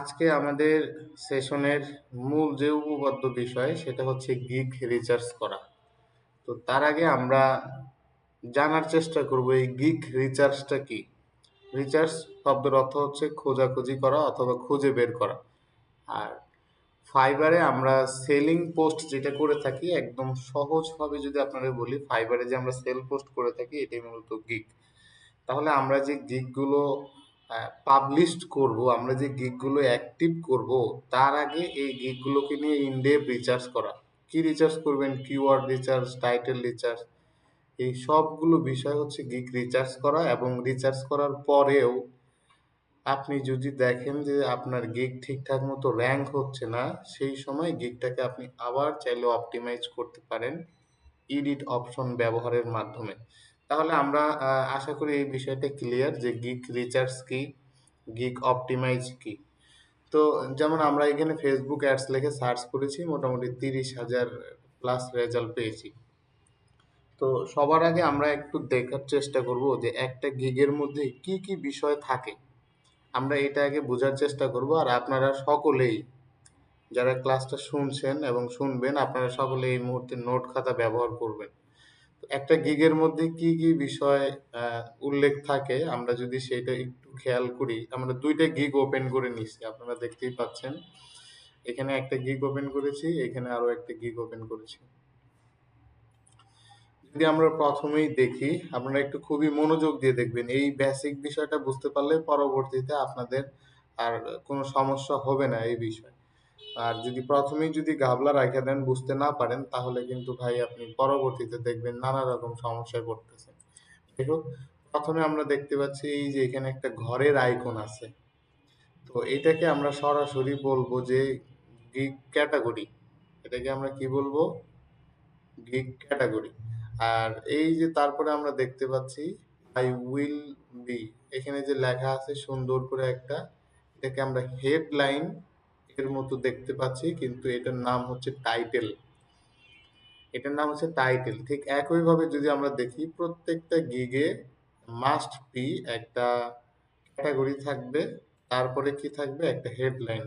আজকে আমাদের সেশনের মূল যে উপপাদ্য বিষয় সেটা হচ্ছে গিগ রিসার্চ করা। তো তার আগে আমরা জানার চেষ্টা করব এই গিগ রিসার্চটা কি। রিসার্চ শব্দের অর্থ হচ্ছে খোঁজাখুঁজি করা অথবা খুঁজে বের করা। আর ফাইবারে আমরা সেলিং পোস্ট যেটা করে থাকি, একদম সহজভাবে যদি আপনাদের বলি, ফাইবারে যে আমরা সেল পোস্ট করে থাকি এটাই মূলত গিগ। তাহলে আমরা যে গিগগুলো পাবলিশড করব, আমরা যে গিগগুলো অ্যাক্টিভ করব, তার আগে এই গিগগুলোকে নিয়ে ইনডেপ রিসার্চ করা। কি রিসার্চ করবেন? কিওয়ার্ড রিসার্চ, টাইটেল রিসার্চ, এই সবগুলো বিষয় হচ্ছে গিগ রিসার্চ করা। এবং রিসার্চ করার পরেও আপনি যদি দেখেন যে আপনার গিগ ঠিকঠাক মতো র্যাঙ্ক হচ্ছে না, সেই সময় গিগটাকে আপনি আবার চাইলে অপটিমাইজ করতে পারেন এডিট অপশন ব্যবহারের মাধ্যমে। তাহলে আমরা আশা করি এই বিষয়টা ক্লিয়ার যে গিগ রিসার্চ কি, গিগ অপটিমাইজ কি। তো যেমন আমরা এখানে ফেসবুক অ্যাডস লিখে সার্চ করেছি, মোটামুটি 30,000 প্লাস রেজাল্ট পেয়েছি। তো সবার আগে আমরা একটু দেখার চেষ্টা করব যে একটা গিগের মধ্যে কি কি বিষয় থাকে, আমরা এটা আগে বোঝার চেষ্টা করব। আর আপনারা সকলেই যারা ক্লাসটা শুনছেন এবং শুনবেন, আপনারা সকলে এই মুহূর্তে নোট খাতা ব্যবহার করবেন। একটা গিগের মধ্যে কি কি বিষয় উল্লেখ থাকে, আমরা যদি সেটা একটু খেয়াল করি। আমরা দুইটা গিগ ওপেন করে নিছি, আপনারা দেখতেই পাচ্ছেন। এখানে একটা গিগ ওপেন করেছি, এখানে আরো একটা গিগ ওপেন করেছি। যদি আমরা প্রথমেই দেখি, আপনারা একটু খুবই মনোযোগ দিয়ে দেখবেন। এই বেসিক বিষয়টা বুঝতে পারলে পরবর্তীতে আপনাদের আর কোনো সমস্যা হবে না এই বিষয়ে। আর যদি প্রথমেই যদি গাবলা রাখা দেন, বুঝতে না পারেন, তাহলে কিন্তু ভাই আপনি পরবর্তীতে দেখবেন নানা রকম সমস্যায় পড়তেছেন। দেখো, প্রথমে আমরা দেখতে পাচ্ছি এই যে এখানে একটা ঘরের আইকন আছে। তো এটাকে আমরা সরাসরি বলবো যে গিগ ক্যাটাগরি। এটাকে আমরা কি বলবো? Gig category. আর এই যে তারপরে আমরা দেখতে পাচ্ছি আই উইল বি, এখানে যে লেখা আছে সুন্দর করে একটা, এটাকে আমরা হেডলাইন এর মতো দেখতে পাচ্ছি, কিন্তু এটার নাম হচ্ছে টাইটেল। এটার নাম হচ্ছে টাইটেল। ঠিক একইভাবে যদি আমরা দেখি, প্রত্যেকটা গিগে মাস্ট বি একটা ক্যাটাগরি থাকবে, তারপরে কি থাকবে? একটা হেডলাইন।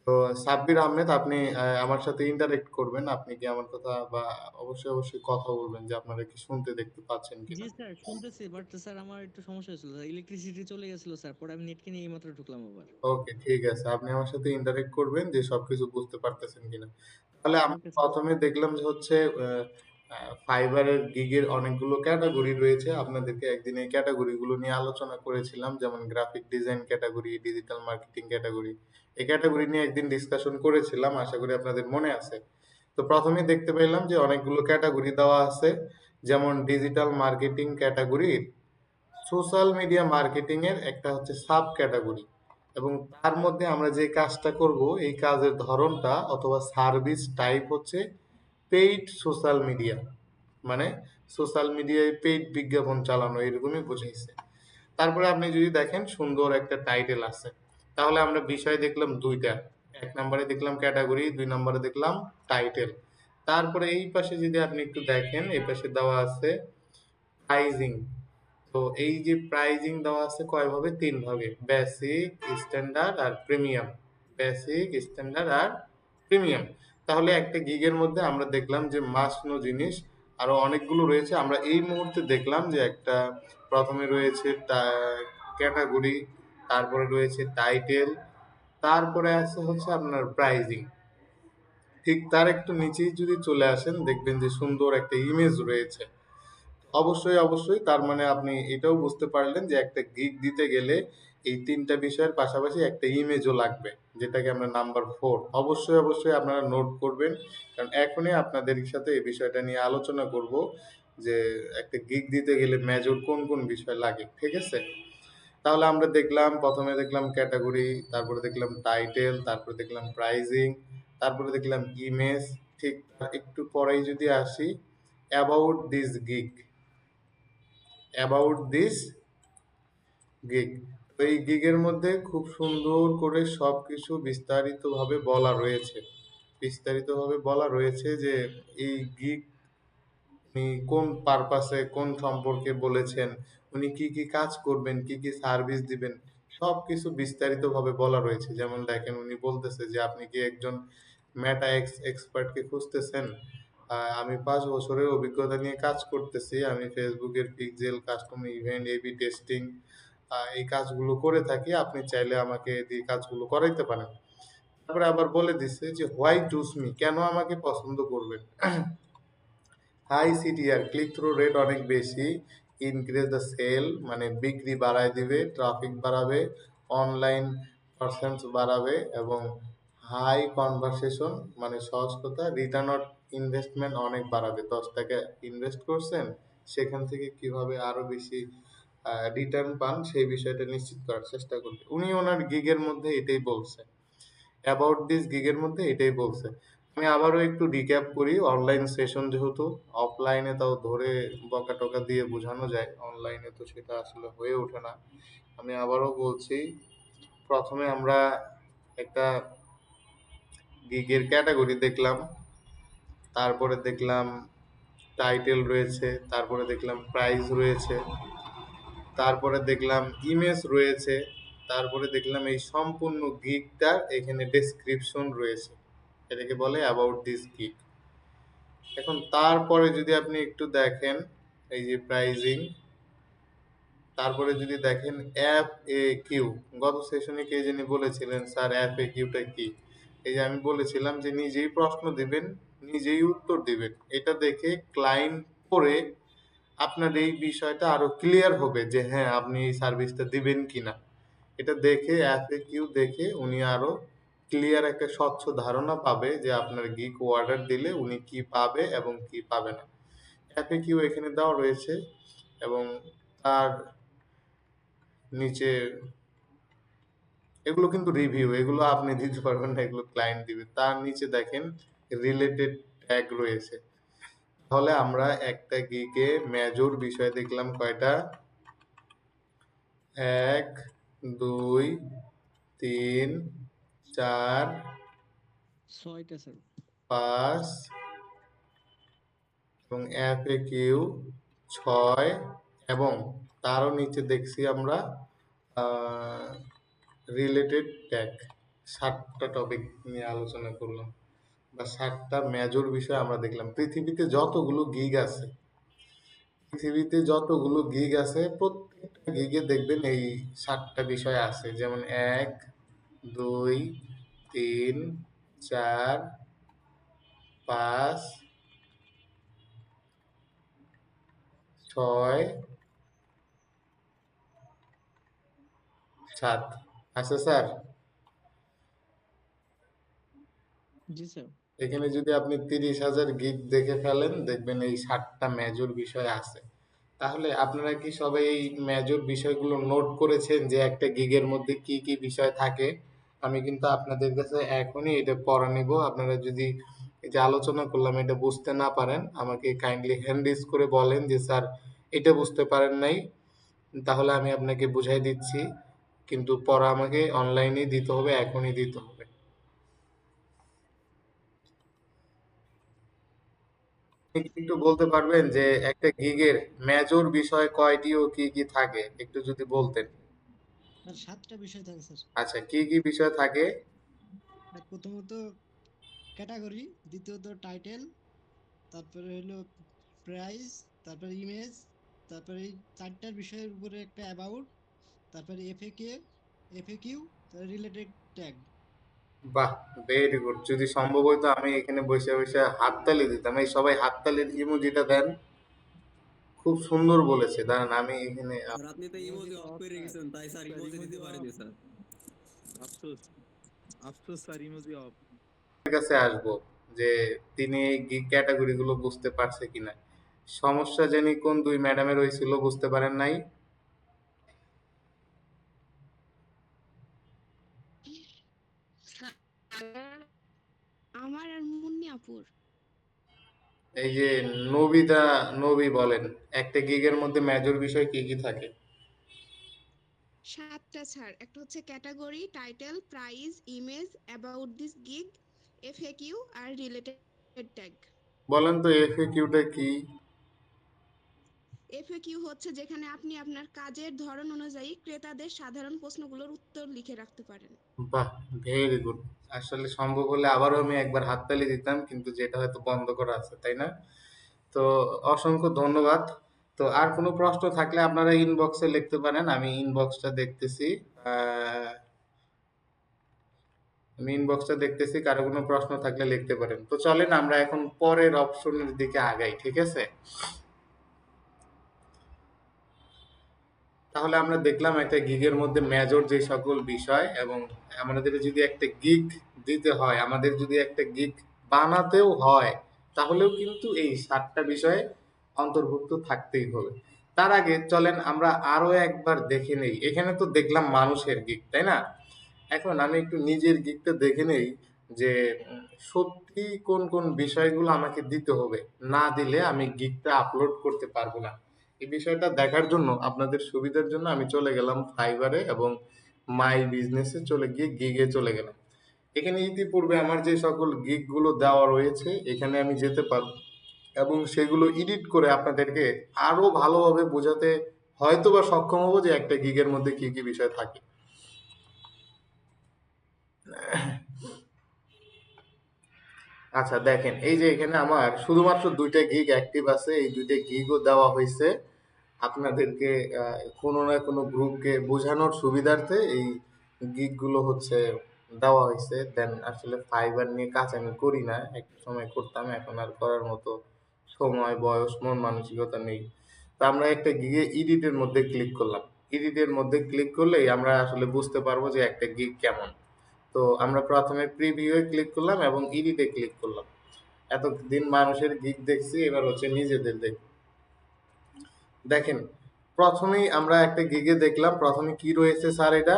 তো সাব্বির আহমেদ, আপনি আমার সাথে ইন্টারেক্ট করবেন। আপনি কি আমার কথা বা অবশ্যই অবশ্যই কথা বলবেন যে আপনারা কি শুনতে দেখতে পাচ্ছেন জি কিনা। স্যার, শুনতেছি, বাট স্যার আমার একটু সমস্যা হয়েছিল, ইলেকট্রিসিটি চলে গেছিল স্যার, পরে আমি নেট কিনে এইমাত্র ঢুকলাম আবার। ওকে, ঠিক আছে, আপনি আমার সাথে ইন্টারেক্ট করবেন যে সবকিছু বুঝতে পারতেছেন কিনা। তাহলে আমরা ওকে স্যার। প্রথমে দেখলাম যে হচ্ছে ফাইবারের গিগের অনেকগুলো ক্যাটাগরি রয়েছে। আপনাদেরকে একদিন এই ক্যাটাগরিগুলো নিয়ে আলোচনা করেছিলাম, যেমন graphic design category, digital marketing category. এই ক্যাটাগরি নিয়ে একদিন ডিসকাশন করেছিলাম, আশা করি আপনাদের মনে আছে। তো প্রথমে দেখতে পেলাম যে অনেকগুলো ক্যাটাগরি দেওয়া আছে, যেমন ডিজিটাল মার্কেটিং ক্যাটাগরির সোশ্যাল মিডিয়া মার্কেটিং এর একটা হচ্ছে সাব ক্যাটাগরি। এবং তার মধ্যে আমরা যে কাজটা করব, এই কাজের ধরনটা অথবা সার্ভিস টাইপ হচ্ছে পেইড সোশ্যাল মিডিয়া। মানে সোশ্যাল মিডিয়ায় পেইড বিজ্ঞাপন চালানো, এরকমই বোঝাইছে। তারপরে আপনি যদি দেখেন সুন্দর একটা টাইটেল আছে। তাহলে আমরা বিষয় দেখলাম দুইটা, এক নম্বরে দেখলাম ক্যাটাগরি, দুই নম্বরে দেখলাম টাইটেল। তারপরে এই পাশে যদি আপনি একটু দেখেন, এই পাশে দেওয়া আছে প্রাইজিং। তো এই যে প্রাইজিং দেওয়া আছে কয় ভাবে? তিন ভাগে: বেসিক, স্ট্যান্ডার্ড আর প্রিমিয়াম। বেসিক, স্ট্যান্ডার্ড আর প্রিমিয়াম। তাহলে একটা গিগের মধ্যে আমরা দেখলাম যে মাস্ট নো জিনিস আরো অনেকগুলো রয়েছে। আমরা এই মুহূর্তে দেখলাম যে একটা প্রথমে রয়েছে ক্যাটাগরি, তারপরে রয়েছে টাইটেল, তারপরে আছে হচ্ছে আপনার প্রাইজিং। ঠিক তার একটু নিচেই যদি চলে আসেন, দেখবেন যে সুন্দর একটা ইমেজ রয়েছে। অবশ্যই অবশ্যই, তার মানে আপনি এটাও বুঝতে পারলেন যে একটা গিগ দিতে গেলে এই তিনটা বিষয়ের পাশাপাশি একটা ইমেজও লাগবে, যেটাকে আমরা নাম্বার 4। অবশ্যই অবশ্যই আপনারা নোট করবেন, কারণ এখনই আপনাদের সাথে এই বিষয়টা নিয়ে আলোচনা করব যে একটা গিগ দিতে গেলে মেজর কোন কোন বিষয় লাগে। ঠিক আছে? তাহলে আমরা দেখলাম, প্রথমে দেখলাম ক্যাটাগরি, তারপরে দেখলাম টাইটেল, তারপরে দেখলাম প্রাইজিং, তারপরে দেখলাম ইমেজ। ঠিক তার একটু পরেই যদি আসি, about this gig. About this gig. তো এই গিগের মধ্যে খুব সুন্দর করে সবকিছু বিস্তারিতভাবে বলা রয়েছে। বিস্তারিতভাবে বলা রয়েছে যে এই গিগ উনি কোন পারপাসে, কোন সম্পর্কে বলেছেন, উনি কি কি কাজ করবেন, কি কি সার্ভিস দিবেন, সবকিছু বিস্তারিতভাবে বলা রয়েছে। যেমন দেখেন উনি বলতেছে যে আপনি কি একজন মেটা এক্সপার্টকে খুঁজতেছেন? আমি 5 বছরের অভিজ্ঞতা নিয়ে কাজ করতেছি। আমি ফেসবুকের pixel, custom event, AB testing এই কাজগুলো করে থাকি। আপনি চাইলে আমাকে দিয়ে কাজগুলো করাইতে পারেন। তারপরে আবার বলে দিচ্ছে যে হোয়াই চুজ মি, কেন আমাকে পছন্দ করবেন? High CTR, click through rate অনেক বেশি, ইনক্রিজ দ্য সেল মানে বিক্রি বাড়ায় দিবে, ট্রাফিক বাড়াবে, অনলাইন পার্সেন্স বাড়াবে, এবং হাই কনভারসেশন মানে সহজ কথা, রিটার্ন অন ইনভেস্টমেন্ট অনেক বাড়াবে। 10 টাকা ইনভেস্ট করছেন, সেখান থেকে কিভাবে আরো বেশি রিটার্ন পান সেই বিষয়টা নিশ্চিত করার চেষ্টা করবে। উনি ওনার গিগের মধ্যে এটাই বলছে, অ্যাবাউট দিস গিগের মধ্যে এটাই বলছে। আমি আবারও একটু রিক্যাপ করি। অনলাইন সেশন যেহেতু, অফলাইনে তাও ধরে বকা টকা দিয়ে বোঝানো যায়, অনলাইনে তো সেটা আসলে হয়ে ওঠে না। আমি আবারও বলছি, প্রথমে আমরা একটা গিগের ক্যাটাগরি দেখলাম, তারপরে দেখলাম টাইটেল রয়েছে, তারপরে দেখলাম প্রাইস রয়েছে, তারপরে দেখলাম ইমেজ রয়েছে, তারপরে দেখলাম এই সম্পূর্ণ গিগটার এখানে ডেসক্রিপশন রয়েছে, এটাকে বলে অ্যাবাউট দিস গিগ। এখন তারপরে যদি আপনি একটু দেখেন এই যে প্রাইজিং, তারপরে যদি দেখেন এফ এ কিউ, গত সেশনে কে যিনি বলেছিলেন স্যার এফ এ কিউটা কি, এই যে আমি বলেছিলাম যে নিজেই প্রশ্ন দিবেন, নিজেই উত্তর দিবেন, এটা দেখে ক্লায়েন্ট পড়ে আপনার এই বিষয়টা আরো ক্লিয়ার হবে যে হ্যাঁ আপনি এই সার্ভিসটা দিবেন কিনা। এটা দেখে এফএকিউ দেখে উনি আরো ক্লিয়ার একটা স্বচ্ছ ধারণা পাবে যে আপনার গিগ অর্ডার দিলে উনি কি পাবে এবং কি পাবে না। এফএকিউ এখানে দেওয়া রয়েছে, এবং তার নিচে এগুলো কিন্তু রিভিউ, এগুলো আপনি দিতে পারবেন না, এগুলো ক্লায়েন্ট দিবে। তার নিচে দেখেন রিলেটেড ট্যাগ রয়েছে। তাহলে আমরা একটা গিগে মেজর বিষয় দেখলাম কয়টা? 1, 2, 3, 4, 6টা স্যার। 5 এবং এফএকিউ 6, এবং তারও নিচে দেখছি আমরা রিলেটেড ট্যাগ। 7টা টপিক নিয়ে আলোচনা করলাম, বা 7টা মেজর বিষয় আমরা দেখলাম। পৃথিবীতে যতগুলো গিগ আছে প্রত্যেকটা গিগে দেখবেন এই 7টা বিষয় আছে। যেমন 1, 2, 3, 4, 5, 6, 7 আছে স্যার। জি স্যার। এখানে যদি আপনি 30,000 গিগ দেখে ফেলেন, দেখবেন এই 7টা মেজর বিষয় আছে। তাহলে আপনারা কি সবাই এই মেজর বিষয়গুলো নোট করেছেন যে একটা গিগের মধ্যে কি কি বিষয় থাকে? আমি কিন্তু আপনাদের কাছে এখনই এটা পড়া নিব। আপনারা যদি এই যে আলোচনা করলাম এটা বুঝতে না পারেন, আমাকে কাইন্ডলি হ্যান্ড রেজ করে বলেন যে স্যার এটা বুঝতে পারেন নাই, তাহলে আমি আপনাকে বুঝাই দিচ্ছি। কিন্তু পড়া আমাকে অনলাইনেই দিতে হবে, এখনই দিতে হবে। আপনি কি একটু বলতে পারবেন যে একটা গিগের মেজর বিষয় কয়টি ও কি কি থাকে, একটু যদি বলতেন। স্যার 7টা বিষয় থাকে স্যার। আচ্ছা, কি কি বিষয় থাকে? স্যার প্রথমত ক্যাটাগরি, দ্বিতীয়ত টাইটেল, তারপরে হলো প্রাইস, তারপরে ইমেজ, তারপরে এই 4টার বিষয়ের উপরে একটা অ্যাবাউট, তারপরে এফএকিউ, রিলেটেড ট্যাগ। বাহ, ভেরি গুড। যদি সম্ভব হইতো আমি এখানে বসে বসে হাততালি দিতাম। এই সবাই হাততালির ইমোজিটা দেন, খুব সুন্দর বলেছে। দাঁড়ান আমি এখানে স্যার আপনি তো ইমোজি ইমোজি তো অফ অফ করে স্যার। রেখেছেন, তাই স্যার স্যার ইমোজি ইমোজি দিতে পারেনি অফ। স্যার। আফসোস, আফসোস স্যার, ইমোজি অফ। আপনার কাছে আসবো যে তিনি এই গিগ ক্যাটাগরি গুলো বুঝতে পারছে কিনা। সমস্যা জানি কোন দুই ম্যাডামের হয়েছিল বুঝতে পারেন নাই? আমার আর মুন্নি আপুর। এই যে নবিতা, নবী বলেন, একটা গিগের মধ্যে মেজর বিষয় কি কি থাকে? 7টা স্যার। একটা হচ্ছে category, title, price, image, about this gig, FAQ আর রিলেটেড ট্যাগ। বলেন তো এফএকিউটা কি? এফএকিউ হচ্ছে যেখানে আপনি আপনার কাজের ধরন অনুযায়ী ক্রেতাদের সাধারণ প্রশ্নগুলোর উত্তর লিখে রাখতে পারেন। বাহ, ভেরি গুড। আসলে সম্ভব হলে আবারও আমি একবার হাততালি দিতাম, কিন্তু যেটা হয়তো বন্ধ করা আছে, তাই না? তো অসংখ্য ধন্যবাদ। তো আর কোনো প্রশ্ন থাকলে আপনারা ইনবক্সে লিখতে পারেন, আমি ইনবক্সটা দেখতেছি। আহ, আমি ইনবক্সটা দেখতেছি, কারো কোনো প্রশ্ন থাকলে লিখতে পারেন। তো চলেন আমরা এখন পরের অপশনের দিকে আগাই, ঠিক আছে? তাহলে আমরা দেখলাম একটা গিগের মধ্যে মেজর যে সকল বিষয়, এবং আমাদের যদি একটা গিগ দিতে হয়, আমাদের যদি একটা গিগ বানাতেও হয়, তাহলেও কিন্তু এই 7টা বিষয়ে অন্তর্ভুক্ত থাকতেই হবে। তার আগে চলেন আমরা আরো একবার দেখে নেই। এখানে তো দেখলাম মানুষের গিগ, তাই না? এখন আমি একটু নিজের গিগটা দেখে নেই যে সত্যি কোন কোন বিষয়গুলো আমাকে দিতে হবে, না দিলে আমি গিগটা আপলোড করতে পারবো না। এই বিষয়টা দেখার জন্য আপনাদের সুবিধার জন্য আমি চলে গেলাম ফাইবারে এবং মাই বিজনেসে চলে গিয়ে গিগে চলে গেলাম। এখানে ইতিপূর্বে আমার যে সকল গিগ গুলো দেওয়া রয়েছে এখানে আমি যেতে পারবো এবং সেগুলো এডিট করে আপনাদেরকে আরো ভালোভাবে বোঝাতে হয়তো বা সক্ষম হবো যে একটা গিগের মধ্যে কি কি বিষয় থাকে। আচ্ছা দেখেন, এই যে এখানে আমার শুধুমাত্র 2টা গিগ অ্যাক্টিভ আছে, এই 2টা গিগও দেওয়া হয়েছে আপনাদেরকে কোনো না কোনো গ্রুপকে বোঝানোর সুবিধার্থে। এই গিগ গুলো হচ্ছে দেওয়া হয়েছে। দেন আসলে ফাইবার নিয়ে কাজ আমি করি না, একটা সময় করতাম, এখন আর করার মতো সময়, বয়স, মন মানসিকতা নেই। তো আমরা একটা গিগে এডিটের মধ্যে ক্লিক করলাম। এডিটের মধ্যে ক্লিক করলেই আমরা আসলে বুঝতে পারবো যে একটা গিগ কেমন। তো আমরা প্রথমে প্রিভিউয়ে ক্লিক করলাম এবং এডিটে ক্লিক করলাম। এতদিন মানুষের গিগ দেখছি, এবার হচ্ছে নিজেদের দেখেন। প্রথমেই আমরা একটা গিগে দেখলাম, প্রথমে কি রয়েছে স্যার? এটা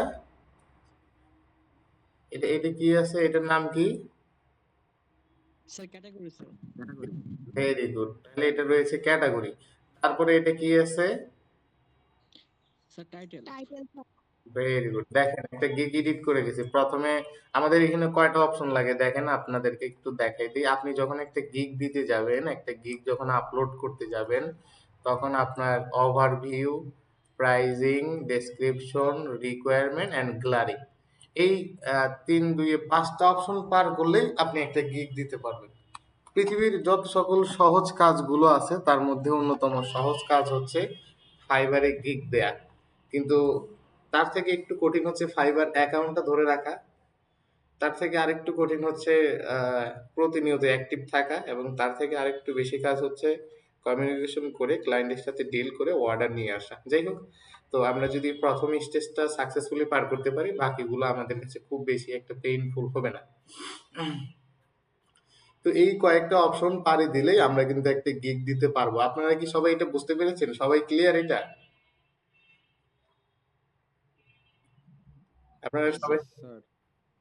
এটা এটা কি আছে? এটার নাম কি? Sir category sir. Very good, তাহলে এটা রয়েছে ক্যাটাগরি। তারপরে এটা কি আছে? Sir title. Title very good. দেখেন একটা গিগ এডিট করে গেছি। প্রথমে আমাদের এখানে কয়টা অপশন লাগে দেখেন, আপনাদেরকে একটু দেখাই দিই। আপনি যখন একটা গিগ দিতে যাবেন, একটা গিগ যখন আপলোড করতে যাবেন, তখন আপনার overview, pricing, description, requirement and gallery, এই 3 2 5টা অপশন পার করলেই আপনি একটা গিগ দিতে পারবেন। পৃথিবীর যত সকল সহজ কাজগুলো আছে তার মধ্যে অন্যতম সহজ কাজ হচ্ছে ফাইবারে গিগ দেয়া। কিন্তু তার থেকে একটু কঠিন হচ্ছে ফাইবার অ্যাকাউন্টটা ধরে রাখা। তার থেকে আরেকটু কঠিন হচ্ছে আহ, প্রতিনিয়ত অ্যাক্টিভ থাকা, এবং তার থেকে আরেকটু বেশি কাজ হচ্ছে কমিউনিকেশন করে ক্লায়েন্টের সাথে ডিল করে অর্ডার নিয়ে আসা। যাই হোক, তো আমরা যদি প্রথম স্টেজটা সাকসেসফুলি পার করতে পারি, বাকিগুলো আমাদের কাছে খুব বেশি একটা পেইনফুল হবে না। তো এই কয়েকটা অপশন পাড়ি দিলেই আমরা কিন্তু একটা গিগ দিতে পারবো। আপনারা কি সবাই এটা বুঝতে পেরেছেন? সবাই ক্লিয়ার এটা? আপনারা সবাই? স্যার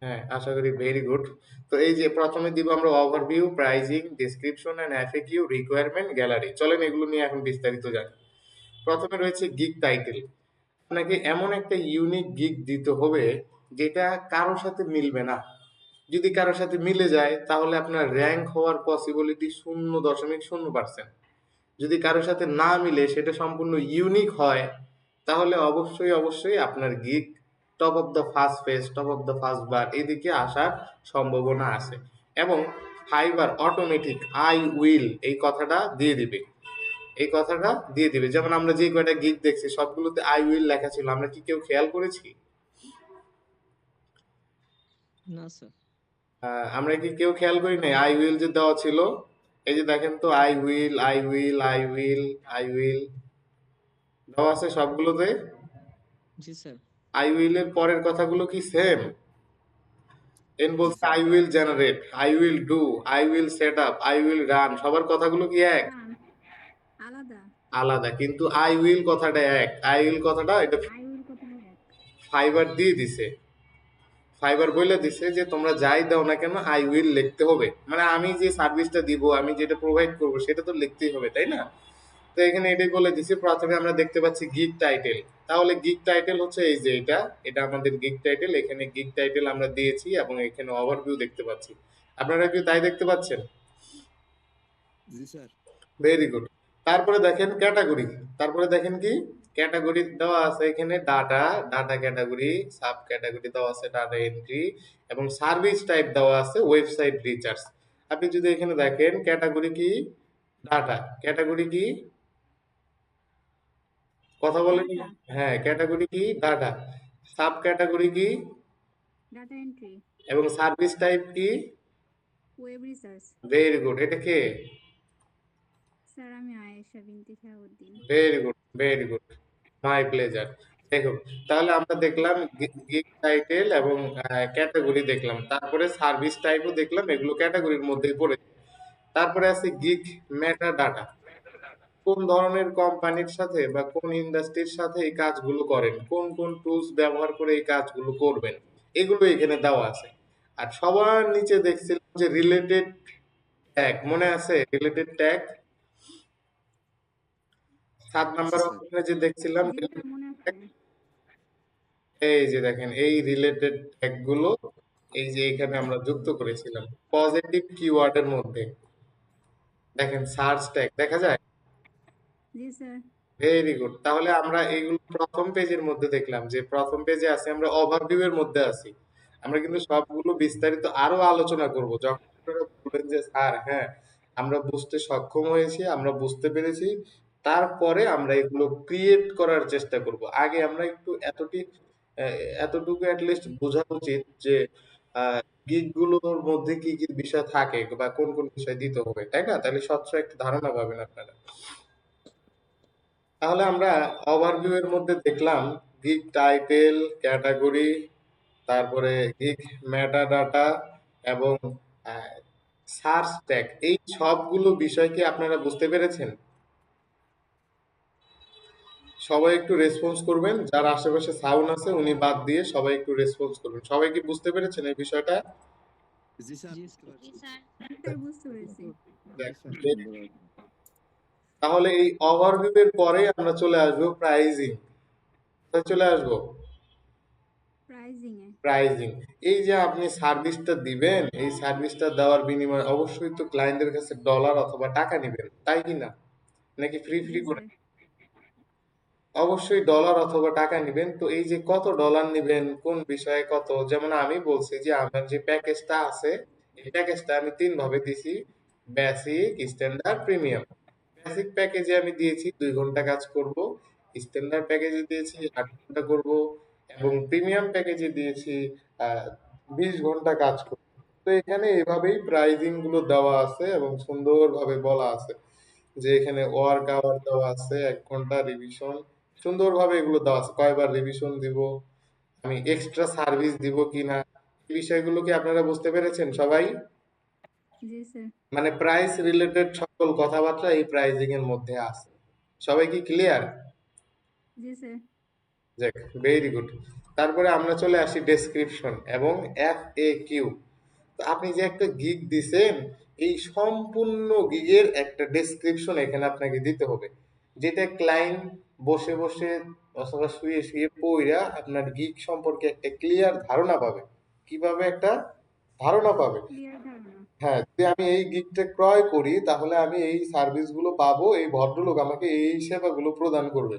হ্যাঁ, আশা করি ভেরি গুড। তো এই যে প্রথমে দিব আমরা overview, pricing, description and FAQ, requirement, gallery. চলেন এগুলো নিয়ে এখন বিস্তারিত জানি। প্রথমে রয়েছে গিগ টাইটেল। আপনাকে এমন একটা ইউনিক গিগ দিতে হবে যেটা কারোর সাথে মিলবে না। যদি কারোর সাথে মিলে যায় তাহলে আপনার র্যাঙ্ক হওয়ার পসিবিলিটি 0.0%। যদি কারোর সাথে না মিলে, সেটা সম্পূর্ণ ইউনিক হয়, তাহলে অবশ্যই অবশ্যই আপনার gig top of the first page, top of the first বার এদিকে আসার সম্ভাবনা আছে। এবং ফাইবার অটোমেটিক আই উইল এই কথাটা দিয়ে দিবে। এই কথাটা দিয়ে দিবে, যেমন আমরা যে কয়টা গিগ দেখছি সবগুলোতে আই উইল লেখা ছিল, আমরা কি কেউ খেয়াল করেছি? না স্যার। আমরা কি কেউ খেয়াল করি নাই আই উইল যে দেওয়া ছিল? এই যে দেখেন তো, I will, I will, I will, I will দেওয়া আছে সবগুলোতে। জি স্যার। আই উইল এর পরের কথাগুলো কি সেম? এন জি বলছে sir. I will generate, I will do, I will set up, I will run, সবার কথাগুলো কি এক? না আলাদা আলাদা, কিন্তু আই উইল কথাটা এক। আই উইল কথাটা এটা আই উইল কোথায় এক ফাইবার দিয়ে দিছে। ফাইবার বলে দিছে যে তোমরা যাই দাও না কেন আই উইল লিখতে হবে, মানে আমি যে সার্ভিসটা দিব, আমি যেটা প্রোভাইড করব সেটা তো লিখতেই হবে, তাই না? তো এখানে এটাই বলে দিছি। প্রথমে আমরা দেখতে পাচ্ছি গিগ টাইটেল। তাহলে গিগ টাইটেল হচ্ছে এই যে এটা, এটা আমাদের গিগ টাইটেল। এখানে গিগ টাইটেল আমরা দিয়েছি এবং এখানে ওভারভিউ দেখতে পাচ্ছি। আপনারা কি তাই দেখতে পাচ্ছেন? জি স্যার। Very good. তারপরে দেখেন ক্যাটাগরি, তারপরে দেখেন কি ক্যাটাগরি দেওয়া আছে এখানে, data, data category, sub category দেওয়া আছে ডাটা এন্ট্রি, এবং সার্ভিস টাইপ দেওয়া আছে ওয়েবসাইট রিচার্জ। আপনি যদি এখানে দেখেন ক্যাটাগরি কি, ডাটা, ক্যাটাগরি কি, কথা বলেন। ডাটা হ্যাঁ, ক্যাটাগরি কি, ডাটা। সাব ক্যাটাগরি কি, ডাটা এন্ট্রি এবং সার্ভিস টাইপ কি। Web research. ভেরি গুড, এটা কে? স্যার আমি Ayesha Binti Shahabuddin. Very good, very good, my pleasure. দেখুন, তাহলে আমরা দেখলাম গিগ টাইটেল এবং ক্যাটাগরি দেখলাম, তারপরে সার্ভিস টাইপও দেখলাম, এগুলো ক্যাটাগরির মধ্যেই পড়ে। তারপরে আছে গিগ মেটা ডাটা, কোন ধরনের কোম্পানির সাথে বা কোন ইন্ডাস্ট্রির সাথে এই কাজগুলো করেন, কোন কোন টুলস ব্যবহার করে এই কাজগুলো করবেন, এগুলো এখানে দেওয়া আছে। আর সবার নিচে দেখছিলাম যে রিলেটেড ট্যাগ, মনে আছে রিলেটেড ট্যাগ? 7 number sir. অপশনে যে দেখছিলাম, জি স্যার মনে আছে। এই যে দেখেন এই রিলেটেড ট্যাগ গুলো, এই যে এখানে আমরা যুক্ত করেছিলাম পজিটিভ কিওয়ার্ডের মধ্যে। দেখেন সার্চ ট্যাগ দেখা যায়। জি স্যার। ভেরি গুড, তাহলে আমরা এইগুলো প্রথম পেজের মধ্যে দেখলাম, যে প্রথম পেজে আছে আমরা ওভারভিউ এর মধ্যে আছি। আমরা কিন্তু সবগুলো বিস্তারিত আরো আলোচনা করব যখন আপনারা বলবেন যে স্যার হ্যাঁ আমরা বুঝতে সক্ষম হয়েছি, আমরা বুঝতে পেরেছি, তারপরে আমরা এগুলো ক্রিয়েট করার চেষ্টা করব। আগে আমরা একটু এতটুকু অ্যাটলিস্ট বোঝা উচিত যে গিগ গুলোর মধ্যে কি কি বিষয় থাকে বা কোন কোন বিষয় দিতে হবে, তাই না? তাহলে স্বচ্ছ একটা ধারণা পাবেন আপনারা। তাহলে আমরা ওভারভিউ এর মধ্যে দেখলাম গিগ টাইটেল, ক্যাটাগরি, তারপরে গিগ মেটা ডাটা এবং সার্চ ট্যাগ, এই সবগুলো বিষয় কি আপনারা বুঝতে পেরেছেন? সবাই একটু রেসপন্স করবেন, যার আশেপাশে সাউন্ড আছে উনি বাদ দিয়ে সবাই একটু রেসপন্স করবেন। সবাই কি বুঝতে পেরেছেন এই বিষয়টা? জি স্যার জি বুঝতে পারছি। স্যার স্যার বুঝতে পেরেছি। দেখ, জি তাহলে এই ওভারভিউ এর পরে আমরা চলে আসবো প্রাইজিং। চলে আসবো প্রাইজিং এ। প্রাইজিং। এই যে আপনি সার্ভিসটা দিবেন, এই সার্ভিসটা দেওয়ার বিনিময়ে অবশ্যই তো ক্লায়েন্টের কাছে ডলার অথবা টাকা নেবেন, তাই কি না? নাকি ফ্রি জি ফ্রি করে? স্যার। অবশ্যই ডলার অথবা টাকা নেবেন। তো এই যে কত ডলার নেবেন, কোন বিষয়ে কত, যেমন আমি বলছি যে আমার যে প্যাকেজটা আছে, এই প্যাকেজটা আমি 3 ভাবে দিছি: বেসিক, স্ট্যান্ডার্ড, প্রিমিয়াম। বেসিক প্যাকেজে আমি দিয়েছি 2 ঘন্টা কাজ করব, স্ট্যান্ডার্ড প্যাকেজে দিয়েছি 8 ঘন্টা করব, এবং প্রিমিয়াম প্যাকেজে দিয়েছি 20 ঘন্টা কাজ করব। তো এখানে এভাবেই প্রাইজিং গুলো দেওয়া আছে এবং সুন্দরভাবে বলা আছে যে এখানে ওয়ার্ক আওয়ার দেওয়া আছে, 1 ঘন্টা রিভিশন, সুন্দরভাবে এগুলো দেওয়া আছে, কয়বার রিভিশন দিব, আমি এক্সট্রা সার্ভিস দিব কিনা, এই বিষয়গুলো কি আপনারা বুঝতে পেরেছেন সবাই? জি স্যার। মানে প্রাইস রিলেটেড সকল কথাবার্তা এই প্রাইজিং এর মধ্যে আছে। সবাই কি ক্লিয়ার? জি স্যার। যাক, ভেরি গুড। তারপরে আমরা চলে আসি ডেসক্রিপশন এবং FAQ। তো আপনি যে একটা গিগ দিছেন, এই সম্পূর্ণ গিগের একটা ডেসক্রিপশন এখানে আপনাকে দিতে হবে, যেটা ক্লায়েন্ট বসে বসে অথবা শুয়ে শুয়ে পড়া আপনার গিগ সম্পর্কে একটা ক্লিয়ার ধারণা পাবে। কিভাবে একটা ধারণা পাবে? ক্লিয়ার ধারণা। হ্যাঁ, যদি আমি এই গিগটা ক্রয় করি তাহলে আমি এই সার্ভিসগুলো পাবো, এই ভদ্রলোক আমাকে এই সেবাগুলো প্রদান করবে,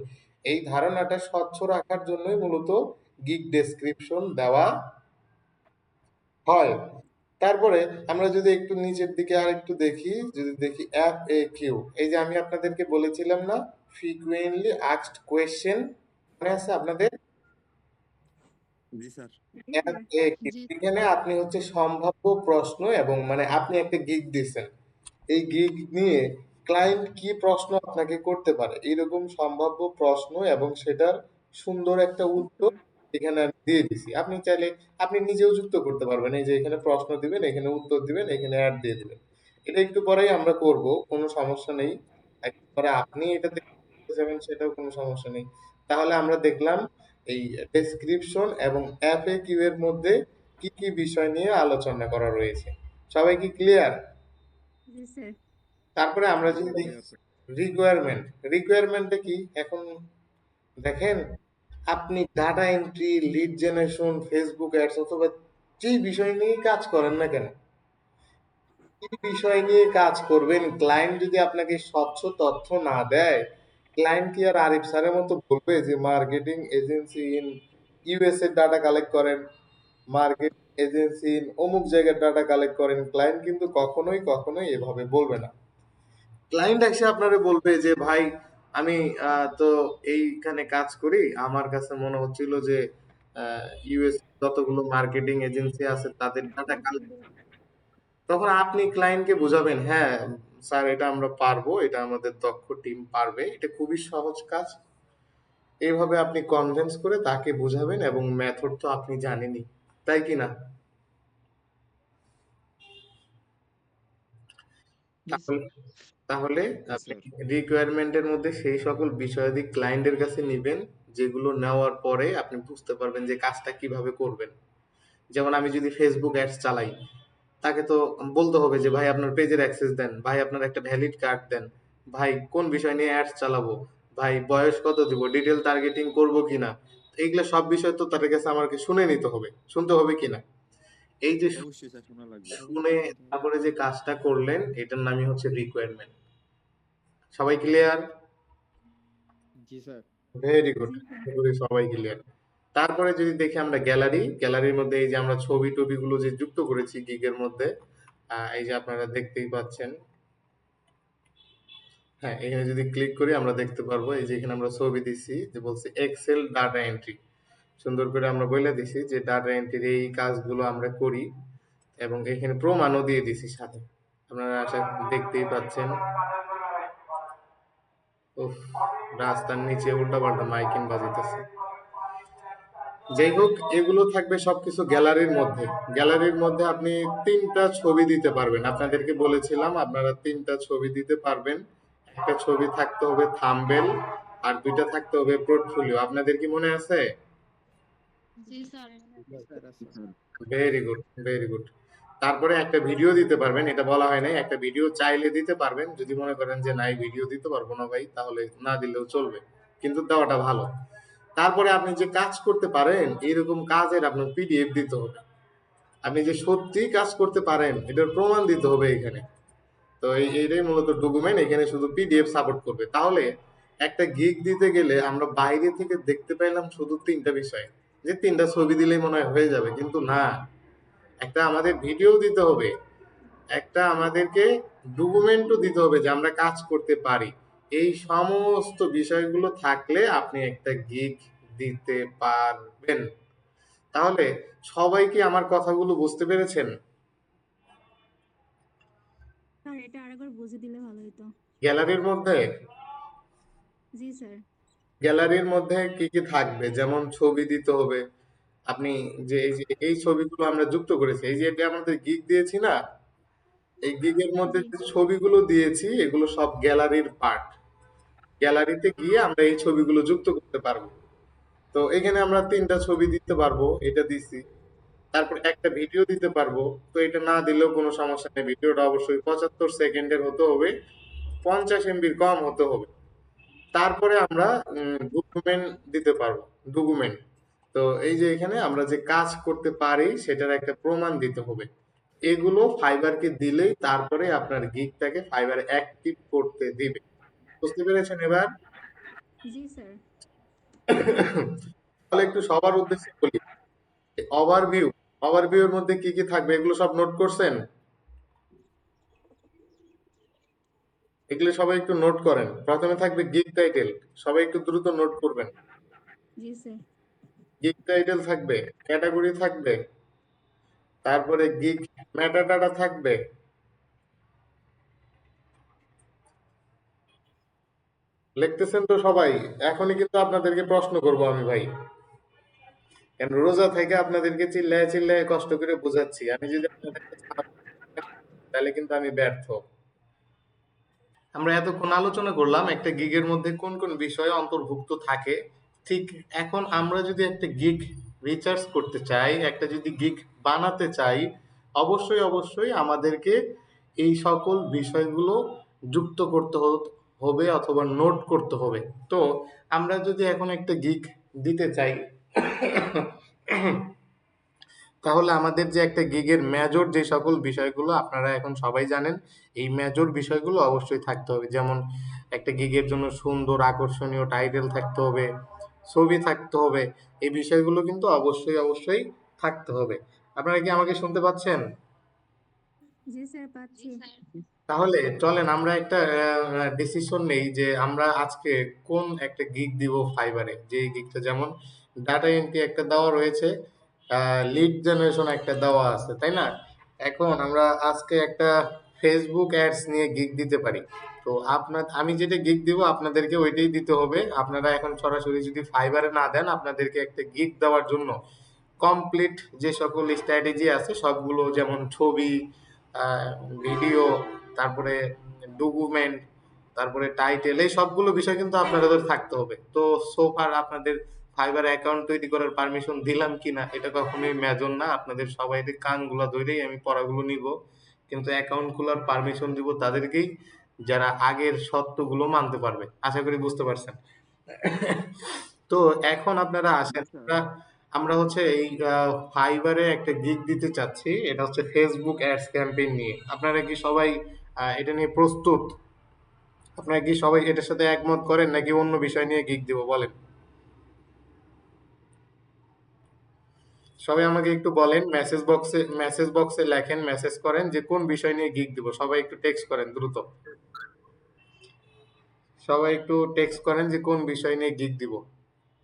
এই ধারণাটা স্বচ্ছ রাখার জন্যই মূলত গিগ ডেসক্রিপশন দেওয়া হয়। তারপরে আমরা যদি একটু নিচের দিকে আর একটু দেখি, যদি দেখি FAQ, এই যে আমি আপনাদেরকে বলেছিলাম না ফ্রিকুয়েন্টলি আস্কড কোয়েশ্চেন, মনে আছে আপনাদের? জি স্যার। জি স্যার। FAQ, জি এখানে আপনি হচ্ছে সম্ভাব্য প্রশ্ন, এবং মানে আপনি একটা গিগ দিচ্ছেন, এই গিগ নিয়ে ক্লায়েন্ট কি প্রশ্ন আপনাকে করতে পারে, এইরকম সম্ভাব্য প্রশ্ন এবং সেটার সুন্দর একটা উত্তর উত্তর। এখানে আমি দিয়ে দিছি। আপনি চাইলে আপনি নিজেও যুক্ত করতে পারবেন, এই যে এখানে প্রশ্ন দিবেন, এখানে উত্তর দিবেন, এখানে অ্যাড দিয়ে দিবেন। এটা একটু পরেই আমরা করব, কোনো সমস্যা নেই। একবারে আপনি এটাতে করতে যাবেন সেটাও কোনো সমস্যা নেই। তাহলে আমরা দেখলাম এই ডেসক্রিপশন এবং FAQ এর মধ্যে কি কি বিষয় নিয়ে আলোচনা করা রয়েছে। সবাই কি ক্লিয়ার? জি স্যার। তারপরে আমরা জি যদি স্যার clear, sir। রিকোয়ারমেন্ট, রিকোয়ারমেন্টে কি এখন দেখেন, আপনি data entry, lead generation, Facebook ads অথবা যেই বিষয় নিয়ে কাজ করেন না কেন, কি বিষয় নিয়ে কাজ করবেন? ক্লায়েন্ট যদি আপনাকে স্বচ্ছ তথ্য না দেয়, ক্লায়েন্ট কি আর আরিফ স্যারের মতো বলবে যে মার্কেটিং এজেন্সি ইন ইউএস এর ডাটা কালেক্ট করেন, মার্কেটিং এজেন্সি ইন অমুক জায়গার ডাটা কালেক্ট করেন? ক্লায়েন্ট কিন্তু কখনোই কখনোই এভাবে বলবে না। ক্লায়েন্ট এসে আপনারে বলবে যে ভাই আমি তো এইখানে কাজ করি, আমার কাছে মনে হচ্ছিল যে ইউএস যতগুলো মার্কেটিং এজেন্সি আছে তাদের ডাটা কালেক্ট। তখন আপনি ক্লায়েন্টকে বুঝাবেন, হ্যাঁ স্যার এটা আমরা পারবো, এটা আমাদের দক্ষ টিম পারবে, এটা খুবই সহজ কাজ। এইভাবে আপনি কনভিন্স করে তাকে বুঝাবেন, এবং মেথড তো আপনি জানেনই, তাই কি না? জি তাহলে তাহলে আপনি স্যার। রিকোয়ারমেন্টের মধ্যে সেই সকল বিষয়াদি ক্লায়েন্টের কাছে নিবেন, যেগুলো নেওয়ার পরে আপনি বুঝতে পারবেন যে কাজটা কিভাবে করবেন। যেমন আমি যদি ফেসবুক অ্যাডস চালাই, তাকে তো বলতে হবে যে ভাই আপনার পেজের অ্যাক্সেস দেন, ভাই আপনার একটা ভ্যালিড কার্ড দেন, ভাই কোন বিষয় নিয়ে অ্যাডস চালাবো, ভাই বয়স কত দিব, ডিটেল টার্গেটিং করব কিনা। এইগুলো সব বিষয় তো তাদের কাছে আমাকে শুনে নিতে হবে, শুনতে হবে কিনা। এই যে অবশ্যই স্যার, শোনা লাগবে। শুনে তারপরে যে কাজটা করলেন, এটার নামই হচ্ছে রিকোয়ারমেন্ট। সবাই ক্লিয়ার? জি স্যার। ভেরি গুড, জি স্যার। সবাই ক্লিয়ার। তারপরে যদি দেখি আমরা গ্যালারির মধ্যে এই যে আমরা ছবি টবিগুলো যে যুক্ত করেছি গিগের মধ্যে, এই যে আপনারা দেখতেই পাচ্ছেন। হ্যাঁ, এখানে যদি ক্লিক করি আমরা দেখতে পারবো, এই যে এখানে আমরা ছবি দিছি, যে বলছে এক্সেল ডাটা এন্ট্রি। সুন্দর করে আমরা বলে দিছি যে ডাটা এন্ট্রির এই কাজগুলো আমরা করি, এবং এখানে প্রমাণও দিয়ে দিছি সাথে। আপনারা আশা দেখতেই পাচ্ছেন। উফ, রাস্তার নিচে উল্টাপাল্টা মাইকিং বাজাইতেছে। যাই হোক, এগুলো থাকবে সবকিছু গ্যালারির মধ্যে। গ্যালারির মধ্যে আপনি 3টা ছবি দিতে পারবেন। আপনাদেরকে বলেছিলাম আপনারা 3টা ছবি দিতে পারবেন। একটা ছবি থাকতে হবে থাম্বনেল, আর 2টা থাকতে হবে পোর্টফোলিও। আপনাদের কি মনে আছে? জি sir. Sir, very good, very good. তারপরে একটা ভিডিও দিতে পারবেন, এটা বলা হয় নাই, একটা ভিডিও চাইলে দিতে পারবেন। যদি মনে করেন যে নাই ভিডিও দিতে পারবো না ভাই, তাহলে না দিলেও চলবে, কিন্তু দেওয়াটা ভালো। তারপরে আপনি যে কাজ করতে পারেন এরকম কাজের আপনার পিডিএফ দিতে হবে। আপনি যে সত্যি কাজ করতে পারেন এটার প্রমাণ দিতে হবে এখানে। তো এইটাই মূলত ডকুমেন্ট, এখানে শুধু পিডিএফ সাপোর্ট করবে। তাহলে একটা গিগ দিতে গেলে আমরা বাইরে থেকে দেখতে পেলাম শুধু 3টা বিষয়, যে 3টা ছবি দিলেই মনে হয় হয়ে যাবে, কিন্তু না। একটা আমাদের ভিডিও দিতে হবে, একটা আমাদেরকে ডকুমেন্টও দিতে হবে যে আমরা কাজ করতে পারি। এই সমস্ত বিষয়গুলো থাকলে আপনি একটা গিগ দিতে পারবেন। তাহলে সবাই কি আমার কথাগুলো বুঝতে পেরেছেন? স্যার এটা আরেকবার বুঝিয়ে দিলে ভালো হতো। গ্যালারির মধ্যে জি স্যার। গ্যালারির মধ্যে কি কি থাকবে, যেমন ছবি দিতে হবে। আপনি যে এই ছবিগুলো আমরা যুক্ত করেছি, এই যে এটা আমাদের গিগ দিয়েছি না, এই গিগের মধ্যে জি যে ছবিগুলো দিয়েছি এগুলো সব গ্যালারির পার্ট। গ্যালারিতে গিয়ে আমরা এই ছবিগুলো যুক্ত করতে পারবো। তো এখানে আমরা 3টা ছবি দিতে পারবো, এটা দিছি। তারপর একটা ভিডিও দিতে পারবো। তো এটা না দিলেও কোনো সমস্যা নেই, ভিডিওটা অবশ্যই 75 সেকেন্ডের হতে হবে, 50 এমবির কম হতে হবে। তারপরে আমরা ডকুমেন্ট দিতে পারবো, ডকুমেন্ট। তো এই যে এখানে আমরা যে কাজ করতে পারি সেটার একটা প্রমাণ দিতে হবে। এগুলো ফাইবারকে দিলেই তারপরে আপনার গিগটাকে ফাইবার অ্যাক্টিভ করতে দিবে। বুঝতে পেরেছেন এবার? জি স্যার। তাহলে একটু সবার উদ্দেশ্যে বলি, ওভারভিউ, ওভারভিউর মধ্যে কি কি থাকবে এগুলো সব নোট করছেন? এগুলো সবাই একটু নোট করেন। প্রথমে থাকবে গিগ টাইটেল, সবাই একটু দ্রুত নোট করবেন। জি স্যার। গিগ টাইটেল থাকবে, ক্যাটাগরি থাকবে, তারপরে গিগ মেটাডাটা থাকবে। লিখতেছেন তো সবাই? এখনই কিন্তু আপনাদেরকে প্রশ্ন করব আমি ভাই, কেন রোজা থেকে আপনাদেরকে চিল্লায় চিল্লায় কষ্ট করে বোঝাচ্ছি। আমি যদি আপনাদেরকে তাহলে কিন্তু আমি ব্যর্থ। আমরা এতক্ষণ আলোচনা করলাম একটা গিগের মধ্যে কোন কোন বিষয় অন্তর্ভুক্ত থাকে। ঠিক এখন আমরা যদি একটা গিগ রিসার্চ করতে চাই, একটা যদি গিগ বানাতে চাই, অবশ্যই অবশ্যই আমাদেরকে এই সকল বিষয়গুলো যুক্ত করতে হবে অথবা নোট করতে হবে। তো আমরা যদি এখন একটা গিগ দিতে চাই, তাহলে আমাদের যে একটা গিগের মেজর যে সকল বিষয়গুলো আপনারা এখন সবাই জানেন, এই মেজর বিষয়গুলো অবশ্যই থাকতে হবে। যেমন একটা গিগের জন্য সুন্দর আকর্ষণীয় টাইটেল থাকতে হবে, ছবি থাকতে হবে। এই বিষয়গুলো কিন্তু অবশ্যই অবশ্যই থাকতে হবে। আপনারা কি আমাকে শুনতে পাচ্ছেন? জি স্যার, পাচ্ছি। তাহলে চলেন আমরা একটা ডিসিশন নেই যে আমরা আজকে কোন একটা গিগ দিব ফাইবারে। যে গিগটা যেমন ডাটা এন্ট্রি একটা দেওয়া রয়েছে, লিড জেনারেশন একটা দেওয়া আছে, তাই না? এখন আমরা আজকে একটা ফেসবুক অ্যাডস নিয়ে গিগ দিতে পারি। তো আমি যেটা গিগ দিব আপনাদেরকে ওইটাই দিতে হবে। আপনারা এখন সরাসরি যদি ফাইবারে না দেন, আপনাদেরকে একটা গিগ দেওয়ার জন্য কমপ্লিট যে সকল স্ট্র্যাটেজি আছে সবগুলো, যেমন ছবি, ভিডিও, তারপরে ডকুমেন্ট, তারপরে টাইটেল, এই সবগুলো বিষয় কিন্তু আপনাদের থাকতে হবে। তো সোফার আপনাদের ফাইবার অ্যাকাউন্ট তৈরি করার পারমিশন দিলাম কিনা এটা কখনোই মেজর না। আপনাদের সবাই কানগুলা ধরেই আমি পড়াগুলো নিব, কিন্তু অ্যাকাউন্ট খোলার পারমিশন দিব তাদেরকেই যারা আগের শর্তগুলো মানতে পারবে। আশা করি বুঝতে পারছেন। তো এখন আপনারা আসেন, আচ্ছা, আমরা হচ্ছে এই ফাইবারে একটা গিগ দিতে চাচ্ছি। এটা হচ্ছে ফেসবুক অ্যাডস ক্যাম্পেইন নিয়ে। আপনারা কি সবাই এটা নিয়ে প্রস্তুত? আপনারা কি সবাই এটার সাথে একমত করেন, নাকি অন্য বিষয় নিয়ে গিগ দিব বলেন? সবাই আমাকে একটু বলেন, মেসেজ বক্সে লেখেন, মেসেজ করেন যে কোন বিষয় নিয়ে গিগ দিব। সবাই একটু টেক্সট করেন দ্রুত। সবাই একটু টেক্সট করেন যে কোন বিষয় নিয়ে গিগ দিব।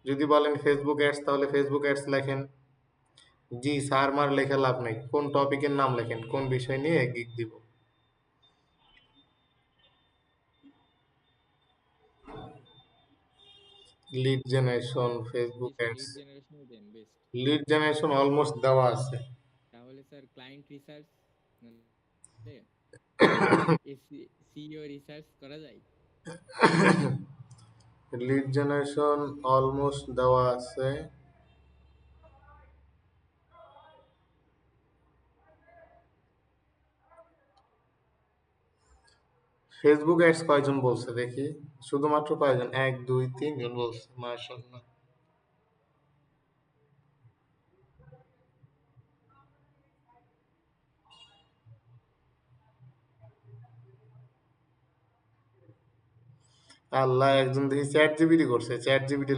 যদি বলেন ফেসবুক অ্যাডস, তাহলে ফেসবুক অ্যাডস লেখেন। জি স্যার মার লেখা লাভ নাই, কোন টপিকের নাম লেখেন, কোন বিষয় নিয়ে গিগ দিব। লিড জেনারেশন, জি ফেসবুক স্যার, অ্যাডস। লিড জেনারেশনই দেন বেস্ট। লিড জেনারেশন অলমোস্ট দেওয়া আছে। তাহলে sir client research CEO research করা যায়। লিড জেনারেশন অলমোস্ট দেওয়া আছে। ফেসবুক অ্যাডস কয়জন বলছে দেখি, শুধুমাত্র কয়জন? 1 2 3 জন বলছে, মাশাআল্লাহ। আল্লাহ, একজন দেখি চ্যাট জিপিটি করছে। চ্যাট জিপিটি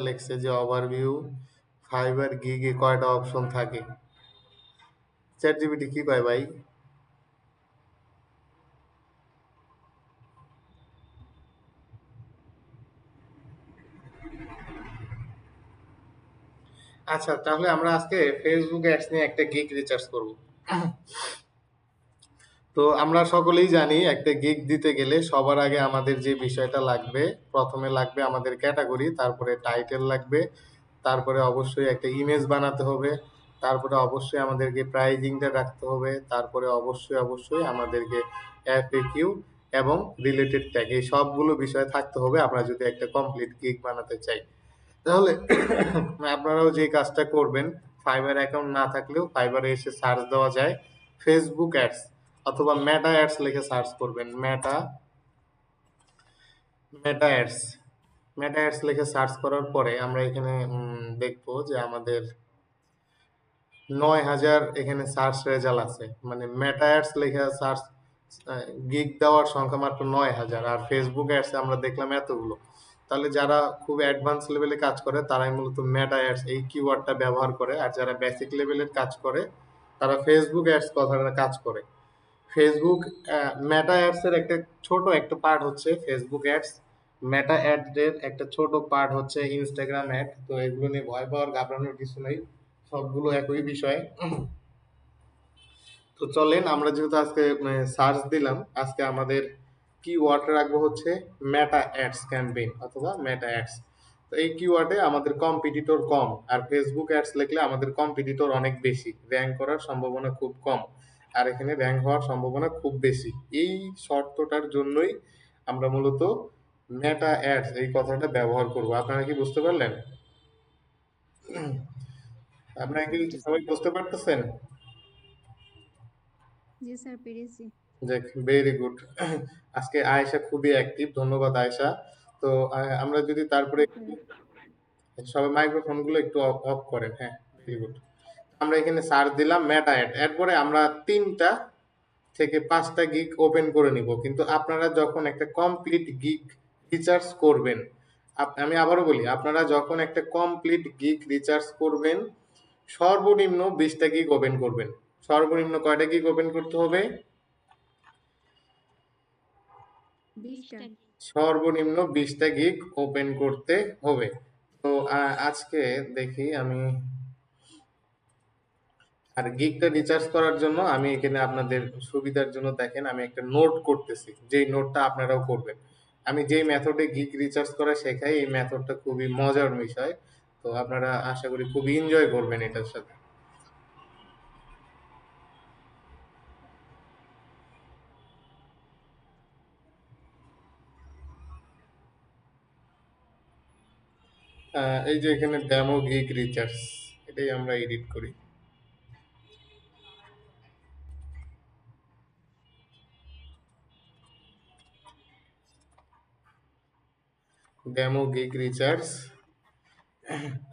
লেখছে যে ওভারভিউ ফাইবার গিগে কয়টা অপশন থাকে। চ্যাট জিপিটি কি কয় ভাই? আচ্ছা, তাহলে আমরা আজকে ফেসবুক অ্যাডস নিয়ে একটা গিগ রিসার্চ করব। তো আমরা সকলেই জানি একটা গিগ দিতে গেলে সবার আগে আমাদের যে বিষয়টা লাগবে, প্রথমে লাগবে আমাদের ক্যাটাগরি, তারপরে টাইটেল লাগবে, তারপরে অবশ্যই একটা ইমেজ বানাতে হবে, তারপরে অবশ্যই আমাদেরকে প্রাইজিংটা রাখতে হবে, তারপরে অবশ্যই আমাদেরকে এফএকিউ এবং রিলেটেড ট্যাগ, এই সবগুলো বিষয় থাকতে হবে আমরা যদি একটা কমপ্লিট গিগ বানাতে চাই। তাহলে আপনারাও যে কাজটা করবেন, ফাইবার অ্যাকাউন্ট না থাকলেও ফাইবারে এসে সার্চ দেওয়া যায় ফেসবুক অ্যাডস, অথবা মেটা অ্যাডস লিখে সার্চ করবেন। মেটা মেটা অ্যাডস মেটা অ্যাডস লিখে সার্চ করার পরে আমরা এখানে দেখবো যে আমাদের 9,000 এখানে সার্চ রেজাল্ট আছে। মানে মেটা অ্যাডস লিখে সার্চ গিগ দেওয়ার সংখ্যা মাত্র 9,000, আর ফেসবুক অ্যাডস আমরা দেখলাম এতগুলো। তাহলে যারা খুব অ্যাডভান্স লেভেলে কাজ করে তারাই মূলত মেটা অ্যাডস এই কিওয়ার্ডটা ব্যবহার করে, আর যারা বেসিক লেভেলের কাজ করে তারা ফেসবুক অ্যাডস কথাটা কাজ করে। ফেসবুক মেটা অ্যাডস এর ছোট একটা পার্ট হচ্ছে ফেসবুক অ্যাডস। মেটা অ্যাডস এর একটা ছোট পার্ট হচ্ছে ইনস্টাগ্রাম অ্যাড। তো এগুলো নিয়ে ভয় পাওয়ার ঘাবড়ানোর কিছু নেই, সবগুলো একই বিষয়। তো চলেন, আমরা যেহেতু আজকে সার্চ দিলাম, আজকে আমাদের কিওয়ার্ড রাখবো হচ্ছে মেটা অ্যাডস ক্যাম্পেইন অথবা মেটা অ্যাডস। তো এই কিওয়ার্ডে আমাদের কম্পিটিটর কম, আর ফেসবুক অ্যাডস লিখলে আমাদের কম্পিটিটর অনেক বেশি, র্যাঙ্ক করার সম্ভাবনা খুব কম, আর এখানে র্যাঙ্ক হওয়ার সম্ভাবনা খুব বেশি। এই শর্তটার জন্যই আমরা মূলত মেটা অ্যাডস এই কথাটা ব্যবহার করব। আপনারা কি বুঝতে পারলেন? আপনারা কি জি সবাই স্যার। বুঝতে পারতেছেন? জি স্যার, পেরেছি। দেখ, ভেরি গুড। আজকে আয়েশা খুবই অ্যাক্টিভ, ধন্যবাদ আয়েশা। তো আমরা যদি তারপরে স্যার। সবাই মাইক্রোফোন গুলো একটু অফ করেন, হ্যাঁ, ভেরি গুড। আমরা এখানে সার্চ দিলাম মেটা অ্যাড, এরপরে আমরা 3টা থেকে 5টা গিগ ওপেন করে নিব। কিন্তু আপনারা যখন একটা কমপ্লিট গিগ রিচার্জ করবেন, আমি আবারও বলি, আপনারা যখন একটা কমপ্লিট গিগ রিচার্জ করবেন সর্বনিম্ন 20টা গিগ ওপেন করবেন। সর্বনিম্ন কয়টা গিগ ওপেন করতে হবে? 20টা। সর্বনিম্ন 20টা গিগ ওপেন করতে হবে। তো আজকে দেখি আমি, আর গিগটা রিচার্জ করার জন্য আমি এখানে আপনাদের সুবিধার জন্য দেখেন আমি একটা নোট করতেছি, যেই নোটটা আপনারাও করবেন। আমি যেই মেথডে গিগ রিচার্জ করা শেখাই এই মেথডটা খুবই মজার বিষয়, তো আপনারা আশা করি খুবই এনজয় করবেন এটার সাথে। এই যে এখানে ডেমো গিগ রিচার্জ, এটাই আমরা এডিট করি। ডেমো গিগ রিচার্জ,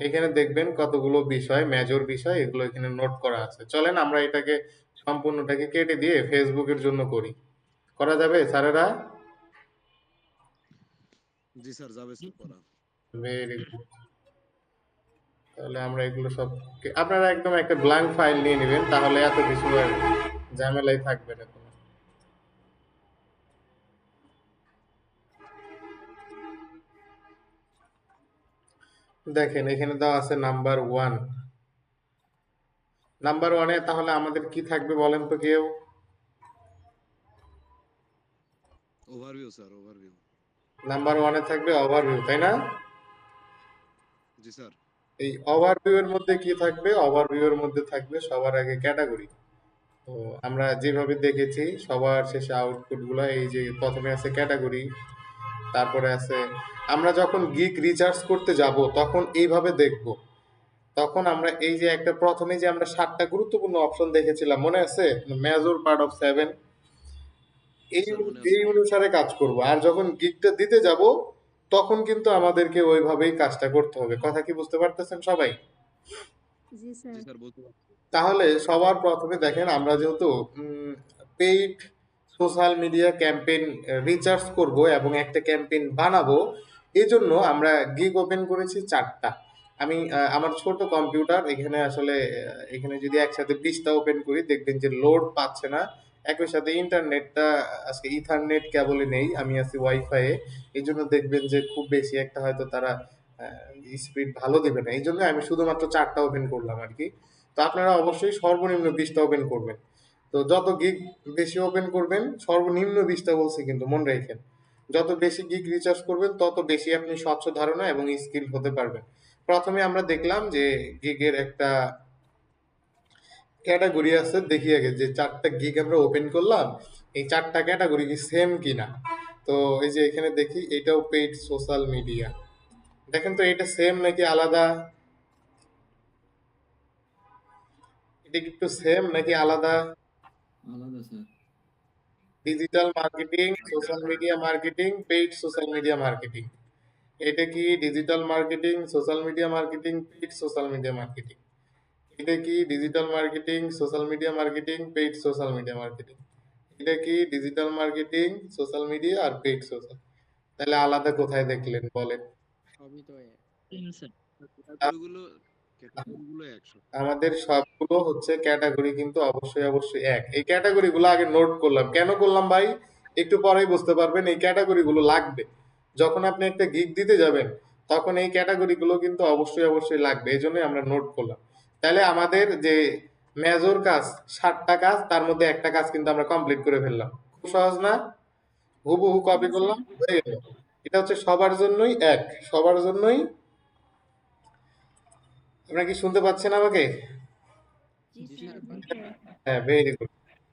এখানে দেখবেন কতগুলো বিষয়, মেজর বিষয়, এগুলো এখানে নোট করা আছে। চলেন আমরা এটাকে সম্পূর্ণটাকে কেটে দিয়ে ফেসবুকের জন্য করি। করা যাবে স্যারেরা? জি স্যার, যাবে স্যার করা। Very good. তাহলে আমরা এগুলো সব, আপনারা একদম একটা ব্ল্যাঙ্ক ফাইল নিয়ে নেবেন, তাহলে এত কিছু আর ঝামেলাই থাকবে না কোনো। দেখেন এখানে দেওয়া আছে নাম্বার 1। নাম্বার 1-এ তাহলে আমাদের কি থাকবে বলেন তো কেউ? Overview sir, overview. নাম্বার 1-এ থাকবে ওভারভিউ, তাই না? জি স্যার। এই ওভারভিউ এর মধ্যে কি থাকবে? ওভারভিউ এর মধ্যে থাকবে সবার আগে ক্যাটাগরি। তো আমরা যেভাবে দেখেছি সবার শেষে আউটপুট গুলো, এই যে প্রথমে আছে ক্যাটাগরি, তারপরে আছে, আমরা যখন গিগ রিচার্জ করতে যাব তখন এইভাবে দেখব। তখন আমরা এই যে একটা প্রথমে যে আমরা 7টা গুরুত্বপূর্ণ অপশন দেখেছিলাম মনে আছে, মেজর পার্ট অফ 7, এই স্যার মনে এই আছে। অনুসারে কাজ করব। আর যখন গিগটা দিতে যাব তখন কিন্তু আমাদেরকে ওইভাবেই কাজটা করতে হবে। কথা কি বুঝতে পারতেছেন সবাই? জি স্যার। জি স্যার, বলতে পারছি। তাহলে সবার প্রথমে দেখেন আমরা যেহেতু paid social media campaign recharge করব এবং একটা ক্যাম্পেইন বানাবো, এই জন্য আমরা গিগ ওপেন করেছি 4টা। আমি আমার ছোট কম্পিউটার এখানে আসলে এখানে যদি একসাথে 20টা ওপেন করি দেখবেন যে লোড পাচ্ছে না। একই সাথে ইন্টারনেটটা আজকে ইথারনেট কেবলে নেই, আমি আছি ওয়াইফাই এ, এই জন্য দেখবেন যে খুব বেশি একটা হয়তো তারা স্পিড ভালো দিবে না, এই জন্য আমি শুধুমাত্র 4টা ওপেন করলাম আর কি। তো আপনারা অবশ্যই সর্বনিম্ন 20টা ওপেন করবেন। তো যত গিগ বেশি ওপেন করবেন, সর্বনিম্ন 20টা বলছি কিন্তু মনে রাখেন, যত বেশি গিগ রিচার্জ করবেন তত বেশি আপনি স্বচ্ছ ধারণা এবং স্কিল হতে পারবেন। প্রথমে আমরা দেখলাম যে গিগের একটা ক্যাটাগরি আছে, দেখি আগে যে 4টা গিগ আমরা ওপেন করলাম এই 4টা ক্যাটাগরি কি সেম কিনা। তো এই যে এখানে দেখি এটাও পেইড সোশ্যাল মিডিয়া, দেখেন তো এটা সেম নাকি আলাদা, এটা কি একটু সেম নাকি আলাদা? আলাদা sir. Digital marketing, social media marketing, paid social media marketing, এটা কি digital marketing, social media marketing, paid social media marketing? এটা কি digital marketing, social media marketing, paid social media marketing? এটা কি ডিজিটাল মার্কেটিং, সোশ্যাল মিডিয়া আর paid social? তাহলে আলাদা কোথায় দেখলেন বলেন? সবই তো এক। স্যার। ক্যাটাগরিগুলো ক্যাটাগরিগুলো একশো। আমাদের সবগুলো হচ্ছে ক্যাটাগরি কিন্তু অবশ্যই অবশ্যই এক। এই ক্যাটাগরি গুলো আগে নোট করলাম, কেন করলাম ভাই একটু পরেই বুঝতে পারবেন। এই ক্যাটাগরি গুলো লাগবে যখন আপনি একটা গিগ দিতে যাবেন, তখন এই ক্যাটাগরি গুলো কিন্তু অবশ্যই অবশ্যই লাগবে, এই জন্যই আমরা নোট করলাম। তাহলে আমাদের যে মেজর কাজ 7টা কাজ, তার মধ্যে একটা কাজ কিন্তু আমরা কমপ্লিট করে ফেললাম। খুব সহজ না? হুবহু কপি জি করলাম, স্যার। হয়ে গেল। এটা হচ্ছে সবার জন্যই এক, সবার জন্যই। আপনারা কি শুনতে পাচ্ছেন আমাকে? জি জি স্যার। স্যার, জি পাচ্ছি। স্যার। হ্যাঁ, ভেরি গুড।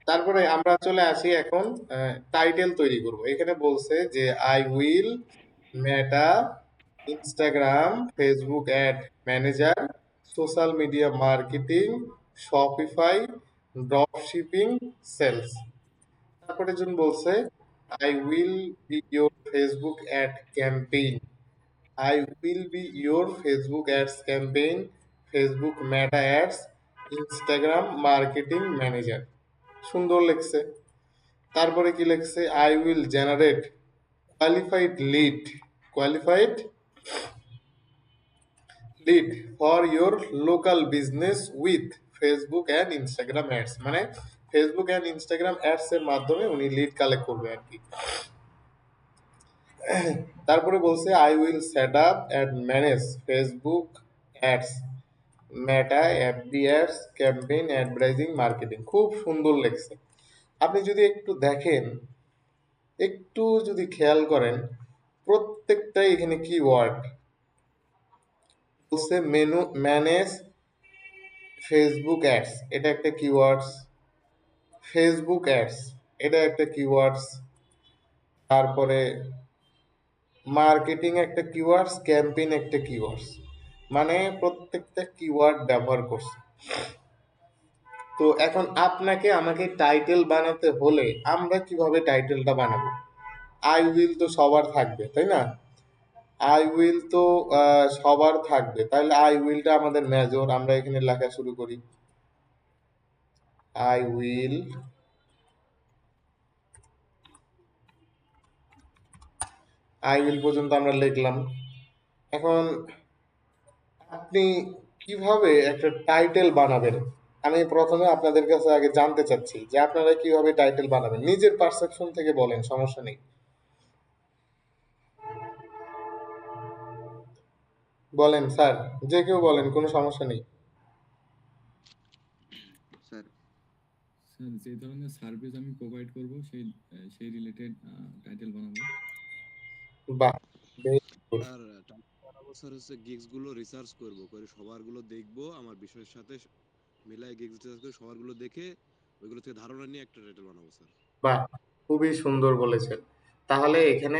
তারপরে আমরা চলে আসি এখন টাইটেল তৈরি করব। এখানে বলছে যে I will Meta Instagram Facebook ad manager social media marketing Shopify drop shipping sales. তারপরে জন বলছে I will be your Facebook ad campaign, I will be your Facebook ads campaign, Facebook Meta ads, Instagram marketing manager, সুন্দর লেখছে। তারপরে কি লেখছে, I will generate qualified lead for your local business with Facebook and Instagram ads, মানে Facebook and Instagram ads এর মাধ্যমে উনি lead collect করবে আর কি। তারপরে বলছে I will set up and manage Facebook ads, Meta, FB ads, campaign, advertising, marketing. খুব সুন্দর লেখছে। আপনি যদি একটু দেখেন, একটু যদি খেয়াল করেন, প্রত্যেকটাই এখানে কিওয়ার্ড বলছে। মেনু ম্যানেজ ফেসবুক অ্যাডস, এটা একটা কিওয়ার্ডস। ফেসবুক অ্যাডস, এটা একটা কিওয়ার্ডস। তারপরে মার্কেটিং একটা কিওয়ার্ডস, ক্যাম্পেইন একটা কিওয়ার্ডস, মানে প্রত্যেকটা কিওয়ার্ড ব্যবহার করছে। তো এখন আপনাকে আমাকে টাইটেল বানাতে হলে আমরা কিভাবে টাইটেলটা বানাবো? আই উইল তো সবার থাকবে, তাই না? আই উইল তো সবার থাকবে, তাহলে আই উইলটা আমাদের মেজর। আমরা এখানে লেখা শুরু করি, আই উইল, পর্যন্ত আমরা লিখলাম। এখন আপনি কিভাবে একটা টাইটেল বানাবেন, আমি প্রথমে আপনাদের কাছে আগে জানতে চাচ্ছি যে আপনারা কিভাবে টাইটেল বানাবেন। নিজের পারসেপশন থেকে বলেন, সমস্যা নেই, বলেন স্যার, যে কেউ বলেন, কোনো সমস্যা নেই। স্যার স্যার যে ধরনের সার্ভিস আমি প্রোভাইড করব সেই রিলেটেড টাইটেল বানাবো। বাহ, very good। আর টাইটেল বানাবো স্যার হচ্ছে গিগস গুলো রিসার্চ করব, করে সবার গুলো দেখবো, আমার বিষয়ের সাথে মিলাই গিগস রিসার্চ করে সবার গুলো দেখে ওইগুলো থেকে ধারণা নিয়ে একটা টাইটেল বানাবো স্যার। বাহ, খুবই সুন্দর বলেছেন। তাহলে এখানে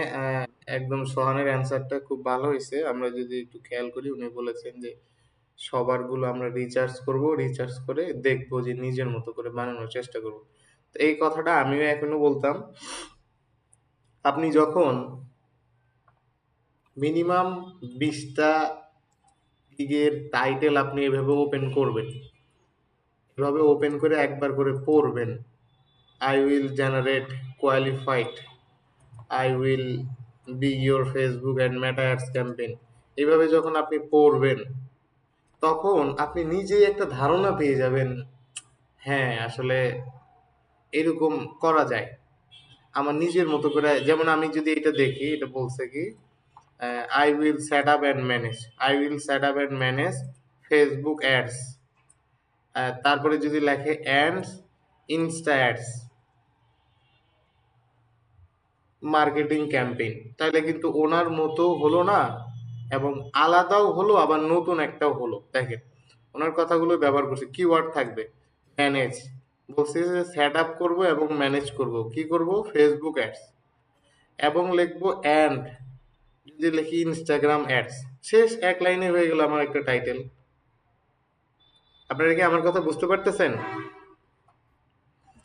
একদম সোহানের অ্যান্সারটা খুব ভালো হয়েছে। আমরা যদি একটু খেয়াল করি, উনি বলেছেন যে সবারগুলো আমরা রিসার্চ করে দেখবো, যে নিজের মতো করে বানানোর চেষ্টা করব। তো এই কথাটা আমিও এখনো বলতাম। আপনি যখন মিনিমাম 20টা গিগের টাইটেল আপনি এভাবে ওপেন করবেন, এভাবে ওপেন করে একবার করে পড়বেন, I will generate qualified, I will be your Facebook and meta ads campaign, এইভাবে যখন আপনি পড়বেন, তখন আপনি নিজেই একটা ধারণা পেয়ে যাবেন, হ্যাঁ আসলে এরকম করা যায় আমার নিজের মতো করে। যেমন আমি যদি এটা দেখি, এটা বলছে কি, I will set up and manage Facebook ads, তারপরে যদি লেখে and Insta ads marketing campaign, তাহলে কিন্তু ওনার মতো হলো না, এবং আলাদাও হলো, আবার নতুন একটাও হলো। দেখেন ওনার কথাগুলো ব্যবহার করছে, কিওয়ার্ড থাকবে ম্যানেজ, বলছে যে সেট আপ করবো এবং ম্যানেজ করব, কি করব, ফেসবুক অ্যাডস, এবং লিখবো অ্যান্ড যদি লিখি ইনস্টাগ্রাম অ্যাডস, শেষ, এক লাইনে হয়ে গেল আমার একটা টাইটেল। আপনারা কি আমার কথা বুঝতে পারতেছেন?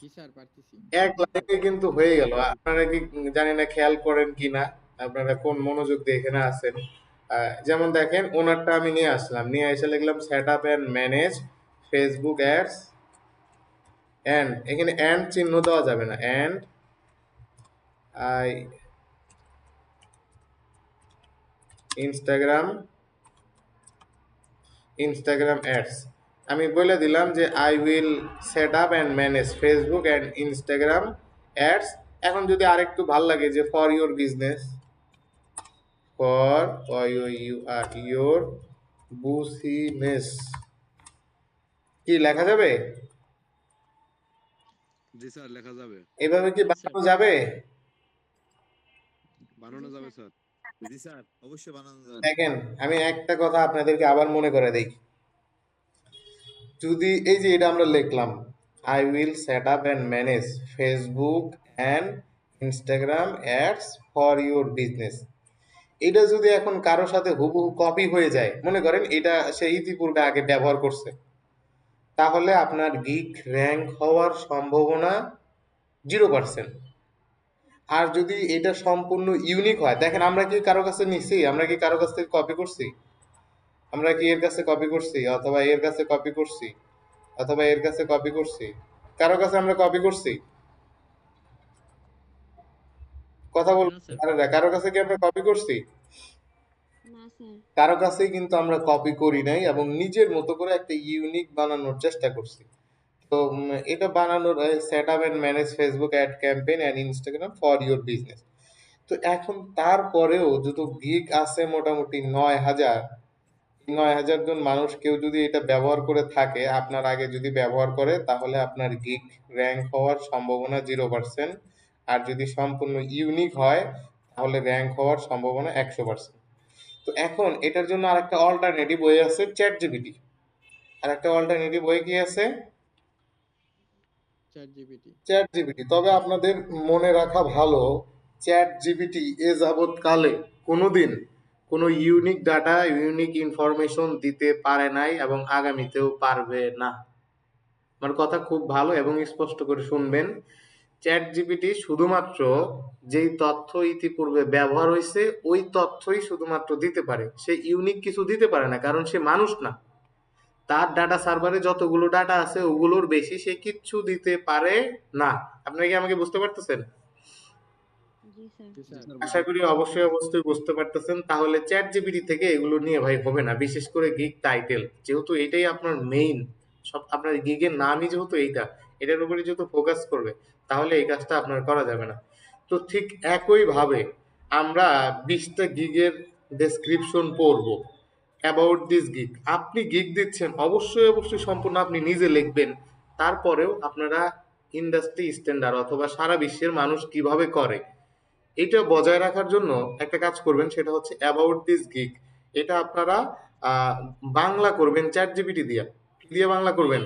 জি স্যার পারতেছি। এক লাইনে কিন্তু হয়ে গেল। আপনারা কি জানি না খেয়াল করেন কিনা, আপনারা কোন মনোযোগ দিয়ে এখানে আছেন। যেমন দেখেন ওনারটা আমি নিয়ে আসলাম, নিয়ে এসে লিখলাম set up and manage Facebook ads, and এখানে অ্যান্ড চিহ্ন দেওয়া যাবে না, অ্যান্ড আই ইনস্টাগ্রাম অ্যাডস। আমি বলে দিলাম যে I will set up and manage Facebook and Instagram ads. এখন যদি আরেকটু ভাল লাগে যে for your business, for your business, কি লেখা যাবে? জি স্যার লেখা যাবে, এভাবে কি বানানো যাবে? বানানো জি যাবে স্যার। স্যার। জি স্যার, অবশ্যই বানানো যাবে। দেখেন আমি একটা কথা আপনাদেরকে আবার মনে করে দেই, যদি এই যে এটা আমরা লিখলাম, I will set up and manage Facebook and Instagram ads for your business, এটা যদি এখন কারোর সাথে হুবহু কপি হয়ে যায়, মনে করেন এটা সে ইতিপূর্বে আগে ব্যবহার করছে, তাহলে আপনার গিগ র্যাঙ্ক হওয়ার সম্ভাবনা 0%। আর যদি এটা সম্পূর্ণ ইউনিক হয়, দেখেন আমরা কি কারো কাছে নিছি, আমরা কি কারো কাছ থেকে কপি করছি, আমরা কি এর কাছে কপি করছি অথবা এর কাছে কপি করছি? অথবা এর কাছে কপি করছি? কারো কাছে আমরা কপি করছি? কথা না বলবেন স্যার। কারো কাছে কি আমরা কপি করছি? না স্যার। কারো কাছেই কিন্তু আমরা কপি করি নাই এবং নিজের মতো করে একটা ইউনিক বানানোর চেষ্টা করছি। তো এটা বানানোর set up and manage Facebook ad campaign and Instagram for your business. তো এখন তারপরেও যত গিগ আছে মোটামুটি 9,000, 9,000 জন মানুষ কেউ যদি এটা ব্যবহার করে থাকে, আপনার আগে যদি ব্যবহার করে, তাহলে আপনার গিগ র্যাঙ্ক হওয়ার সম্ভাবনা 0%। আর যদি সম্পূর্ণ ইউনিক হয় তাহলে র্যাঙ্ক হওয়ার সম্ভাবনা 100%। তো এখন এটার জন্য আরেকটা অল্টারনেটিভ ওয়ে আছে, চ্যাট জিপিটি। আরেকটা অল্টারনেটিভ ওয়ে কি আছে? Chat GPT. Chat GPT. তবে আপনাদের মনে রাখা ভালো, চ্যাট জিপিটি এ যাবৎকালে কোনোদিন কোনো ইউনিক ডাটা, ইউনিক ইনফরমেশন দিতে পারে নাই এবং আগামীতেও পারবে না। আমার কথা খুব ভালো এবং স্পষ্ট করে শুনবেন। চ্যাট জিপিটি শুধুমাত্র যেই তথ্য ইতিপূর্বে ব্যবহার হয়েছে ওই তথ্যই শুধুমাত্র দিতে পারে, সে ইউনিক কিছু দিতে পারে না, কারণ সে মানুষ না। তার ডাটা সার্ভারে যতগুলো ডাটা আছে ওগুলোর বেশি সে কিচ্ছু দিতে পারে না। আপনারা কি আমাকে বুঝতে পারতেছেন? জি স্যার। জি স্যার। আশা করি অবশ্যই অবশ্যই বুঝতে পারতেছেন। তাহলে চ্যাট জিপিটি থেকে এগুলো নিয়ে ভাই হবে না, বিশেষ করে গিগ টাইটেল, যেহেতু এটাই আপনার মেইন, সব আপনার গিগের নামই যেহেতু এইটা, এটার উপরে যেহেতু ফোকাস করবে, তাহলে এই কাজটা আপনার করা যাবে না। তো ঠিক একইভাবে আমরা 20টা গিগের ডেসক্রিপশন পড়বো অ্যাবাউট দিস গিগ। আপনি গিগ দিচ্ছেন, অবশ্যই অবশ্যই সম্পূর্ণ আপনি নিজে লিখবেন। তারপরেও আপনারা ইন্ডাস্ট্রি স্ট্যান্ডার্ড অথবা সারা বিশ্বের মানুষ কিভাবে করে এটা বজায় রাখার জন্য একটা কাজ করবেন, সেটা হচ্ছে অ্যাবাউট দিস গিগ। এটা আপনারা আহ, বাংলা করবেন চ্যাট জিপিটি দিয়ে। কি দিয়ে বাংলা করবেন?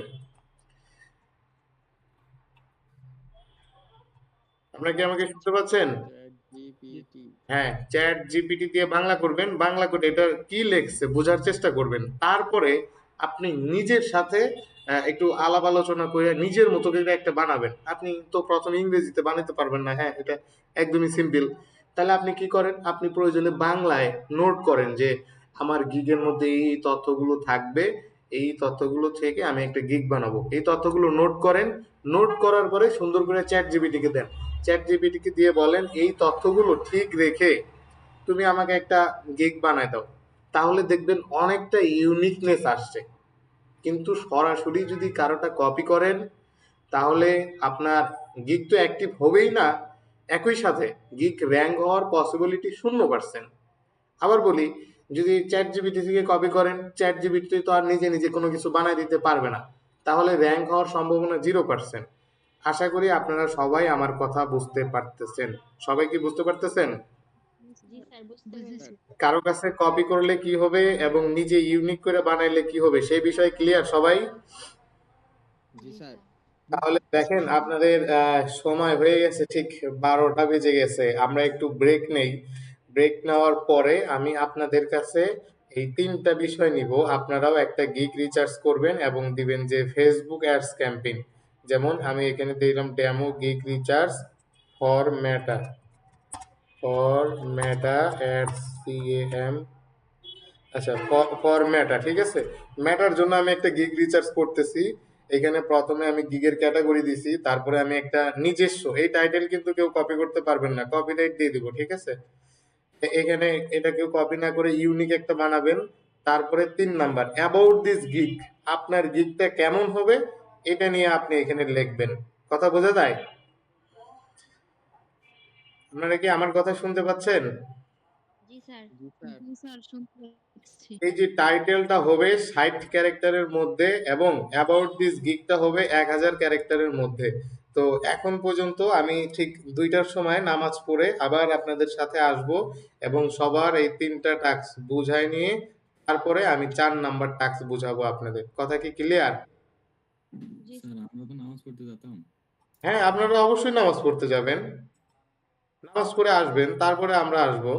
আপনারা কি আমাকে শুনতে পাচ্ছেন? Chat GPT. হ্যাঁ, চ্যাট জিপিটি দিয়ে বাংলা করবেন। বাংলা করে এটা কি লেখছে বোঝার চেষ্টা করবেন। তারপরে আপনি নিজের সাথে একটু আলাপ আলোচনা করে নিজের মতো করে একটা বানাবেন। আপনি তো প্রথমে ইংরেজিতে বানাতে পারবেন না, হ্যাঁ, এটা একদমই সিম্পল। তাহলে আপনি কি করেন, আপনি প্রয়োজনে বাংলায় নোট করেন যে আমার গিগের মধ্যে এই তথ্যগুলো থাকবে, এই তথ্যগুলো থেকে আমি একটা গিগ বানাবো, এই তথ্যগুলো নোট করেন। নোট করার পরে সুন্দর করে চ্যাট জিপিটিকে দেন। চ্যাট জিপিটিকে দিয়ে বলেন এই তথ্যগুলো ঠিক রেখে তুমি আমাকে একটা গিগ বানায় দাও। তাহলে দেখবেন অনেকটা ইউনিকনেস আসছে। কিন্তু সরাসরি যদি কারোটা কপি করেন তাহলে আপনার গিগ তো অ্যাক্টিভ হবেই না, একই সাথে গিগ র্যাঙ্ক হওয়ার পসিবিলিটি 0%। আবার বলি, যদি চ্যাট জিপিটি থেকে কপি করেন, চ্যাট জিপিটি তো আর নিজে নিজে কোনো কিছু বানায় দিতে পারবে না, তাহলে র্যাঙ্ক হওয়ার সম্ভাবনা 0%। আশা করি আপনারা সবাই আমার কথা বুঝতে পারতেছেন। সবাই কি বুঝতে পারতেছেন? জি স্যার, বুঝতে বুঝেছি। পেরেছি। কারো কাছে কপি করলে কি হবে এবং নিজে ইউনিক করে বানাইলে কি হবে সেই বিষয়ে ক্লিয়ার সবাই? জি জি স্যার। স্যার। তাহলে দেখেন আপনাদের সময় হয়ে গেছে, ঠিক 12টা বেজে গেছে। আমরা একটু ব্রেক নেই। ব্রেক নেওয়ার পরে আমি আপনাদের কাছে এই 3টা বিষয় নিব। আপনারাও একটা গিগ রিচার্জ করবেন এবং দিবেন যে ফেসবুক অ্যাডস ক্যাম্পেইন। যেমন আমি এখানে দিলাম demo gig recharge for meta, for meta ads, CAM, আচ্ছা, ফর মেটা, ঠিক আছে। মেটার জন্য আমি একটা গিগ রিচার্জ করতেছি। এখানে প্রথমে আমি গিগের ক্যাটাগরি দিছি, তারপরে আমি একটা নিজস্ব, এই টাইটেল কিন্তু কেউ কপি করতে পারবেন না, কপিরাইট দিয়ে দিব, ঠিক আছে। এখানে এটা কেউ কপি না করে ইউনিক একটা বানাবেন। তারপরে 3 নাম্বার অ্যাবাউট দিস গিগ, আপনার গিগটা কেমন হবে এটা নিয়ে আপনি এখানে লিখবেন। কথা বোঝা যায়? আপনারা কি আমার কথা শুনতে পাচ্ছেন? জি স্যার। জি স্যার। জি স্যার, শুনতে পাচ্ছি। এই যে টাইটেলটা হবে 60 ক্যারেক্টারের মধ্যে এবং অ্যাবাউট দিস গিগটা হবে 1000 ক্যারেক্টারের মধ্যে। তো এখন পর্যন্ত আমি ঠিক 2টার সময় নামাজ পড়ে আবার আপনাদের সাথে আসব এবং সবার এই 3টা টাস্ক বুঝাই নিয়ে তারপরে আমি 4 নাম্বার টাস্ক বুঝাবো আপনাদের। কথা কি ক্লিয়ার? জি স্যার আমরা তো নামাজ পড়তে যেতাম। হ্যাঁ, আপনারা অবশ্যই নামাজ পড়তে যাবেন, নামাজ পড়ে আসবেন, তারপরে আমরা আসবো।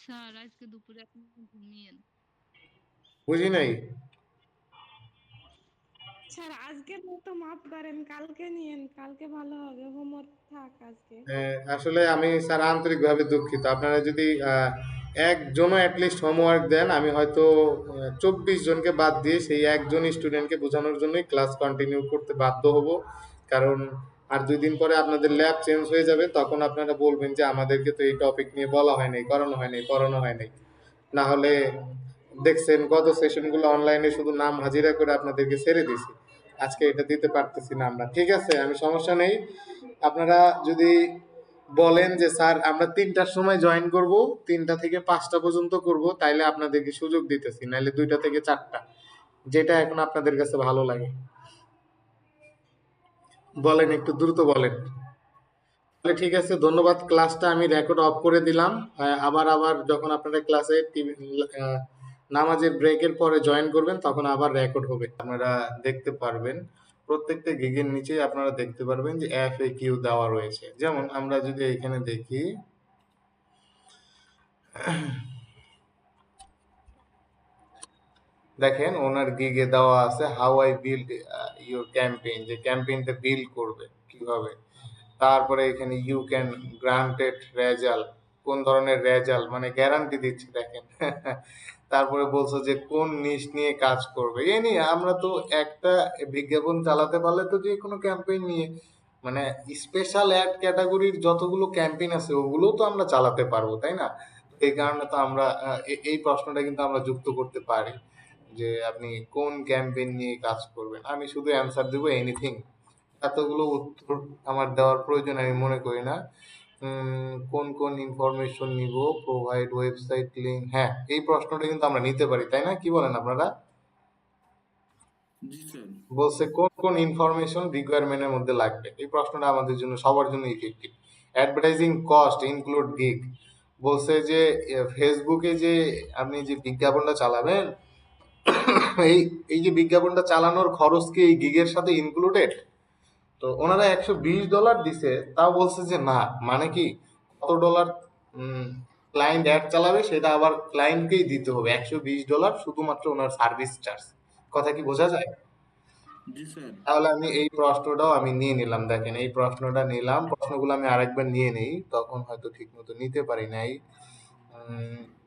স্যার, আজকে দুপুরে আপনি ঘুমিয়েন। বুঝি নাই। স্যার আজকের মতো মাফ করেন, কালকে নিয়েন, কালকে ভালো হবে, হোমওয়ার্ক থাক আজকে। আসলে আমি স্যার আন্তরিকভাবে দুঃখিত। আপনারা যদি একজনও অ্যাটলিস্ট হোমওয়ার্ক দেন, আমি হয়তো 24 জনকে বাদ দিয়ে সেই একজন স্টুডেন্টকে বোঝানোর জন্যই ক্লাস কন্টিনিউ করতে বাধ্য হব। কারণ আর 2 দিন পরে আপনাদের ল্যাব চেঞ্জ হয়ে যাবে, তখন আপনারা বলবেন যে আমাদেরকে তো এই টপিক নিয়ে বলা হয় নাই, করানো হয় নাই, পড়ানো হয় নাই। না হলে দেখছেন গত সেশনগুলো অনলাইনে শুধু নাম হাজিরা করে আপনাদেরকে ছেড়ে দিছি। আজকে এটা দিতে পারতেছি না আমরা। ঠিক আছে, আমি সমস্যা নেই। আপনারা যদি বলেন যে স্যার আমরা 3টার সময় জয়েন করব, 3টা থেকে 5টা পর্যন্ত করব, তাইলে আপনাদেরকে সুযোগ দিতেছি, নাইলে 2টা থেকে 4টা, যেটা এখন আপনাদের কাছে ভালো লাগে। বলেন, একটু দ্রুত বলেন। তাহলে ঠিক আছে, ধন্যবাদ। ক্লাসটা আমি রেকর্ড অফ করে দিলাম। আবার আবার যখন আপনারা ক্লাসে নামাজের ব্রেকের পরে জয়েন করবেন, তখন আবার রেকর্ড হবে, আপনারা দেখতে পারবেন। প্রত্যেকটা গিগের নিচেই আপনারা দেখতে পারবেন যে FAQ দেওয়া রয়েছে। যেমন আমরা যদি এখানে দেখি, দেখেন ওনার গিগে দেওয়া আছে how I build your campaign, যে ক্যাম্পেইনটা বিল্ড করবে কিভাবে। তারপরে এখানে ইউ ক্যান গ্রান্টেড রেজাল্ট, কোন ধরনের রেজাল্ট মানে গ্যারান্টি দিচ্ছে দেখেন। তারপরে বলছো যে কোন নিশ নিয়ে কাজ করবে, এ নিয়ে আমরা তো একটা বিজ্ঞাপন চালাতে পারলে তো যে কোনো ক্যাম্পেইন নিয়ে, মানে স্পেশাল অ্যাড ক্যাটাগরির যতগুলো ক্যাম্পেইন আছে ওগুলো তো আমরা চালাতে পারবো, তাই না? এই কারণে তো আমরা এই প্রশ্নটা কিন্তু আমরা যুক্ত করতে পারি যে আপনি কোন ক্যাম্পেইন নিয়ে কাজ করবেন। আমি শুধু অ্যান্সার দেবো এনিথিং, এতগুলো উত্তর আমার দেওয়ার প্রয়োজন আমি মনে করি না। কোন কোন ইনফরমেশন নিব, প্রোভাইড ওয়েবসাইট লিঙ্ক, হ্যাঁ এই প্রশ্নটা কিন্তু আমরা নিতে পারি, তাই না? কি বলেন আপনারা? জি স্যার। বলছে কোন কোন ইনফরমেশন রিকোয়ারমেন্টের মধ্যে লাগবে, এই প্রশ্নটা আমাদের জন্য সবার জন্য effective. Advertising cost include gig, বলছে যে ফেসবুকে যে আপনি যে বিজ্ঞাপনটা চালাবেন, এই এই যে বিজ্ঞাপনটা চালানোর খরচ কি এই গিগের সাথে ইনক্লুডেড? তো ওনারা $120 দিছে, তাও বলছে যে না, মানে কি কত ডলার ক্লায়েন্ট অ্যাড চালাবে সেটা আবার ক্লায়েন্টকেই দিতে হবে। $120 শুধুমাত্র ওনার সার্ভিস চার্জ। কথা কি বোঝা যায়? জি স্যার। তাহলে আমি এই প্রশ্নটাও আমি নিয়ে নিলাম। দেখেন এই প্রশ্নটা নিলাম, প্রশ্নগুলো আমি আরেকবার নিয়ে নেই, তখন হয়তো ঠিক মতো নিতে পারি নাই।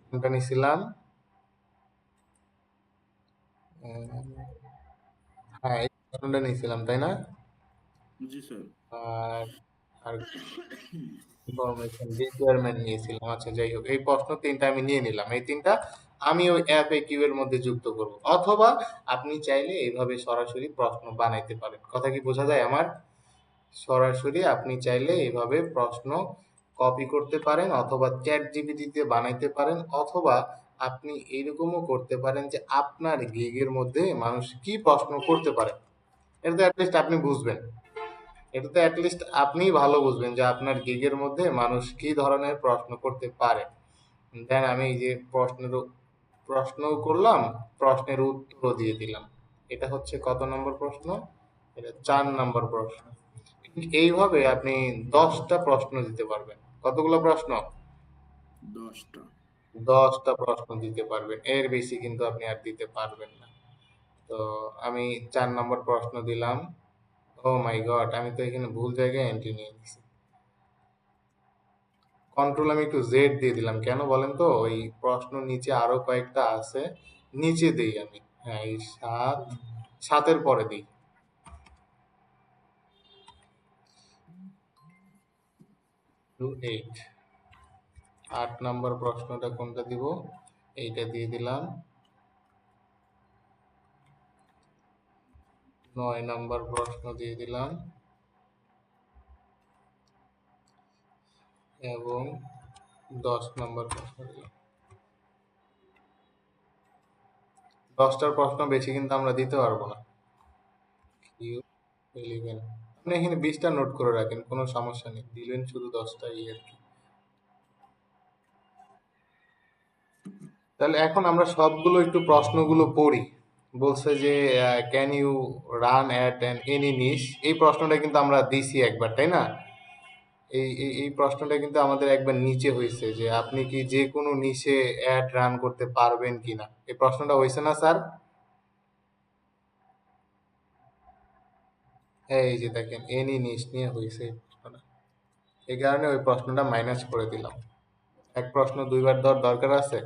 কোনটা নিছিলাম? হ্যাঁ এই প্রশ্নটা নিয়েছিলাম, তাই না? জি স্যার। আর আর ইনফরমেশন রিকোয়ারমেন্ট নিয়েছিলাম। আচ্ছা যাই হোক, এই প্রশ্ন 3টা আমি নিয়ে নিলাম। এই 3টা আমি ওই FAQ এর মধ্যে যুক্ত করব, অথবা আপনি চাইলে এইভাবে সরাসরি প্রশ্ন বানাইতে পারেন। কথা কি বোঝা যায় আমার? সরাসরি আপনি চাইলে এইভাবে প্রশ্ন কপি করতে পারেন, অথবা চ্যাট জিপিটিতে বানাইতে পারেন, অথবা আপনি এইরকমও করতে পারেন যে আপনার গিগের মধ্যে মানুষ কি প্রশ্ন করতে পারে, এটা তো অ্যাটলিস্ট আপনি বুঝবেন। এটা তো অ্যাটলিস্ট আপনিই ভালো বুঝবেন যে আপনার গিগের মধ্যে মানুষ কি ধরনের প্রশ্ন করতে পারে। দেন আমি এই যে প্রশ্নও করলাম, প্রশ্নের উত্তরও দিয়ে দিলাম। এটা হচ্ছে কত নম্বর প্রশ্ন? এটা 4 নম্বর প্রশ্ন। ঠিক এইভাবে আপনি 10টা প্রশ্ন দিতে পারবেন। কতগুলো প্রশ্ন? 10টা। 10টা প্রশ্ন দিতে পারবেন, এর বেশি কিন্তু আপনি আর দিতে পারবেন না। তো আমি 4 নম্বর প্রশ্ন দিলাম। ও মাই গড, আমি তো এখানে ভুল জায়গায় এন্ট্রি নিয়ে নিছি। কন্ট্রোল আমি একটু জেড দিয়ে দিলাম, কেন বলেন তো? ওই প্রশ্ন নিচে আরো কয়েকটা আছে, নিচে দেই আমি। হ্যাঁ এই 7-এর পরে দিই। 8 8 নম্বর প্রশ্নটা কোনটা দিব? এইটা দিয়ে দিলাম। 9 নম্বর প্রশ্ন দিয়ে দিলাম, এবং 10 নম্বর প্রশ্ন দিলাম। 10টার প্রশ্ন বেশি কিন্তু আমরা দিতে পারবো না। Q11 আপনি এখানে 20টা নোট করে রাখেন, কোনো সমস্যা নেই, দিলেন শুধু 10টাই আর কি। তাহলে এখন আমরা সবগুলো একটু প্রশ্নগুলো পড়ি। বলছে যে can you run at an any niche, এই প্রশ্নটা কিন্তু আমরা দিছি একবার, তাই না? এই প্রশ্নটা কিন্তু আমাদের একবার নিচে হয়েছে যে আপনি কি যে কোনো নিশে অ্যাড রান করতে পারবেন কিনা, এই প্রশ্নটা হয়েছে না স্যার? এই যে দেখেন এনি নিশ নিয়ে হয়েছে এই প্রশ্নটা, এই কারণে ওই প্রশ্নটা মাইনাস করে দিলাম। এক প্রশ্ন দুইবার দেওয়ার দরকার আছে?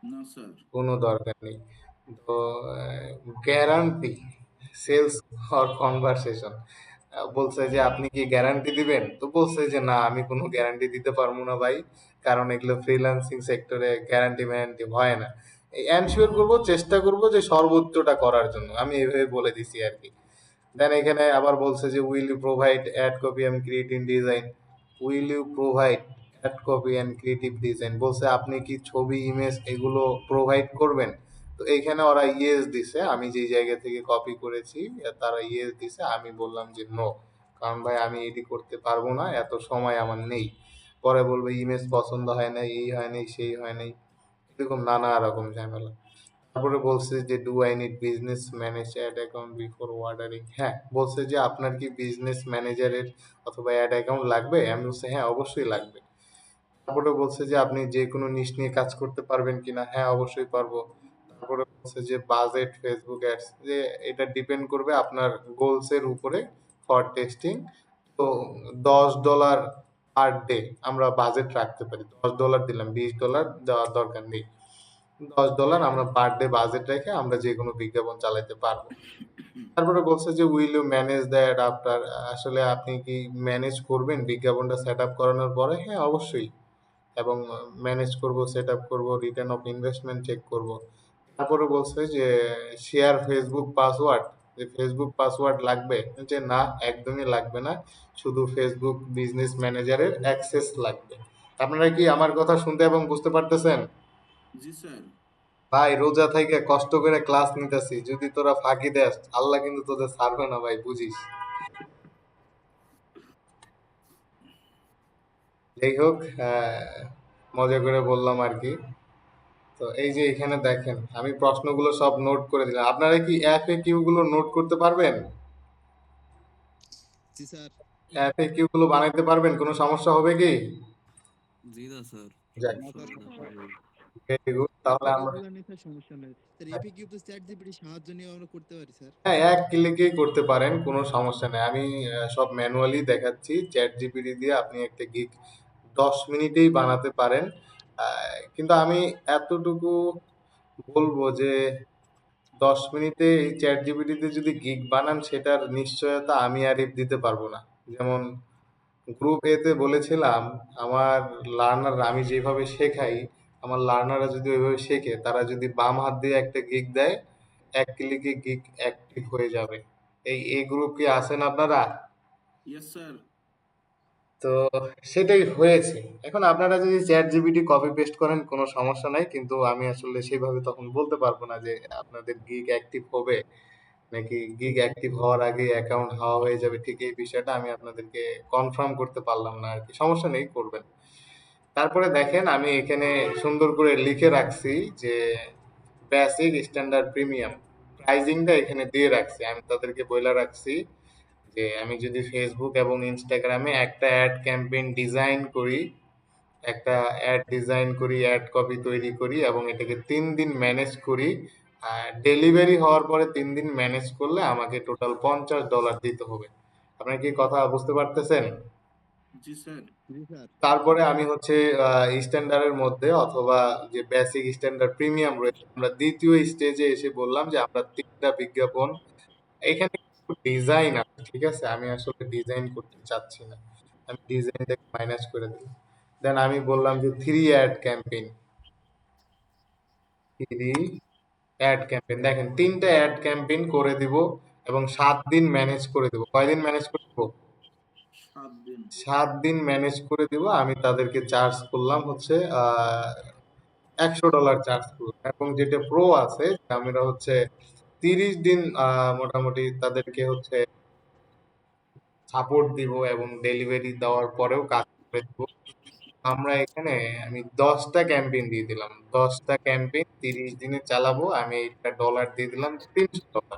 না স্যার। কোনো দরকার নেই। তো গ্যারান্টি সেলস অর কনভারসেশন, বলছে যে আপনি কি গ্যারান্টি দিবেন, তো বলছে যে না আমি কোনো গ্যারান্টি দিতে পারবো না ভাই, কারণ এগুলো ফ্রিল্যান্সিং সেক্টরে গ্যারান্টি ম্যারান্টি হয় না। এনশিওর করবো, চেষ্টা করবো যে সর্বোচ্চটা করার জন্য, আমি এভাবে বলে দিছি আর কি। দেন এখানে আবার বলছে যে will you provide ad copy and creative design, will you provide ad copy and creative design, বলছে আপনি কি ছবি ইমেজ এগুলো প্রোভাইড করবেন। তো এইখানে ওরা ইয়েস দিছে, আমি যেই জায়গা থেকে কপি করেছি তারা ইয়েস দিছে, আমি বললাম যে নো, কারণ ভাই আমি এটি করতে পারবো না, এত সময় আমার নেই। পরে বলবে ইমেজ পছন্দ হয় না, এই হয় নাই সেই হয় নাই, এরকম নানা রকম ঝামেলা। তারপরে বলছে যে do I need business manage ad account before ordering, হ্যাঁ বলছে যে আপনার কি বিজনেস ম্যানেজারের অথবা অ্যাড অ্যাকাউন্ট লাগবে, আমি বলছি হ্যাঁ অবশ্যই লাগবে। তারপরে বলছে যে আপনি যে কোনো নিশ নিয়ে কাজ করতে পারবেন কিনা, হ্যাঁ অবশ্যই পারবো। তারপরে বলছে যে বাজেট ফেসবুক অ্যাডস, যে এটা ডিপেন্ড করবে আপনার গোলস এর উপরে ফর টেস্টিং। তো $10 পার ডে আমরা বাজেট রাখতে পারি, $10 দিলাম, $20 দেওয়ার দরকার নেই, $10 আমরা পার ডে বাজেট রেখে আমরা যে কোনো বিজ্ঞাপন চালাতে পারবো। তারপরে বলছে যে will you manage that after, আসলে আপনি কি ম্যানেজ করবেন বিজ্ঞাপনটা সেট আপ করানোর পরে, হ্যাঁ অবশ্যই, এবং ম্যানেজ করব, সেট আপ করবো, রিটার্ন অফ ইনভেস্টমেন্ট চেক করব। তারপরে বলছে যে শেয়ার ফেসবুক পাসওয়ার্ড, যে ফেসবুক পাসওয়ার্ড লাগবে, যে না একদমই লাগবে না, শুধু ফেসবুক বিজনেস ম্যানেজারের অ্যাক্সেস লাগবে। আপনারা কি আমার কথা শুনতে এবং বুঝতে পারতেছেন? জি স্যার। ভাই রোজা থেকে কষ্ট করে ক্লাস নিতেছি, যদি তোরা ফাঁকি দেস আল্লাহ কিন্তু তোদের ছাড়বে না ভাই, বুঝিস। যাই হোক, মজা করে বললাম আর কি। তো এই যে এখানে দেখেন আমি প্রশ্নগুলো সব নোট করে দিলাম, আপনারা কি এফএকিউ গুলো নোট করতে পারবেন? জি স্যার। এফএকিউ গুলো বানাইতে পারবেন, কোনো সমস্যা হবে কি? জি না স্যার। যাক, ভেরি গুড, তাহলে আমরা সমস্যা নেই স্যার, এপিকিউ তো চ্যাট জিপিটির সাহায্য নিয়ে আমরা করতে পারি স্যার। হ্যাঁ এক ক্লিকেই করতে পারেন, কোনো সমস্যা নেই। আমি সব ম্যানুয়ালি দেখাচ্ছি, চ্যাট জিপিটি দিয়ে আপনি একটা গিগ 10 মিনিটেই বানাতে পারেন। কিন্তু আমি এতটুকু বলবো যে 10 মিনিটে এই চ্যাট জিপিটিতে যদি গিগ বানান সেটার নিশ্চয়তা আমি আরিফ দিতে পারবো না। যেমন গ্রুপ এতে বলেছিলাম আমার লার্নার, আমি যেভাবে শেখাই আমার লার্নাররা যদি ওইভাবে শেখে, তারা যদি বাম হাত দিয়ে একটা গিগ দেয়, এক ক্লিকে গিগ অ্যাক্টিভ হয়ে যাবে। এই গ্রুপ কি আছেন আপনারা? Yes sir. তো সেটাই হয়েছে। এখন আপনারা যদি চ্যাট জিপিটি কপি পেস্ট করেন কোনো সমস্যা নাই, কিন্তু আমি আসলে সেভাবে তখন বলতে পারবো না যে আপনাদের গিগ অ্যাক্টিভ হবে নাকি গিগ অ্যাক্টিভ হওয়ার আগে অ্যাকাউন্ট হাওয়া হয়ে যাবে, ঠিক এই বিষয়টা আমি আপনাদেরকে কনফার্ম করতে পারলাম না আর কি। সমস্যা নেই, করবেন। তারপরে দেখেন আমি এখানে সুন্দর করে লিখে রাখছি যে বেসিক স্ট্যান্ডার্ড প্রিমিয়াম প্রাইজিংটা এখানে দিয়ে রাখছি, আমি তাদেরকে বলে রাখছি যে আমি যদি ফেসবুক এবং ইনস্টাগ্রামে একটা অ্যাড ক্যাম্পেইন ডিজাইন করি, একটা অ্যাড কপি তৈরি করি এবং এটাকে 3 দিন ম্যানেজ করি, ডেলিভারি হওয়ার পরে 3 দিন ম্যানেজ করলে আমাকে টোটাল $50 দিতে হবে। আপনারা কি কথা বুঝতে পারতেছেন? জি স্যার। জি স্যার। তারপরে আমি হচ্ছে স্ট্যান্ডার্ডের মধ্যে অথবা যে বেসিক স্ট্যান্ডার্ড প্রিমিয়াম রয়েছে, আমরা দ্বিতীয় স্টেজে এসে বললাম যে আমরা 3টা বিজ্ঞাপন, এখানে ডিজাইন আছে, ঠিক আছে, আমি আসলে ডিজাইন করতে চাচ্ছি না, আমি ডিজাইনটাকে মাইনাস করে দিলাম। দেন আমি বললাম যে 3 দেখেন 3টা অ্যাড ক্যাম্পেইন করে দিব এবং 7 দিন ম্যানেজ করে দিব। কয়দিন ম্যানেজ করে দিব? 7 দিন। 7 দিন ম্যানেজ করে দিব। আমি তাদেরকে চার্জ করলাম হচ্ছে $100 চার্জ করলাম, এবং যেটা প্রো আছে আমরা হচ্ছে 30 দিন মোটামুটি তাদেরকে হচ্ছে সাপোর্ট দিব এবং ডেলিভারি দেওয়ার পরেও কাজ করে দিব। আমরা এখানে আমি 10টা ক্যাম্পেইন দিয়ে দিলাম, 10টা ক্যাম্পেইন 30 দিনে চালাবো, আমি এটা ডলার দিয়ে দিলাম $300।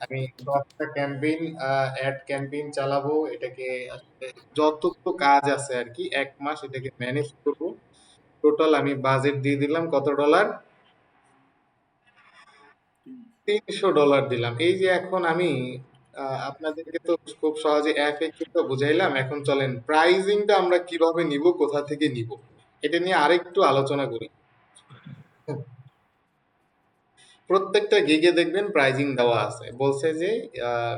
আমি 10টা ক্যাম্পেইন অ্যাড ক্যাম্পেইন চালাবো, এটাকে আসলে যতগুলো কাজ আছে আর কি 1 মাস এটাকে ম্যানেজ করব। টোটাল আমি বাজেট দিয়ে দিলাম কত ডলার? $300 দিলাম। এই যে এখন আমি আপনাদেরকে তো খুব সহজে FAQ তো বুঝাইলাম, এখন চলেন প্রাইজিংটা আমরা কিভাবে নিব, কোথা থেকে নিব, এটা নিয়ে আরেকটু আলোচনা করি। প্রত্যেকটা গিগে দেখবেন প্রাইজিং দেওয়া আছে, বলছে যে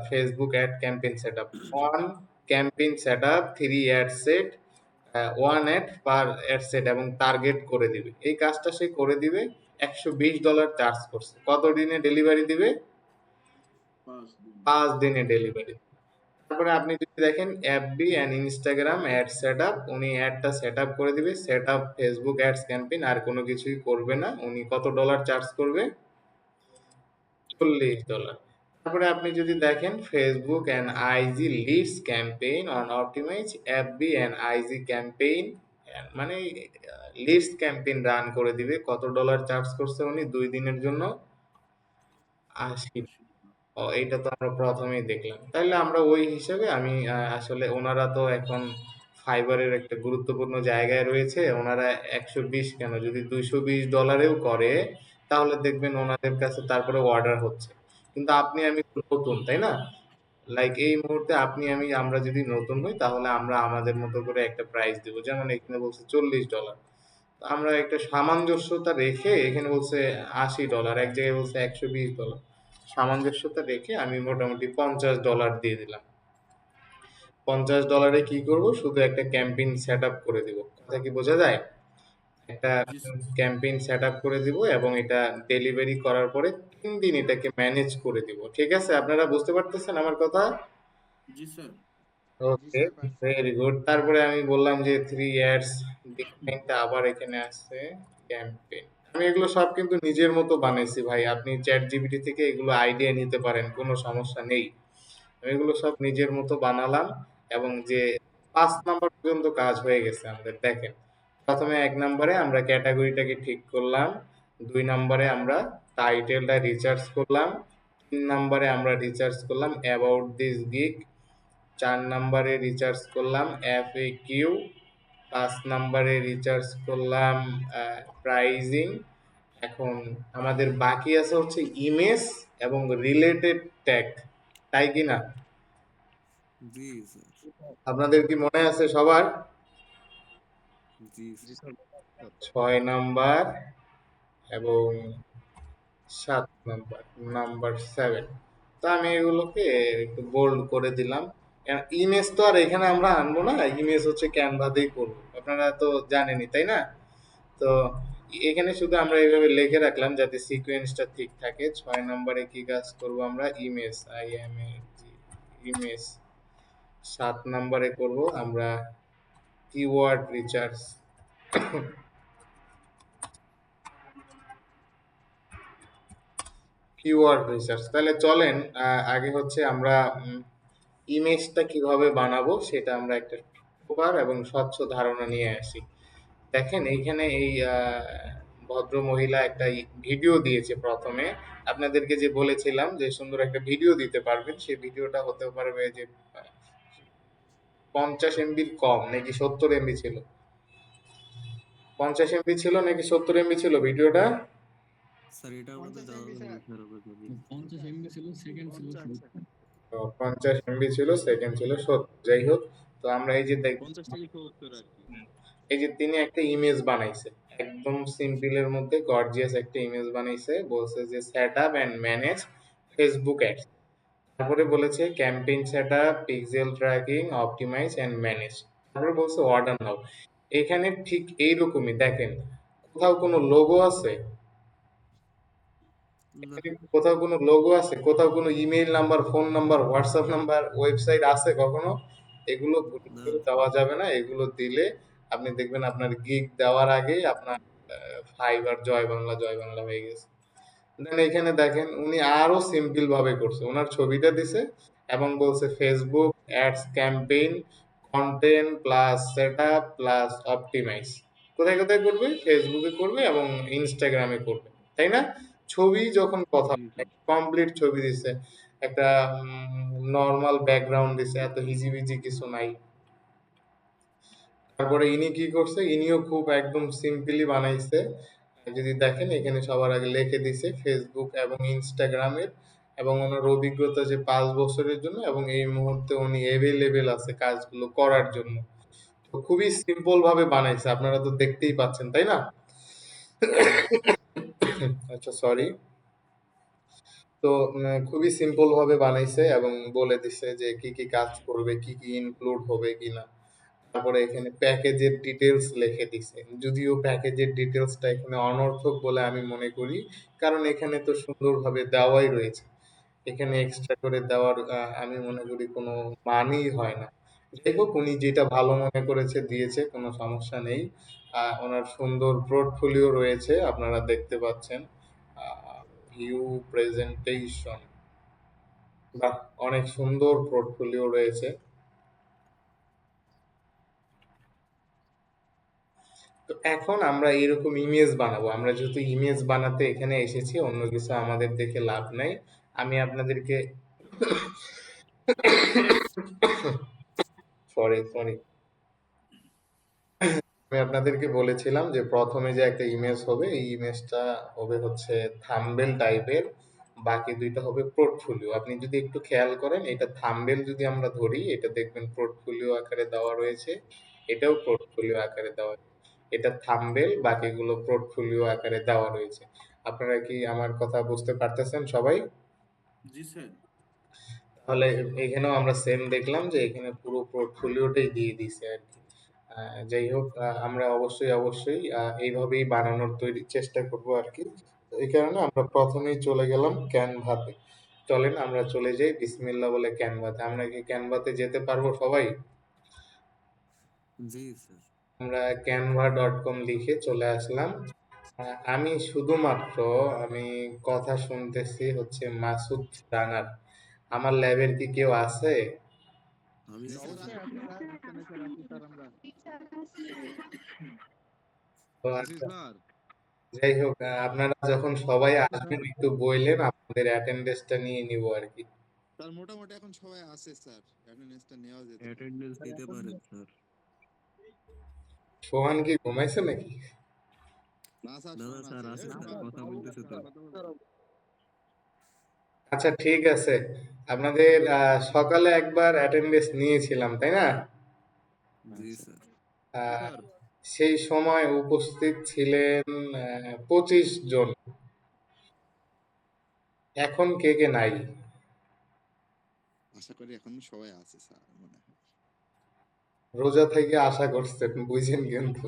Facebook ad campaign setup 1 campaign setup 3 ad set 1 ad per ad set এবং টার্গেট করে দিবে। এই কাজটা সে করে দিবে, $120 চার্জ করছে। কত দিনে ডেলিভারি দিবে? 5 দিন। 5 দিনে ডেলিভারি। তারপরে আপনি যদি দেখেন FB and Instagram ad setup, উনি অ্যাডটা সেটআপ করে দিবে, সেটআপ ফেসবুক অ্যাডস ক্যাম্পেইন, আর কোনো কিছুই করবে না। উনি কত ডলার চার্জ করবে? $40। তারপরে আপনি যদি দেখেন Facebook and IG leads campaign on optimise FB and IG campaign, মানে লিডস ক্যাম্পেইন রান করে দিবে। কত ডলার চার্জ করছে উনি 2 দিনের জন্য? 80। ও, এইটা তো আমরা প্রথমেই দেখলাম। তাহলে আমরা ওই হিসেবে আমি আসলে ওনারা তো এখন ফাইবারের একটা গুরুত্বপূর্ণ জায়গায় রয়েছে। ওনারা 120 কেন, যদি $220 করে তাহলে দেখবেন ওনাদের কাছে তারপরে অর্ডার হচ্ছে। কিন্তু আপনি আমি তো নতুন, তাই না? লাইক এই মুহূর্তে আপনি আমি আমরা যদি নতুন হই তাহলে আমরা আমাদের মতো করে একটা প্রাইস দেব। যেমন এখানে বলছে $40, আমরা একটা সামঞ্জস্যতা রেখে, এখানে বলছে $80, এক জায়গায় বলছে $120, সামঞ্জস্যতা রেখে আমি মোটামুটি $50 দিয়ে দিলাম। $50 কি করব? শুধু একটা ক্যাম্পেইন সেট আপ করে দিব। কথা কি বোঝা যায়? একটা জি স্যার। ক্যাম্পেইন সেট আপ করে দিব এবং এটা ডেলিভারি করার পরে 3 দিন এটাকে ম্যানেজ করে দিব। ঠিক আছে, আপনারা বুঝতে পারতেছেন আমার কথা? জি স্যার। ওকে, ভেরি গুড। তারপরে আমি বললাম যে 3 ইয়ার্স ডিজাইনটা আবার এখানে আছে, ক্যাম্পেইন। আমি এগুলো সব কিন্তু নিজের মতো বানাইছি ভাই, আপনি চ্যাট জিপিটি থেকে এগুলো আইডিয়া নিতে পারেন, কোনো সমস্যা নেই। আমি এগুলো সব নিজের মতো বানালাম এবং যে 5 নাম্বার পর্যন্ত কাজ হয়ে গেছে আমাদের। দেখেন, প্রথমে 1 নম্বরে আমরা ক্যাটাগরিটাকে ঠিক করলাম, 2 নম্বরে আমরা টাইটেলটা রিসার্চ করলাম, 3 নম্বরে আমরা রিসার্চ করলাম অ্যাবাউট দিস গিগ, 4 নম্বরে রিসার্চ করলাম FAQ, 5 নম্বরে রিসার্চ করলাম প্রাইজিং। এখন আমাদের বাকি আছে হচ্ছে ইমেজ এবং রিলেটেড ট্যাগ, তাই কি না? জি স্যার। আপনাদের কি মনে আছে সবার? জি জি স্যার। স্যার। 6 নাম্বার এবং 7 নাম্বার, নাম্বার 7। তো আমি এগুলোকে একটু বোল্ড করে দিলাম। ইমেজ তো আর এখানে আমরা আনবো না, ইমেজ হচ্ছে ক্যানভাতেই করবো, আপনারা তো জানেনই, তাই না? তো এখানে শুধু আমরা এইভাবে লিখে রাখলাম যাতে সিকোয়েন্সটা ঠিক থাকে। 6 নম্বরে কি কাজ করব আমরা? Image, image. 7 নম্বরে করব আমরা কিওয়ার্ড রিসার্চ। Keyword research. তাহলে চলেন আগে হচ্ছে আমরা ইমেজটা কিভাবে বানাবো সেটা আমরা একটা প্রপার এবং স্বচ্ছ ধারণা নিয়ে আসি। দেখেন এইখানে এই ভদ্র মহিলা একটা ভিডিও দিয়েছে প্রথমে। আপনাদেরকে যে বলেছিলাম যে সুন্দর একটা ভিডিও দিতে পারবেন, সেই ভিডিওটা হতে পারবে যে 50 এমবির কম নাকি 70 এমবি ছিল? 50 এমবি ছিল নাকি 70 এমবি ছিল ভিডিওটা? স্যার এটার মধ্যে 50 MB জানাবেন স্যার। স্যার? 50 এমবি ছিল, সেকেন্ড ছিল 70। 50 এমবি ছিল, সেকেন্ড ছিল 70। যাই হোক, তো আমরা এই যে 50 থেকে 70 আর কি। এই যে তিনি একটা ইমেজ বানাইছে, একদম সিম্পলের মধ্যে গর্জিয়াস একটা ইমেজ বানাইছে, বলছে যে set up and manage Facebook ads. তারপরে বলেছে campaign set up, pixel tracking, optimise and manage. তারপরে বলছে অর্ডার নাও। এখানে ঠিক এইরকমই দেখেন, কোথাও কোনো লোগো আছে? না এখানে কোথাও কোনো লোগো আছে? কোথাও কোনো email number, phone number, WhatsApp number, website আছে কখনো? এগুলো না দেওয়া যাবে না। এগুলো দিলে আপনি দেখবেন আপনার গিগ দেওয়ার আগেই আপনার ফাইবার জয় বাংলা হয়ে গেছে। দেন এখানে দেখেন উনি আরো সিম্পল ভাবে করছে, ওনার ছবিটা দিছে এবং বলছে Facebook ads campaign content plus setup plus optimise. কোথায় কোথায় করবে? ফেসবুকে করবে এবং ইনস্টাগ্রামে করবে, তাই না? ছবি যখন কথা, জি স্যার। কমপ্লিট ছবি দিছে, একটা নর্মাল ব্যাকগ্রাউন্ড দিছে, এত হিজিবিজি কিছু নাই। তারপরে ইনি কি করছে? ইনিও খুব একদম সিম্পলি বানাইছে। যদি দেখেন এখানে সবার আগে লিখে দিছে ফেসবুক এবং ইনস্টাগ্রামের এবং ওনার অভিজ্ঞতা যে 5 বছরের জন্য, এবং এই মুহূর্তে উনি এভেলেবেল আছে কাজগুলো করার জন্য। তো খুবই সিম্পল ভাবে বানাইছে, আপনারা তো দেখতেই পাচ্ছেন, তাই না? আচ্ছা, সরি। তো খুবই সিম্পল ভাবে বানাইছে এবং বলে দিছে যে কি কি কাজ করবে, কি কি ইনক্লুড হবে কিনা। তারপরে এখানে প্যাকেজের ডিটেলস লিখে দিছে, যদিও প্যাকেজের ডিটেলসটা এখানে অনর্থক বলে আমি মনে করি, কারণ এখানে তো সুন্দরভাবে দেওয়াই রয়েছে। এখানে এক্সট্রা করে দেওয়ার আমি মনে করি কোনো মানেই হয় না। যাই হোক, উনি যেটা ভালো মনে করেছে দিয়েছে, কোনো সমস্যা নেই। ওনার সুন্দর পোর্টফোলিও রয়েছে, আপনারা দেখতে পাচ্ছেন। ভিউ প্রেজেন্টেশন, বাহ, অনেক সুন্দর পোর্টফোলিও রয়েছে। তো এখন আমরা এরকম ইমেজ বানাবো। আমরা যেহেতু ইমেজ বানাতে এখানে এসেছি, অন্য কিছু আমাদের দেখে লাভ নাই। আমি আপনাদেরকে সরি সরি আমি আপনাদেরকে বলেছিলাম যে প্রথমে যে একটা ইমেজ হবে, এই ইমেজটা হবে হচ্ছে থাম্বনেল টাইপের, বাকি দুইটা হবে পোর্টফোলিও। আপনি যদি একটু খেয়াল করেন, এটা থাম্বনেল যদি আমরা ধরি, এটা দেখবেন পোর্টফোলিও আকারে দেওয়া রয়েছে, এটাও পোর্টফোলিও আকারে দেওয়া, এটা থাম্বনেল, বাকিগুলো পোর্টফোলিও আকারে দেওয়া রয়েছে। আপনারা কি আমার কথা বুঝতে পারতেছেন সবাই? জি স্যার। তাহলে এখানেও আমরা সেম দেখলাম যে এখানে পুরো পোর্টফোলিওটাই দিয়ে দিছে আর কি। যাই হোক, আমরা অবশ্যই অবশ্যই এইভাবেই বানানোর চেষ্টা করব আর কি। তো এই কারণে আমরা প্রথমেই চলে গেলাম ক্যানভাতে। চলেন আমরা চলে যাই বিসমিল্লাহ বলে ক্যানভাতে। আমরা কি ক্যানভাতে যেতে পারবো সবাই? জি স্যার। আমরা canva.com লিখে চলে আসলাম। আমি শুধুমাত্র আমি কথা শুনতেছি হচ্ছে মাসুদ রানার। আমার ল্যাবের কি কেউ আছে? আমি তো আছি আচ্ছা, স্যার। যাই হোক, আপনারা যখন সবাই আসবেন একটু বললেন, আপনাদের অ্যাটেন্ডেন্সটা নিয়ে নিব আর কি। স্যার মোটামুটি এখন সবাই আছে স্যার, অ্যাটেন্ডেন্সটা নেওয়া যেতে পারে। অ্যাটেন্ডেন্স দিতে পারেন স্যার। সোহান কি ঘুমাইছে নাকি? না স্যার, না না শোনা স্যার, আছে স্যার, কথা বলতেছে তো। আচ্ছা, ঠিক আছে। আপনাদের সকালে একবার অ্যাটেন্ডেন্স নিয়েছিলাম, তাই না? জি স্যার। আহ, সেই সময় উপস্থিত ছিলেন 25 জন। এখন কে কে নাই? আশা করি এখন সবাই আছে স্যার মনে হয়। রোজা থেকে আশা করছেন, বুঝেন কিন্তু।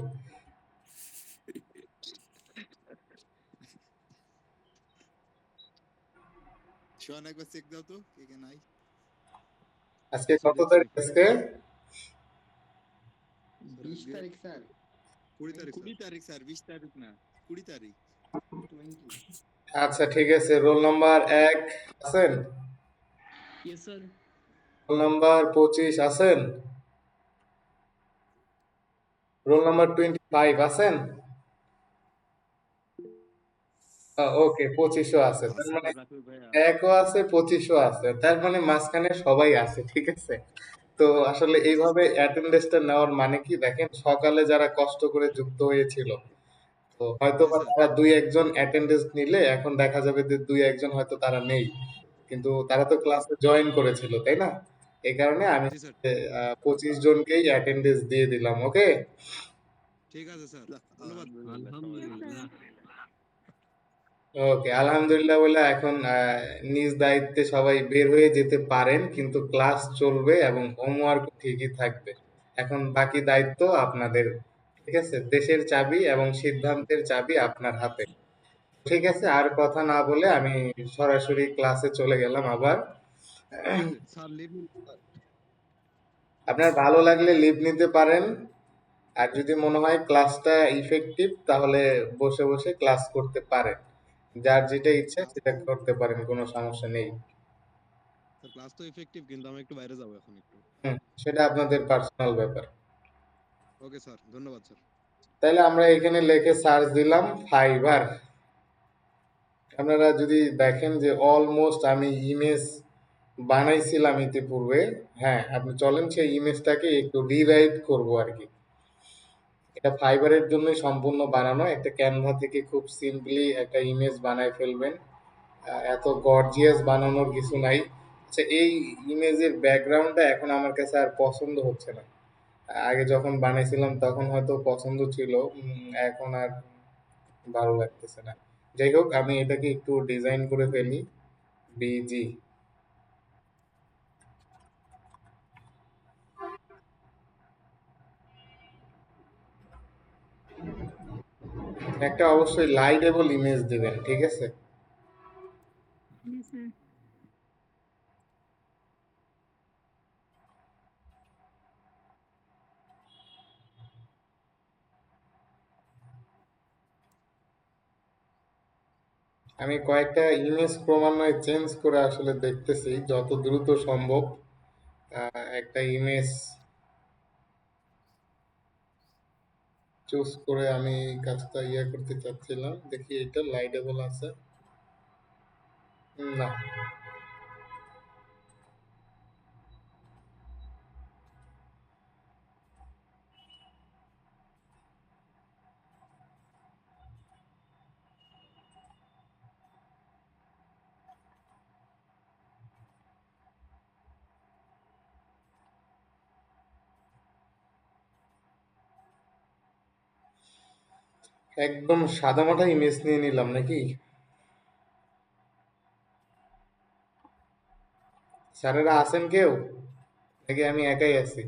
শোন, একবার চেক দাও তো কে কে নাই। আজকে কত তারিখ? আজকে 20 তারিখ স্যার। 20 তারিখ 20 তারিখ স্যার, 20 তারিখ না, 20 তারিখ। 20। আচ্ছা, ঠিক আছে। রোল নাম্বার 1 আছেন? Yes sir. রোল নাম্বার 25 আছেন? রোল নাম্বার 25 আছেন? ওকে, 25ও আছে। তার মানে 1ও আছে, 25ও আছে, তার মানে মাঝখানে সবাই আছে, ঠিক আছে। তো আসলে এইভাবে অ্যাটেন্ডেন্সটা নেওয়ার মানে কি, দেখেন সকালে যারা কষ্ট করে যুক্ত হয়েছিল, তো হয়তো বা তারা দুই একজন অ্যাটেন্ডেন্স নিলে এখন দেখা যাবে যে দুই একজন হয়তো তারা নেই, কিন্তু তারা তো ক্লাসে জয়েন করেছিল, তাই না? এই কারণে আমি জি স্যার। 25 জনকেই অ্যাটেন্ডেন্স দিয়ে দিলাম। ওকে, ঠিক আছে স্যার, ধন্যবাদ। আলহামদুলিল্লাহ। ওকে, আলহামদুলিল্লাহ বলে এখন নিজ দায়িত্বে সবাই বের হয়ে যেতে পারেন, কিন্তু ক্লাস চলবে এবং হোমওয়ার্ক ঠিকই থাকবে। এখন বাকি দায়িত্ব আপনাদের, ঠিক আছে? দেশের চাবি এবং সিদ্ধান্তের চাবি আপনার হাতে। ঠিক আছে, আর কথা না বলে আমি সরাসরি ক্লাসে চলে গেলাম আবার। Sir leave. আপনার ভালো লাগলে লিভ নিতে পারেন, আর যদি মনে হয় ক্লাসটা ইফেক্টিভ তাহলে বসে বসে ক্লাস করতে পারেন। যার যেটা ইচ্ছা সেটা করতে পারেন, কোনো সমস্যা নেই। স্যার ক্লাস তো ইফেক্টিভ, কিন্তু আমি একটু বাইরে যাবো এখন একটু। সেটা আপনাদের পার্সোনাল ব্যাপার। ওকে স্যার, ধন্যবাদ স্যার। তাহলে আমরা এখানে লিখে সার্চ দিলাম ফাইবার। আপনারা যদি দেখেন যে অলমোস্ট আমি ইমেজ বানাইছিলাম ইতিপূর্বে। হ্যাঁ, আপনি চলেন সেই ইমেজটাকে একটু রিরাইট করব আর কি। এটা ফাইবারের জন্য সম্পূর্ণ বানানো, একটা ক্যানভা থেকে খুব সিম্পলি একটা ইমেজ বানায় ফেলবেন। এত গর্জিয়াস বানানোর কিছু নাই। আচ্ছা, এই ইমেজের ব্যাকগ্রাউন্ডটা এখন আমার কাছে আর পছন্দ হচ্ছে না। আগে যখন বানাইছিলাম তখন হয়তো পছন্দ ছিল, এখন আর ভালো লাগতেছে না। যাই হোক, আমি এটাকে একটু ডিজাইন করে ফেলি। বিজি একটা অবশ্যই লাইটেবল ইমেজ দিবেন, ঠিক আছে? জি স্যার। আমি কয়েকটা ইমেজ ক্রমান্বয়ে চেঞ্জ করে আসলে দেখতেছি যত দ্রুত সম্ভব একটা ইমেজ চুজ করে আমি কাজটা করতে চাচ্ছিলাম। দেখি এটা লাইটেবল আছে না। একদম সাদামাটা ইমেজ নিয়ে নিলাম নাকি? স্যারেরা আছেন কেউ, নাকি আমি একাই আছি?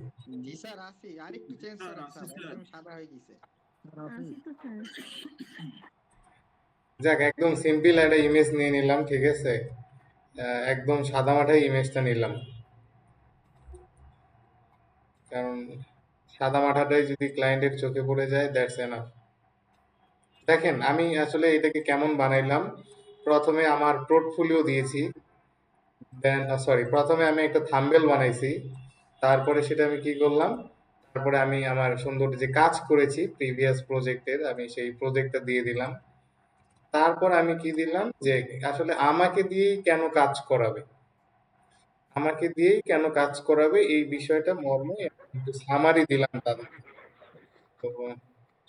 জি স্যার আছি, আরেকটু চেঞ্জ স্যার করেন আছে স্যার, স্যার। একদম সাদা হয়ে গেছে। আসি তো স্যার। যাক, একদম সিম্পল একটা ইমেজ নিয়ে নিলাম, ঠিক আছে? একদম সাদামাটা ইমেজটা নিলাম, কারণ সাদামাটাটাই যদি ক্লায়েন্টের চোখে পড়ে যায়, দ্যাটস এনাফ। দেখেন আমি আসলে এটাকে কেমন বানাইলাম। প্রথমে আমার পোর্টফোলিও দিয়েছি, দেন সরি, প্রথমে আমি একটা থাম্বনেল বানাইছি। তারপরে সেটা আমি কি করলাম, তারপরে আমি আমার সুন্দর যে কাজ করেছি প্রিভিয়াস প্রজেক্টের, আমি সেই প্রজেক্টটা দিয়ে দিলাম। তারপর আমি কি দিলাম যে আসলে আমাকে দিয়েই কেন কাজ করাবে, আমাকে দিয়েই কেন কাজ করাবে এই বিষয়টা মর্মে একটু সামারি দিলাম তাদের। তো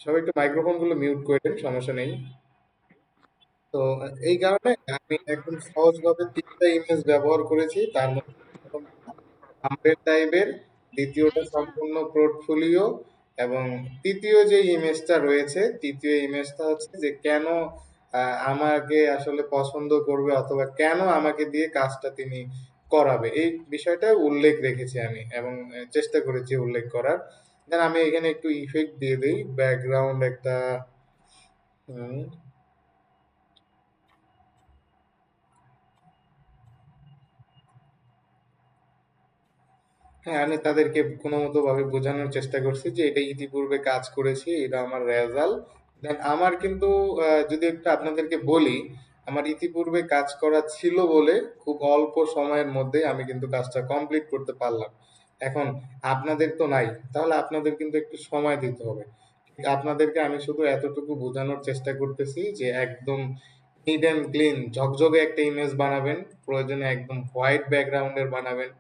সবাই একটু মাইক্রোফোন গুলো মিউট করে দেন, সমস্যা নেই। তো এই কারণে আমি একদম সহজভাবে ৩টা ইমেজ ব্যবহার করেছি। তার মধ্যে প্রথমটা থাম্বনেল টাইপের, দ্বিতীয়টা সম্পূর্ণ পোর্টফোলিও, এবং তৃতীয় যে ইমেজটা রয়েছে, তৃতীয় ইমেজটা হচ্ছে যে কেন আমাকে আসলে পছন্দ করবে, অথবা কেন আমাকে দিয়ে কাজটা তিনি করাবে, এই বিষয়টা উল্লেখ রেখেছি আমি, এবং চেষ্টা করেছি উল্লেখ করার। দেন আমি এখানে একটু ইফেক্ট দিয়ে দিই, ব্যাকগ্রাউন্ড একটা। হুম, হ্যাঁ, আমি তাদেরকে কোনো মতো ভাবে বোঝানোর চেষ্টা করছি যে এটা ইতিপূর্বে কাজ করেছি, এটা আমার রেজাল্ট। দেন আমার কিন্তু যদি একটু আপনাদেরকে বলি, আমার ইতিপূর্বে কাজ করা ছিল বলে খুব অল্প সময়ের মধ্যে আমি কিন্তু কাজটা কমপ্লিট করতে পারলাম। এখন আপনাদের তো নাই, তাহলে আপনাদের কিন্তু একটু সময় দিতে হবে। আপনাদেরকে আমি শুধু এতটুকু বোঝানোর চেষ্টা করতেছি যে একদম নিট অ্যান্ড ক্লিন ঝকঝকে একটা ইমেজ বানাবেন, প্রয়োজনে একদম হোয়াইট ব্যাকগ্রাউন্ডের বানাবেন,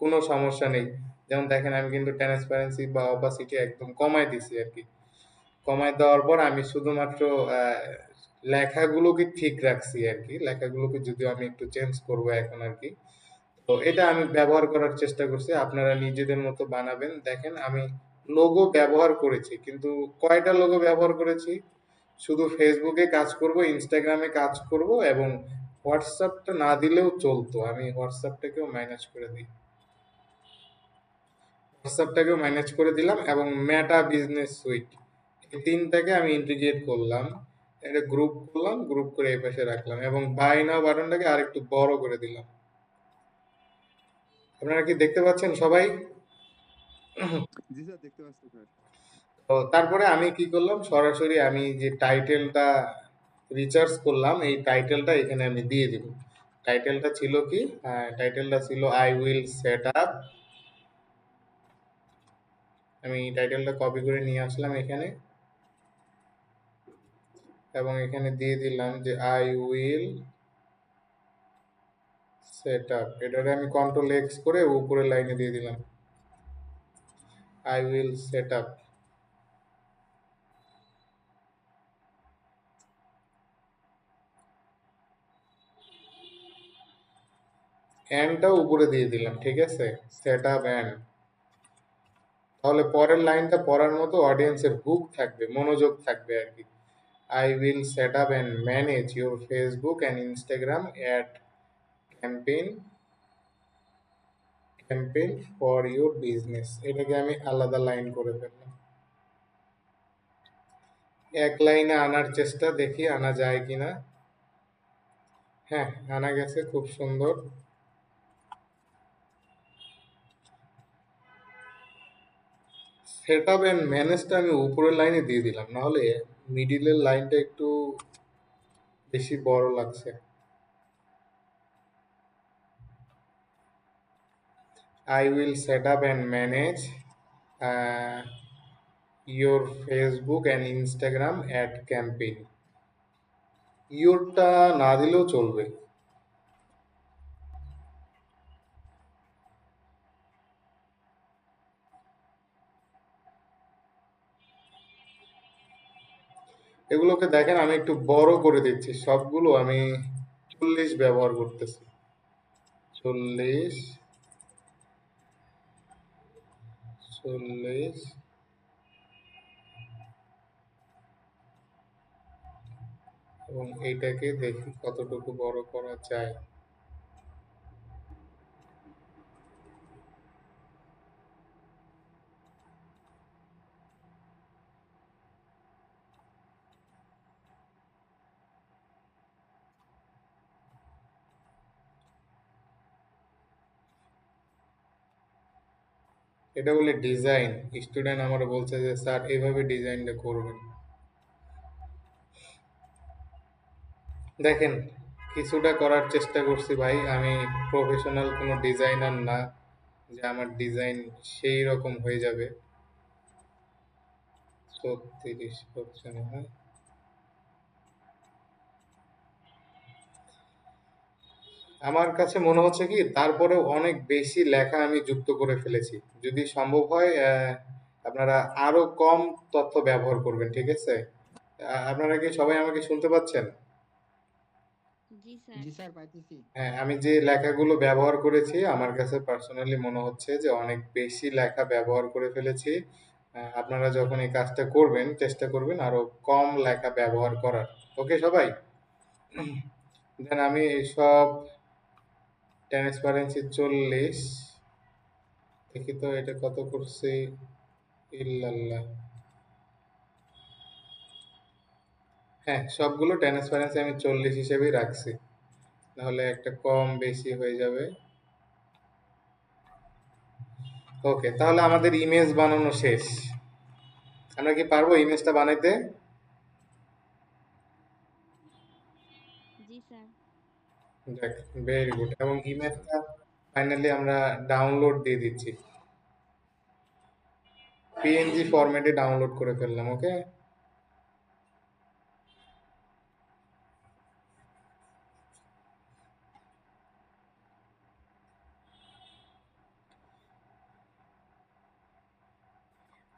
কোনো সমস্যা নেই। যেমন দেখেন আমি কিন্তু ট্রান্সপারেন্সি বা অপাসিটি একদম কমায় দিছি আর কি। কমায় দেওয়ার পর আমি শুধুমাত্র আহ, লেখাগুলোকে ঠিক রাখছি আর কি, লেখাগুলোকে যদিও আমি একটু চেঞ্জ করব এখন আর কি। তো এটা আমি ব্যবহার করার চেষ্টা করছি, আপনারা নিজেদের মতো বানাবেন। দেখেন আমি লোগো ব্যবহার করেছি, কিন্তু কয়টা লোগো ব্যবহার করেছি? শুধু ফেসবুকে কাজ করব, ইনস্টাগ্রামে কাজ করব, এবং হোয়াটসঅ্যাপটা না দিলেও চলতো, আমি হোয়াটসঅ্যাপটাকেও ম্যানেজ করে দিই। হোয়াটসঅ্যাপটাকেও ম্যানেজ করে দিলাম, এবং মেটা বিজনেস সুইট, এই তিনটাকে আমি ইন্টিগ্রেট করলাম। এটা গ্রুপ করলাম, গ্রুপ করে এই পাশে রাখলাম, এবং বাই নাও বাটনটাকে আরেকটু বড় করে দিলাম। আপনারা কি দেখতে পাচ্ছেন সবাই? জি স্যার, দেখতে পাচ্ছি স্যার। তো তারপরে আমি কি করলাম, সরাসরি আমি যে টাইটেলটা রিসার্চ করলাম, এই টাইটেলটা এখানে আমি দিয়ে দিব। টাইটেলটা ছিল কি? টাইটেলটা ছিল আই উইল সেট আপ। আমি টাইটেলটা কপি করে নিয়ে আসলাম এখানে, এবং এখানে দিয়ে দিলাম যে আই উইল সেট আপ। এটারে আমি কন্ট্রোল এক্স করে উপরের লাইনে দিয়ে দিলাম, আই উইল সেট আপ। অ্যান্ডটা উপরে দিয়ে দিলাম, ঠিক আছে, সেট আপ অ্যান্ড। তাহলে পরের লাইনটা পড়ার মতো অডিয়েন্সের হুক থাকবে, মনোযোগ থাকবে আর কি। I will set up and manage your Facebook and Instagram ad campaign for your business। এটাকে আমি আলাদা লাইন করে ফেললাম। এক লাইনে আনার চেষ্টা, দেখি আনা যায় কিনা। হ্যাঁ, আনা গেছে, খুব সুন্দর। সেট আপ অ্যান্ড ম্যানেজটা আমি উপরের লাইনে দিয়ে দিলাম, নাহলে মিডিলের লাইনটা একটু বেশি বড় লাগছে। I will set up and manage your Facebook and Instagram ad campaign। ইয়োরটা না দিলেও চলবে। এগুলোকে দেখেন আমি একটু বড় করে দিচ্ছি, সবগুলো আমি 40 ব্যবহার করতেছি। 40 40 এবং এইটাকে দেখি কতটুকু বড় করা যায়। এটা বলে ডিজাইন। স্টুডেন্ট আমার বলছে যে স্যার এইভাবে ডিজাইনটা করবেন। দেখেন কিছুটা করার চেষ্টা করছি ভাই, আমি প্রফেশনাল কোনো ডিজাইনার না যে আমার ডিজাইন সেই রকম হয়ে যাবে। 36 হচ্ছে না, হ্যাঁ আমার কাছে মনে হচ্ছে কি তারপরেও অনেক বেশি লেখা আমি যুক্ত করে ফেলেছি। যদি সম্ভব হয় আপনারা আরো কম তথ্য ব্যবহার করবেন, ঠিক আছে। আপনারা কি সবাই আমাকে শুনতে পাচ্ছেন? জি স্যার, পাইতেছি। হ্যাঁ, আমি যে লেখাগুলো ব্যবহার করেছি আমার কাছে পার্সোনালি মনে হচ্ছে যে অনেক বেশি লেখা ব্যবহার করে ফেলেছি। আপনারা যখন এই কাজটা করবেন চেষ্টা করবেন আরো কম লেখা ব্যবহার করার। ওকে সবাই? দেন আমি সব ট্রান্সপারেন্সি 40, দেখি তো এটা কত করছি। ইল্লাল্লাহ, হ্যাঁ সবগুলো ট্রান্সপারেন্সি আমি 40 হিসেবেই রাখছি, নাহলে একটা কম বেশি হয়ে যাবে। ওকে, তাহলে আমাদের ইমেজ বানানো শেষ। আমরা কি পারবো ইমেজটা বানাইতে? জি স্যার। দেখ, ভেরি গুড। এবং ইমেজটা ফাইনালি আমরা ডাউনলোড দিয়ে দিচ্ছি, পিএনজি ফরম্যাটে ডাউনলোড করে ফেললাম। ওকে,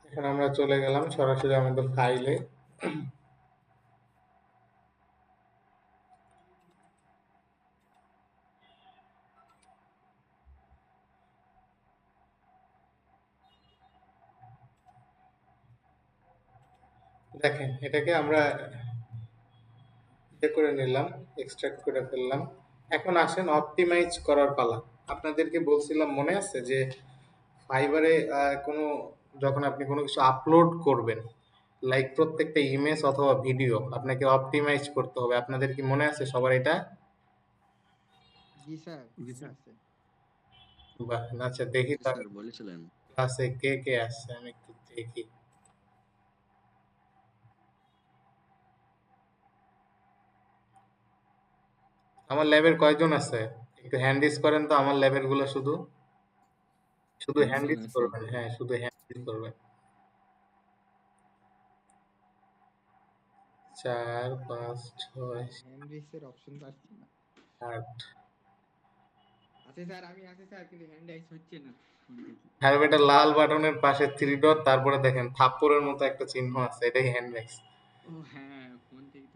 এখন আমরা চলে গেলাম সরাসরি আমাদের ফাইলে। দেখেন এটাকে আমরা ইয়ে করে নিলাম, এক্সট্রাক্ট করে ফেললাম। এখন আসেন অপটিমাইজ করার পালা। আপনাদেরকে বলছিলাম মনে আছে যে ফাইবারে কোনো যখন আপনি কোনো কিছু আপলোড করবেন, লাইক প্রত্যেকটা ইমেজ অথবা ভিডিও আপনাকে অপটিমাইজ করতে হবে। আপনাদের কি মনে আছে সবার এটা? জি স্যার, জি স্যার। আছে। বাহ, আচ্ছা দেখি জি স্যার বলেছিলেন। ক্লাসে কে কে আসছে আমি একটু দেখি। আমার ল্যাবের কয়জন আছে একটু হ্যান্ড রেজ করেন তো, আমার ল্যাবের গুলো শুধু শুধু হ্যান্ড আছেন রেজ আছি। করবেন, হ্যাঁ শুধু হ্যান্ড রেজ করবেন। 4 5 6 হ্যান্ড রেইজের অপশন পাচ্ছি না। 8। আছে স্যার, আমি আছি স্যার, কিন্তু হ্যান্ড রাইজ হচ্ছে না। আর এটা লাল বাটনের পাশে 3 ডট, তারপরে দেখেন থাপ্পড়ের মতো একটা চিহ্ন আছে, এটাই হ্যান্ড রেজ। ও হ্যাঁ, ফোন থেকে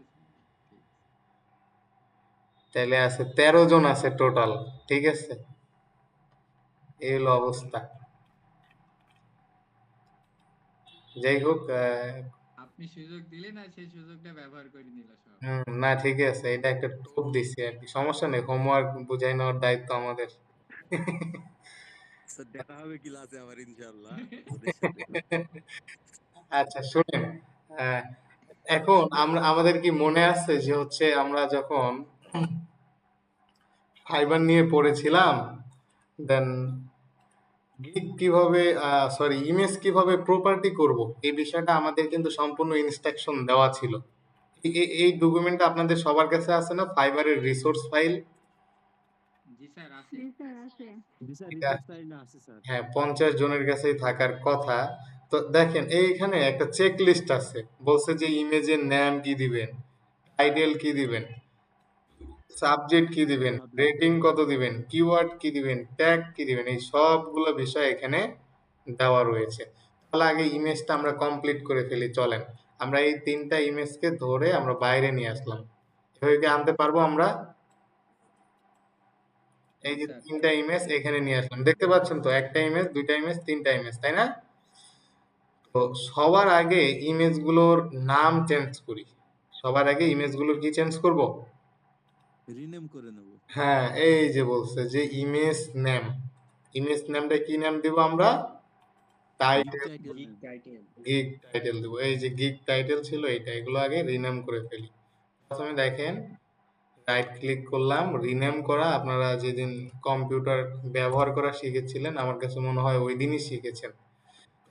তো তাহলে আছে 13 জন আছে টোটাল, ঠিক আছে? এই হলো অবস্থা। যাই হোক, আপনি সুযোগ দিলেন আর সেই সুযোগটা ব্যবহার করে নিল সব। না ঠিক আছে, এটা একটা টোপ দিছি আর কি, সমস্যা নেই, হোমওয়ার্ক বুঝাই নেওয়ার দায়িত্ব আমাদের। স্যার দেখা হবে ক্লাসে আবার ইনশাআল্লাহ ওদের সাথে। আচ্ছা শুনেন, আহ, এখন আমাদের কি মনে আছে যে হচ্ছে আমরা যখন ফাইবার নিয়ে পড়েছিলাম, দেন গিগ কিভাবে, সরি, ইমেজ কিভাবে প্রপার্টি করব, এই বিষয়টা আমাদের কিন্তু সম্পূর্ণ ইনস্ট্রাকশন দেওয়া ছিল। এই ডকুমেন্টটা আপনাদের সবার কাছে আছে না, ফাইবারের রিসোর্স ফাইল? জি স্যার আছে। জি স্যার আছে। জি স্যার এটা, রিপোর্ট ফাইল আছে স্যার। হ্যাঁ, 50 জনের কাছেই থাকার কথা। তো দেখেন এইখানে একটা চেক লিস্ট আছে, বলছে যে ইমেজের নাম কি দিবেন, টাইটেল কি দিবেন, সাবজেক্ট কি দিবেন, রেটিং কত দিবেন, কিওয়ার্ড কি দিবেন, ট্যাগ কি দিবেন, এই সবগুলো বিষয় এখানে দেওয়া রয়েছে। তাহলে আগে ইমেজটা আমরা কমপ্লিট করে ফেলি, চলেন। আমরা এই 3টা ইমেজকে ধরে আমরা বাইরে নিয়ে আসলাম, এভাবে কি আনতে পারবো আমরা? এই যে 3টা ইমেজ এখানে নিয়ে আসলাম, দেখতে পাচ্ছেন তো, একটা ইমেজ, 2টা ইমেজ, 3টা ইমেজ, তাই না? তো সবার আগে ইমেজগুলোর নাম চেঞ্জ করি। সবার আগে ইমেজগুলোর কি চেঞ্জ করব? রিনেম করে নেব। হ্যাঁ, এই যে বলছে যে ইমেজ নেম, ইমেজ নেমটা কি নাম দেব আমরা? Title, gig title. Gig title দেব। এই যে গিগ টাইটেল ছিল এইটা, এগুলো আগে রিনেম করে ফেলি। প্রথমে দেখেন, রাইট ক্লিক করলাম, রিনেম করা। আপনারা যেদিন কম্পিউটার ব্যবহার করা শিখেছিলেন, আমার কাছে মনে হয় ওই দিনই শিখেছেন।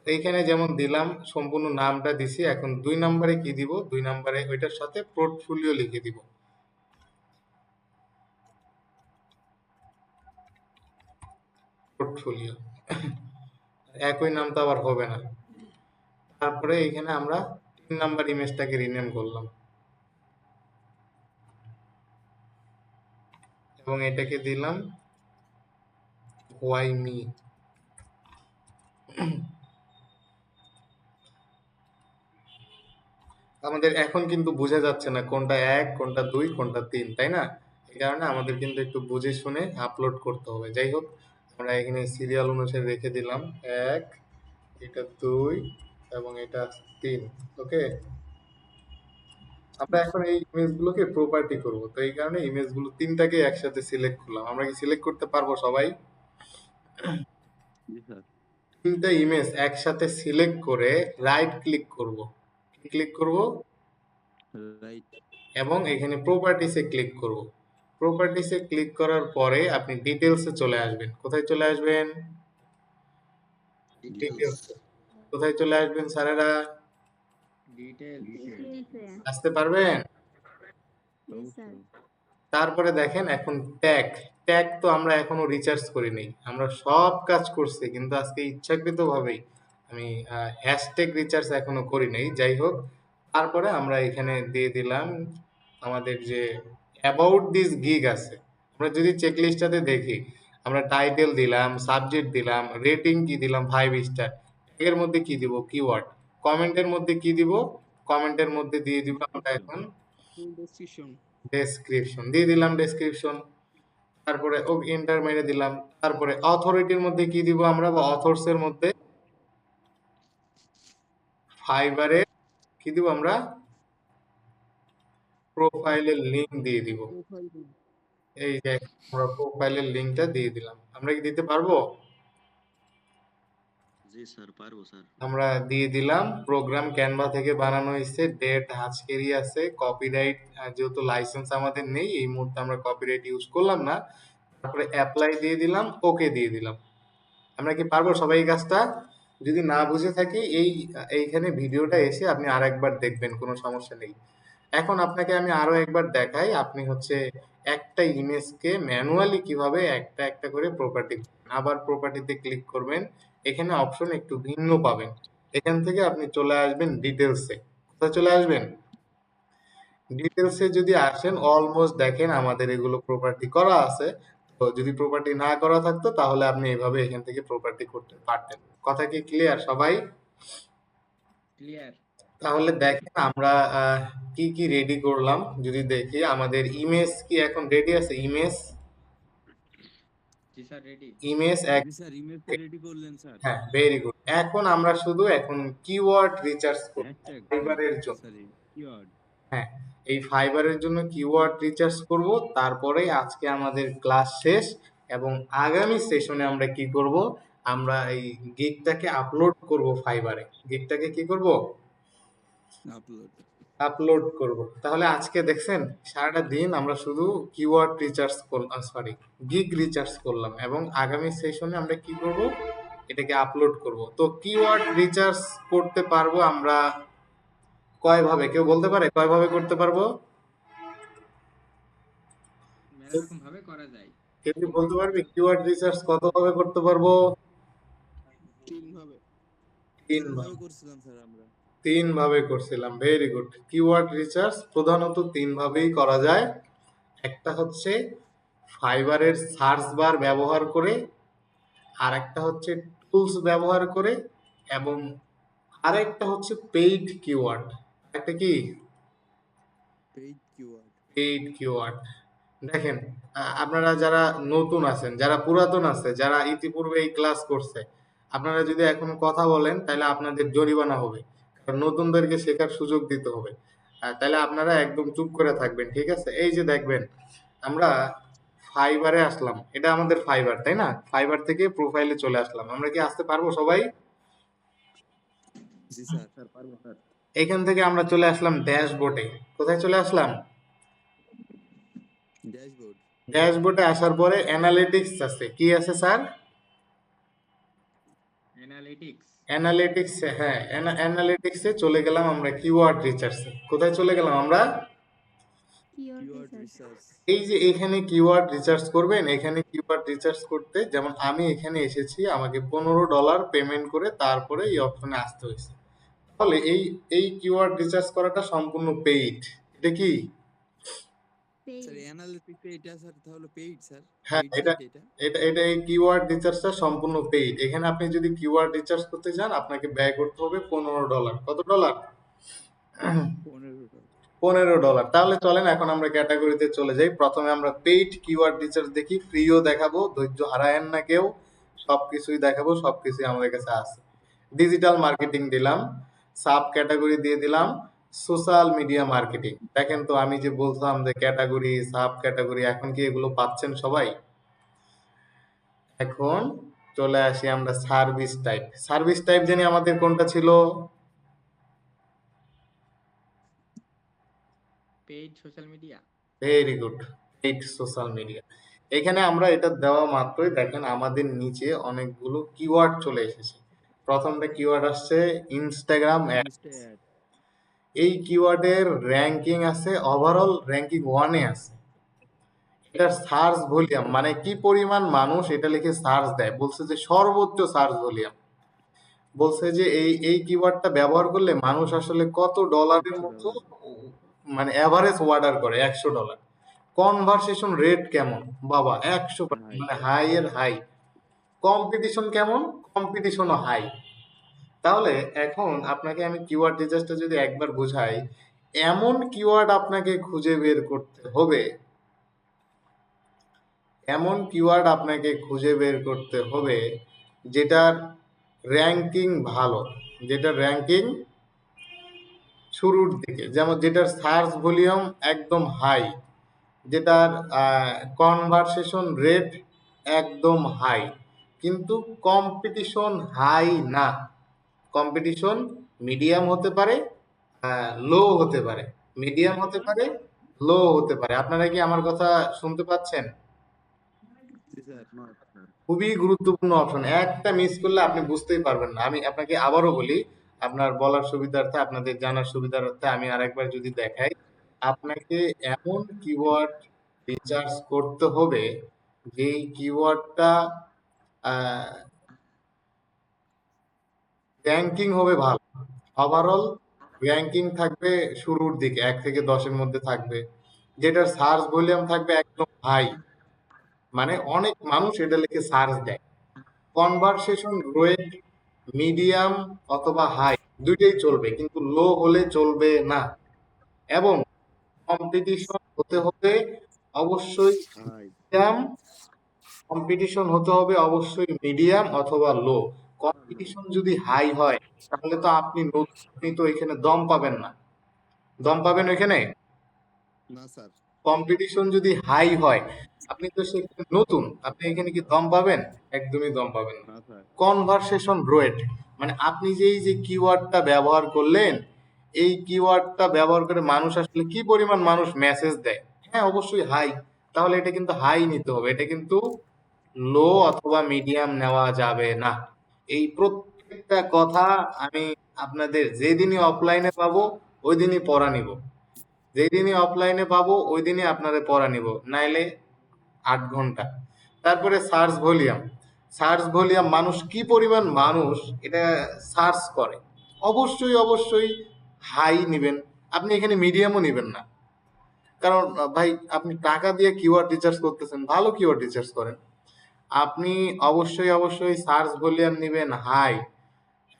এইখানে যেমন দিলাম, সম্পূর্ণ নামটা দিছি। এখন 2 নম্বরে কি দিব? 2 নম্বরে ওইটার সাথে পোর্টফোলিও লিখে দিব। পোর্টফোলিও, একই নাম তো আবার হবে না। তারপরে এখানে আমরা 3 নাম্বার ইমেজটাকে রিনেম করলাম এবং এটাকে দিলাম হোয়াই মি। আমাদের এখন কিন্তু বোঝা যাচ্ছে না কোনটা 1, কোনটা 2, কোনটা 3, তাই না? এই কারণে আমাদের কিন্তু একটু বুঝে শুনে আপলোড করতে হবে। যাই হোক, আমরা এখানে সিরিয়াল অনুসারে রেখে দিলাম 1, এটা 2 এবং এটা 3। ওকে, আমরা এখন এই ইমেজগুলোকে প্রপার্টি করব, তো এই কারণে ইমেজগুলো 3টাকে একসাথে সিলেক্ট করলাম। আমরা কি সিলেক্ট করতে পারবো সবাই? জি স্যার। 3টা ইমেজ একসাথে সিলেক্ট করে রাইট ক্লিক করব, ক্লিক করব রাইট। এবং এখানে প্রপার্টিসে ক্লিক করব। প্রপার্টিসে ক্লিক করার পরে আপনি ডিটেলসে চলে আসবেন। কোথায় চলে আসবেন? ডিটেলস। কোথায় চলে আসবেন স্যারেরা? ডিটেইলস। ডিটেইলসে। আসতে পারবেন? জি স্যার। তারপরে দেখেন এখন ট্যাগ, ট্যাগ তো আমরা এখনো রিচার্জ করিনি, আমরা সব কাজ করছি, কিন্তু আজকে ইচ্ছাকৃতভাবেই আমি হ্যাশট্যাগ রিচার্জ এখনো করি নাই। যাই হোক, তারপরে আমরা এখানে দিয়ে দিলাম আমাদের যে অ্যাবাউট দিস গিগ আছে। আমরা যদি চেক লিস্টটাতে দেখি, আমরা টাইটেল দিলাম, সাবজেক্ট দিলাম, রেটিং কি দিলাম 5 স্টার, এর মধ্যে কি দিব? কিওয়ার্ড। কমেন্টের মধ্যে কি দিব? কমেন্টের মধ্যে দিয়ে দিব আমরা এখন ডেসক্রিপশন। ডেসক্রিপশন দিয়ে দিলাম, ডেসক্রিপশন। তারপরে ও এন্টার মেরে দিলাম। তারপরে অথরিটির মধ্যে কি দিব আমরা, বা অথরস এর মধ্যে ফাইবারে কি দিব আমরা? প্রোফাইলের লিংক দিয়ে দিব। এই যে আমরা প্রোফাইলের লিংকটা দিয়ে দিলাম। আমরা কি দিতে পারবো? জি স্যার, পারবো স্যার। আমরা দিয়ে দিলাম। প্রোগ্রাম ক্যানভা থেকে বানানো হয়েছে, ডেট আজকেরই আছে, কপিরাইট যেহেতু লাইসেন্স আমাদের নেই এই মুহূর্তে, আমরা কপিরাইট ইউজ করলাম না। তারপরে অ্যাপ্লাই দিয়ে দিলাম, ওকে দিয়ে দিলাম। আমরা কি পারবো সবাই এই কাজটা? যদি না বুঝে থাকি, এইখানে ভিডিওটা এসে আপনি আরেকবার দেখবেন, কোনো সমস্যা নেই। এখন আপনাকে আমি আরো একবার দেখাই, আপনি হচ্ছে একটা ইমেজকে ম্যানুয়ালি কিভাবে একটা একটা করে প্রপার্টি, আবার প্রপার্টিতে ক্লিক করবেন। এখানে অপশন একটু ভিন্ন পাবেন। এখান থেকে আপনি চলে আসবেন ডিটেলসে। কোথায় চলে আসবেন? ডিটেলসে যদি আসেন, অলমোস্ট দেখেন আমাদের এগুলো প্রপার্টি করা আছে। তো যদি প্রপার্টি না করা থাকতো তাহলে আপনি এইভাবে এখান থেকে প্রপার্টি করতে পারতেন। কথা কি ক্লিয়ার সবাই? ক্লিয়ার। তাহলে দেখেন আমরা কি কি রেডি করলাম যদি দেখি আমাদের ইমেজ কি এখন রেডি আছে ইমেজ জি স্যার রেডি। ইমেজ এক জি স্যার, ইমেল রেডি করলেন স্যার। হ্যাঁ ভেরি গুড এখন আমরা শুধু এখন কিওয়ার্ড রিসার্চ করব হ্যাশট্যাগ ফাইবারের জন্য স্যার, কিওয়ার্ড। হ্যাঁ এই ফাইবারের জন্য কিওয়ার্ড রিসার্চ করব তারপরে আজকে আমাদের ক্লাস শেষ এবং আগামী সেশনে আমরা কি করব আমরা এই গিগটাকে আপলোড করব ফাইবারে গিগটাকে কি করব আপলোড। আপলোড করব তাহলে আজকে দেখছেন সারাটা দিন আমরা শুধু কিওয়ার্ড রিসার্চ করলাম সরি গিগ রিসার্চ করলাম এবং আগামী সেশনে আমরা কি করব এটাকে আপলোড করব তো কিওয়ার্ড রিসার্চ করতে পারবো আমরা কয়ভাবে কেউ বলতে পারে কয়ভাবে করতে পারবো মেলা রকম ভাবে করা যায়। কেউ কি বলতে পারবে কিওয়ার্ড রিসার্চ কতভাবে করতে পারবো তিন ভাবে করছিলাম স্যার আমরা। তিন ভাবে করছিলাম ভেরি গুড কিওয়ার্ড রিসার্চ প্রধানত তিন ভাবেই করা যায় একটা হচ্ছে ফাইবারের সার্চ বার ব্যবহার করে আর একটা হচ্ছে টুলস ব্যবহার করে এবং আরেকটা হচ্ছে পেইড কিওয়ার্ড একটা কি পেইড কিওয়ার্ড। পেইড কিওয়ার্ড দেখেন আপনারা যারা নতুন আছেন যারা পুরাতন আছে যারা ইতিপূর্বে এই ক্লাস করছে আপনারা যদি এখন কথা বলেন তাহলে আপনাদের জরিমানা হবে কারণ নতুনদেরকে শেখার সুযোগ দিতে হবে তাহলে আপনারা একদম চুপ করে থাকবেন ঠিক আছে এই যে দেখবেন আমরা ফাইবারে আসলাম এটা আমাদের ফাইবার তাই না ফাইবার থেকে প্রোফাইলে চলে আসলাম আমরা কি আসতে পারবো সবাই জি স্যার, স্যার পারবো স্যার। এখান থেকে আমরা চলে আসলাম ড্যাশবোর্ডে কোথায় চলে আসলাম ড্যাশবোর্ড। ড্যাশবোর্ডে আসার পরে অ্যানালিটিক্স আছে কি আছে স্যার অ্যানালিটিক্স। অ্যানালিটিক্স হ্যাঁ অ্যানালিটিক্সে চলে গেলাম আমরা কিওয়ার্ড রিসার্চে কোথায় চলে গেলাম আমরা কিওয়ার্ড রিসার্চ। এই যে এখানে কিওয়ার্ড রিসার্চ করবেন এখানে কিওয়ার্ড রিসার্চ করতে যেমন আমি এখানে এসেছি আমাকে $15 পেমেন্ট করে তারপরে এই অপশনে আসতে হয়েছে তাহলে এই কিওয়ার্ড রিসার্চ করাটা সম্পূর্ণ পেইড এটা কি স্যার অ্যানালিটিক্স এটা স্যার তাহলে পেইড স্যার। হ্যাঁ এটা এটা এটা এই কিওয়ার্ড রিসার্চটা সম্পূর্ণ পেইড এখানে আপনি যদি কিওয়ার্ড রিসার্চ করতে চান আপনাকে ব্যয় করতে হবে $15 কত ডলার $15 তাহলে চলেন এখন আমরা ক্যাটাগরিতে চলে যাই প্রথমে আমরা পেইড কিওয়ার্ড রিসার্চ দেখি ফ্রিও দেখাবো ধৈর্য হারায়েন না কেউ সবকিছুই দেখাবো সবকিছুই আমাদের কাছে আছে ডিজিটাল মার্কেটিং দিলাম সাব ক্যাটাগরি দিয়ে দিলাম সোশ্যাল মিডিয়া মার্কেটিং দেখেন তো আমি যে বলতাম যে ক্যাটাগরি সাব ক্যাটাগরি এখন কি এগুলো পাচ্ছেন সবাই এখন চলে আসি আমরা সার্ভিস টাইপ জানি আমাদের কোনটা ছিল paid social media. Very good paid social media এখানে আমরা এটা দেওয়া মাত্রই দেখেন আমাদের নিচে অনেকগুলো কিওয়ার্ড চলে এসেছে প্রথমটা কিওয়ার্ড আসছে ইনস্টাগ্রাম অ্যাড এই কিওয়ার্ডের র্যাঙ্কিং আছে ওভারঅল র্যাঙ্কিং 1 এ আছে এটার সার্চ ভলিউম মানে কি পরিমাণ মানুষ এটা লিখে সার্চ দেয় বলছে যে সর্বোচ্চ সার্চ ভলিউম বলছে যে এই কিওয়ার্ডটা ব্যবহার করলে মানুষ আসলে কত ডলারের মতো মানে এভারেজ অর্ডার করে $100 কনভারসেশন রেট কেমন বাবা 100 মানে হাই এর হাই কম্পিটিশন কেমন কম্পিটিশনও হাই তাহলে এখন আপনাকে আমি কিওয়ার্ড রিসার্চটা যদি একবার বোঝাই এমন কিওয়ার্ড আপনাকে খুঁজে বের করতে হবে এমন কিওয়ার্ড আপনাকে খুঁজে বের করতে হবে যেটার র্যাঙ্কিং ভালো যেটার র্যাঙ্কিং শুরুর দিকে যেমন যেটার সার্চ ভলিউম একদম হাই যেটার কনভারসেশন রেট একদম হাই কিন্তু কম্পিটিশন হাই না কম্পিটিশন মিডিয়াম হতে পারে লো হতে পারে মিডিয়াম হতে পারে লো হতে পারে আপনারা কি আমার কথা শুনতে পাচ্ছেন খুবই গুরুত্বপূর্ণ অপশন একটা মিস করলে আপনি বুঝতেই পারবেন না আমি আপনাকে আবারও বলি আপনার বলার সুবিধার্থে আপনাদের জানার সুবিধার্থে আমি আরেকবার যদি দেখাই আপনাকে এমন কিওয়ার্ড রিসার্চ করতে হবে যেই কিওয়ার্ডটা র্যাঙ্কিং হবে ভালো ওভারঅল র্যাঙ্কিং থাকবে শুরুর দিকে 1 থেকে 10-এর মধ্যে থাকবে যেটার সার্চ ভলিউম থাকবে একদম হাই মানে অনেক মানুষ এটা লিখে সার্চ দেয় কনভারসেশন রেট মিডিয়াম অথবা হাই দুইটাই চলবে, কিন্তু লো হলে চলবে না। এবং কম্পিটিশন হতে হবে অবশ্যই হাই মিডিয়াম, কম্পিটিশন হতে হবে অবশ্যই মিডিয়াম অথবা লো। কম্পিটিশন যদি হাই হয় তাহলে তো আপনি নতুন, আপনি তো এখানে দম পাবেন না। দম পাবেন এখানে? না স্যার। কম্পিটিশন যদি হাই হয় আপনি তো সেখানে নতুন, আপনি এখানে কি দম পাবেন? একদমই দম পাবেন না। না স্যার। কনভারসেশন রেট মানে আপনি যে এই যে কিওয়ার্ডটা ব্যবহার করলেন, এই কিওয়ার্ডটা ব্যবহার করে মানুষ আসলে কি পরিমাণ মানুষ মেসেজ দেয়? হ্যাঁ অবশ্যই হাই, তাহলে এটা কিন্তু হাই নিতে হবে, এটা কিন্তু লো অথবা মিডিয়াম নেওয়া যাবে না। এই প্রত্যেকটা কথা আমি আপনাদের যেদিনই অফলাইনে পাবো ওই দিনই পড়া নিব, যেদিনই অফলাইনে পাবো ওই দিনই আপনাদের পড়া নিব, নাইলে 8 ঘন্টা। তারপরে সার্চ ভলিউম, সার্চ ভলিউম মানুষ কি পরিমাণ মানুষ এটা সার্চ করে, অবশ্যই অবশ্যই হাই নিবেন, আপনি এখানে মিডিয়ামও নিবেন না। কারণ ভাই আপনি টাকা দিয়ে কিওয়ার্ড রিসার্চ করতেছেন, ভালো কিওয়ার্ড রিসার্চ করেন, আপনি অবশ্যই অবশ্যই সার্চ ভলিউম নিবেন হাই,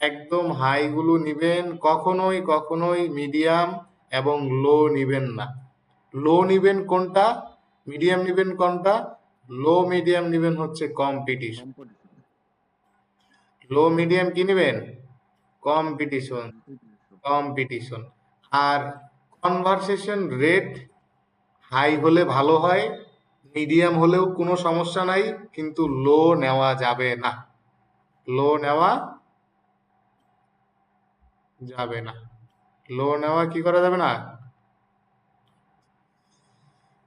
একদম হাই গুলো নিবেন, কখনোই কখনোই মিডিয়াম এবং লো নিবেন না। লো নিবেন কোনটা, মিডিয়াম নিবেন কোনটা? লো মিডিয়াম নিবেন হচ্ছে কম্পিটিশন। লো মিডিয়াম কি নিবেন? Competition, competition. আর কনভারসেশন রেট হাই হলে ভালো হয়, মিডিয়াম হলেও কোনো সমস্যা নাই, কিন্তু লো নেওয়া যাবে না, লো নেওয়া যাবে না। লো নেওয়া কি করা যাবে না?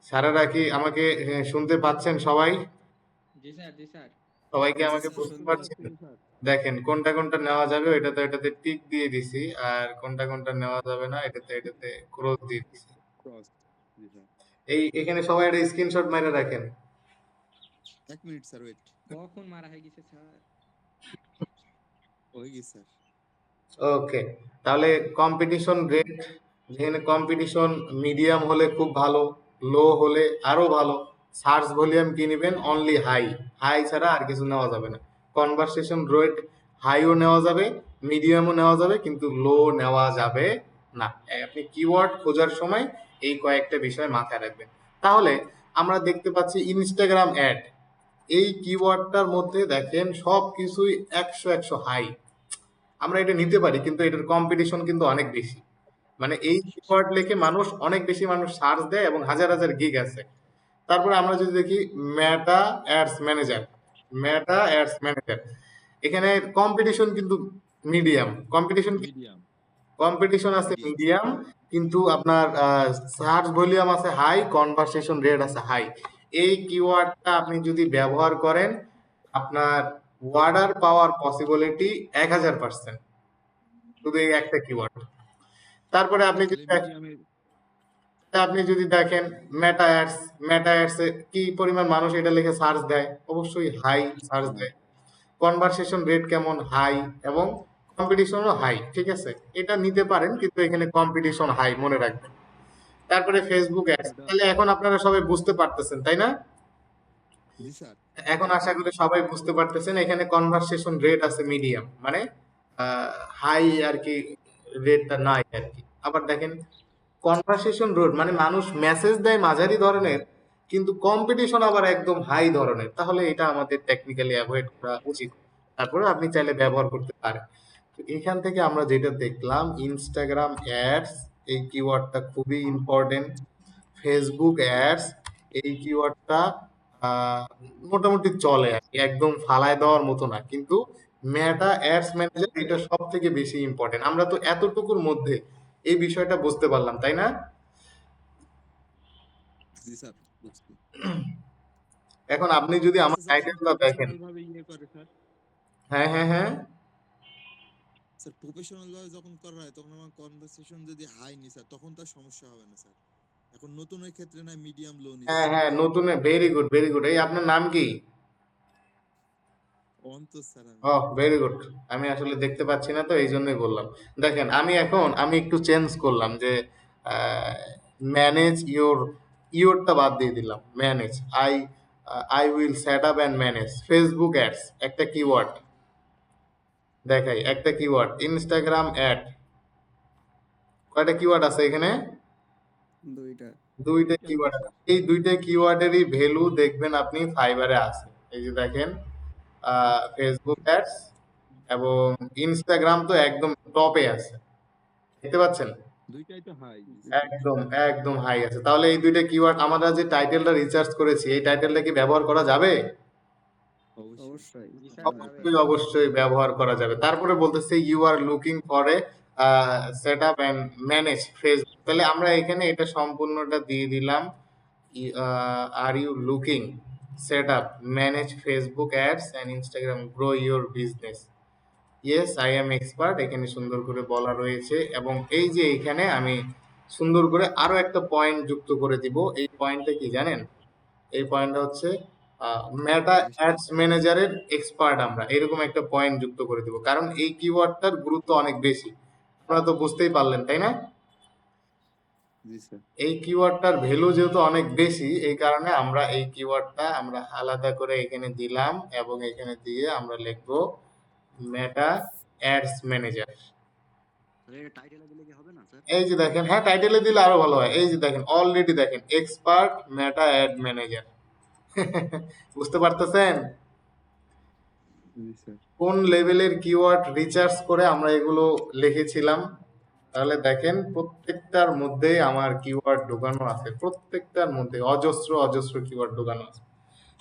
স্যারেরা কি আমাকে শুনতে পাচ্ছেন সবাই? জি স্যার, জি স্যার। সবাইকে আমাকে বুঝতে পারছেন? দেখেন কোনটা কোনটা নেওয়া যাবে এটাতে এটাতে টিক দিয়ে দিছি, আর কোনটা কোনটা নেওয়া যাবে না এটাতে এটাতে ক্রস দিয়ে দিছি। ক্রস। জি স্যার। এই এখানে সবাই একটা স্ক্রিনশট মেরে রাখেন। 1 মিনিট স্যার, ওয়েট। কখন মারা হয়ে গেছে স্যার? হয়ে গেছে স্যার। ওকে, তাহলে কম্পিটিশন রেট, যেখানে কম্পিটিশন মিডিয়াম হলে খুব ভালো, লো হলে আরো ভালো। সার্চ ভলিউম কি নেবেন? অনলি হাই, হাই ছাড়া আর কিছু নেওয়া যাবে না। কনভারসেশন রেট হাইও নেওয়া যাবে, মিডিয়ামও নেওয়া যাবে, কিন্তু লো নেওয়া যাবে না। আপনি কিওয়ার্ড খোঁজার সময় এই কয়েকটা বিষয় মাথায় রাখবেন। তাহলে আমরা দেখতে পাচ্ছি ইনস্টাগ্রাম অ্যাড, এই কিওয়ার্ডটার মধ্যে দেখেন সব কিছুই 100 হাই, আমরা এটা নিতে পারি, কিন্তু এটার কম্পিটিশন কিন্তু অনেক বেশি। মানে এই কিওয়ার্ড লিখে মানুষ অনেক বেশি মানুষ সার্চ দেয় এবং হাজার হাজার গিগ আছে। তারপরে আমরা যদি দেখি মেটা অ্যাডস ম্যানেজার, মেটা অ্যাডস ম্যানেজার, এখানে কম্পিটিশন কিন্তু মিডিয়াম, কম্পিটিশন মিডিয়াম। কম্পিটিশন আছে মিডিয়াম, কিন্তু আপনার সার্চ ভলিউম আছে হাই, কনভারসেশন রেট আছে হাই। এই কিওয়ার্ডটা আপনি যদি ব্যবহার করেন আপনার ওয়ার্ডার পাওয়ার পসিবিলিটি 1000%, শুধু এই একটা কিওয়ার্ড। তারপরে আপনি যদি দেখেন মেটা অ্যাডস, মেটা অ্যাডস কি পরিমাণ মানুষ এটা লিখে সার্চ দেয়, অবশ্যই হাই সার্চ দেয়। কনভারসেশন রেট কেমন? হাই, এবং কম্পিটিশনও হাই। ঠিক আছে, এটা নিতে পারেন, কিন্তু এখানে কম্পিটিশন হাই মনে রাখবেন। তারপরে ফেসবুক অ্যাডস, তাহলে এখন আপনারা সবাই বুঝতে পারতেছেন তাই না? জি স্যার। এখন আশা করি সবাই বুঝতে পারতেছেন এখানে কনভারসেশন রেট আছে মিডিয়াম, মানে হাই আর কি, রেটটা নাই আর কি। আবার দেখেন কনভারসেশন রেট মানে মানুষ মেসেজ দেয় মাঝারি ধরনের, কিন্তু কম্পিটিশন আবার একদম হাই ধরনের, তাহলে এটা আমাদের টেকনিক্যালি অ্যাভয়েড করা উচিত। তারপরে আপনি চাইলে ব্যবহার করতে পারেন। তো এখান থেকে আমরা যেটা দেখলাম, ইনস্টাগ্রাম অ্যাডস এই কিওয়ার্ডটা খুবই ইম্পর্টেন্ট, ফেসবুক অ্যাডস এই কিওয়ার্ডটা মোটামুটি চলে আর কি, একদম ফালায় দেওয়ার মতো না, কিন্তু মেটা অ্যাডস ম্যানেজার এটা সব থেকে বেশি ইম্পর্টেন্ট। আমরা তো এতটুকুর মধ্যে এই বিষয়টা বুঝতে পারলাম তাই না? জি স্যার, বুঝছি। এখন আপনি যদি আমার টাইটেলটা দেখেন, ভাবে ইয়ে করে স্যার। হ্যাঁ হ্যাঁ হ্যাঁ, স্যার প্রফেশনাল ভাবে যখন করা হয় তখন আমার কনভারসেশন যদি হাই নি স্যার, তখন তার সমস্যা হবে না স্যার। এখন নতুনের ক্ষেত্রে না মিডিয়াম লো নি। হ্যাঁ হ্যাঁ নতুন, ভেরি গুড ভেরি গুড। এই আপনার নাম কি? অন্তর স্যার। ওহ ভেরি গুড, আমি আসলে দেখতে পাচ্ছি না তো এই জন্যই বললাম। দেখেন আমি একটু চেঞ্জ করলাম যে ম্যানেজ ইয়োরটা বাদ দিয়ে দিলাম, manage I will set up and manage Facebook ads একটা কিওয়ার্ড, দেখাই একটা কিওয়ার্ড ইনস্টাগ্রাম অ্যাড, কয়টা কিওয়ার্ড আছে এখানে? দুইটা কিওয়ার্ড। এই দুইটা কিওয়ার্ডেরই ভ্যালু দেখবেন আপনি ফাইবারে আছে। এই যে দেখেন ফেসবুক অ্যাডস এবং ইনস্টাগ্রাম তো একদম টপে আছে, দেখতে পাচ্ছেন? দুইটাই তো হাই। একদম একদম হাই আছে। তাহলে এই দুইটা কিওয়ার্ড আমরা যে টাইটেলটা রিসার্চ করেছি এই টাইটেলটা কি ব্যবহার করা যাবে? অবশ্যই। জি স্যার, অবশ্যই অবশ্যই ব্যবহার করা যাবে। তারপরে বলতেছে you are looking for a set up and manage Facebook. তাহলে আমরা এখানে এটা সম্পূর্ণটা দিয়ে দিলাম, are you looking set up manage Facebook ads and Instagram grow your business. Yes I am expert, এখানে সুন্দর করে বলা রয়েছে। এবং এই যে এখানে আমি সুন্দর করে আরো একটা পয়েন্ট যুক্ত করে দিব। এই পয়েন্টটা কি জানেন? এই পয়েন্টটা হচ্ছে মেটা অ্যাডস ম্যানেজারের এক্সপার্ট, আমরা এরকম একটা পয়েন্ট যুক্ত করে দিব, কারণ এই কিওয়ার্ডটার গুরুত্ব অনেক বেশি। আপনারা তো বুঝতেই পারলেন, তাই না? জি স্যার। এই কিওয়ার্ডটার ভ্যালু যেহেতু অনেক বেশি, এই কারণে আমরা এই কিওয়ার্ডটা আমরা আলাদা করে এখানে দিলাম এবং এখানে দিয়ে আমরা লিখবো মেটা অ্যাডস ম্যানেজার। টাইটেলে দিলে কি হবে না স্যার? এই যে দেখেন, হ্যাঁ টাইটেলে দিলে আরো ভালো হয়। এই যে দেখেন অলরেডি দেখেন এক্সপার্ট মেটা অ্যাড ম্যানেজার। বুঝতে পারতেছেন জি স্যার। কোন লেভেলের কিওয়ার্ড রিসার্চ করে আমরা এগুলো লিখেছিলাম? তাহলে দেখেন প্রত্যেকটার মধ্যে আমার কিওয়ার্ড ঢোকানো আছে, প্রত্যেকটার মধ্যে অজস্র অজস্র কিওয়ার্ড ঢোকানো আছে।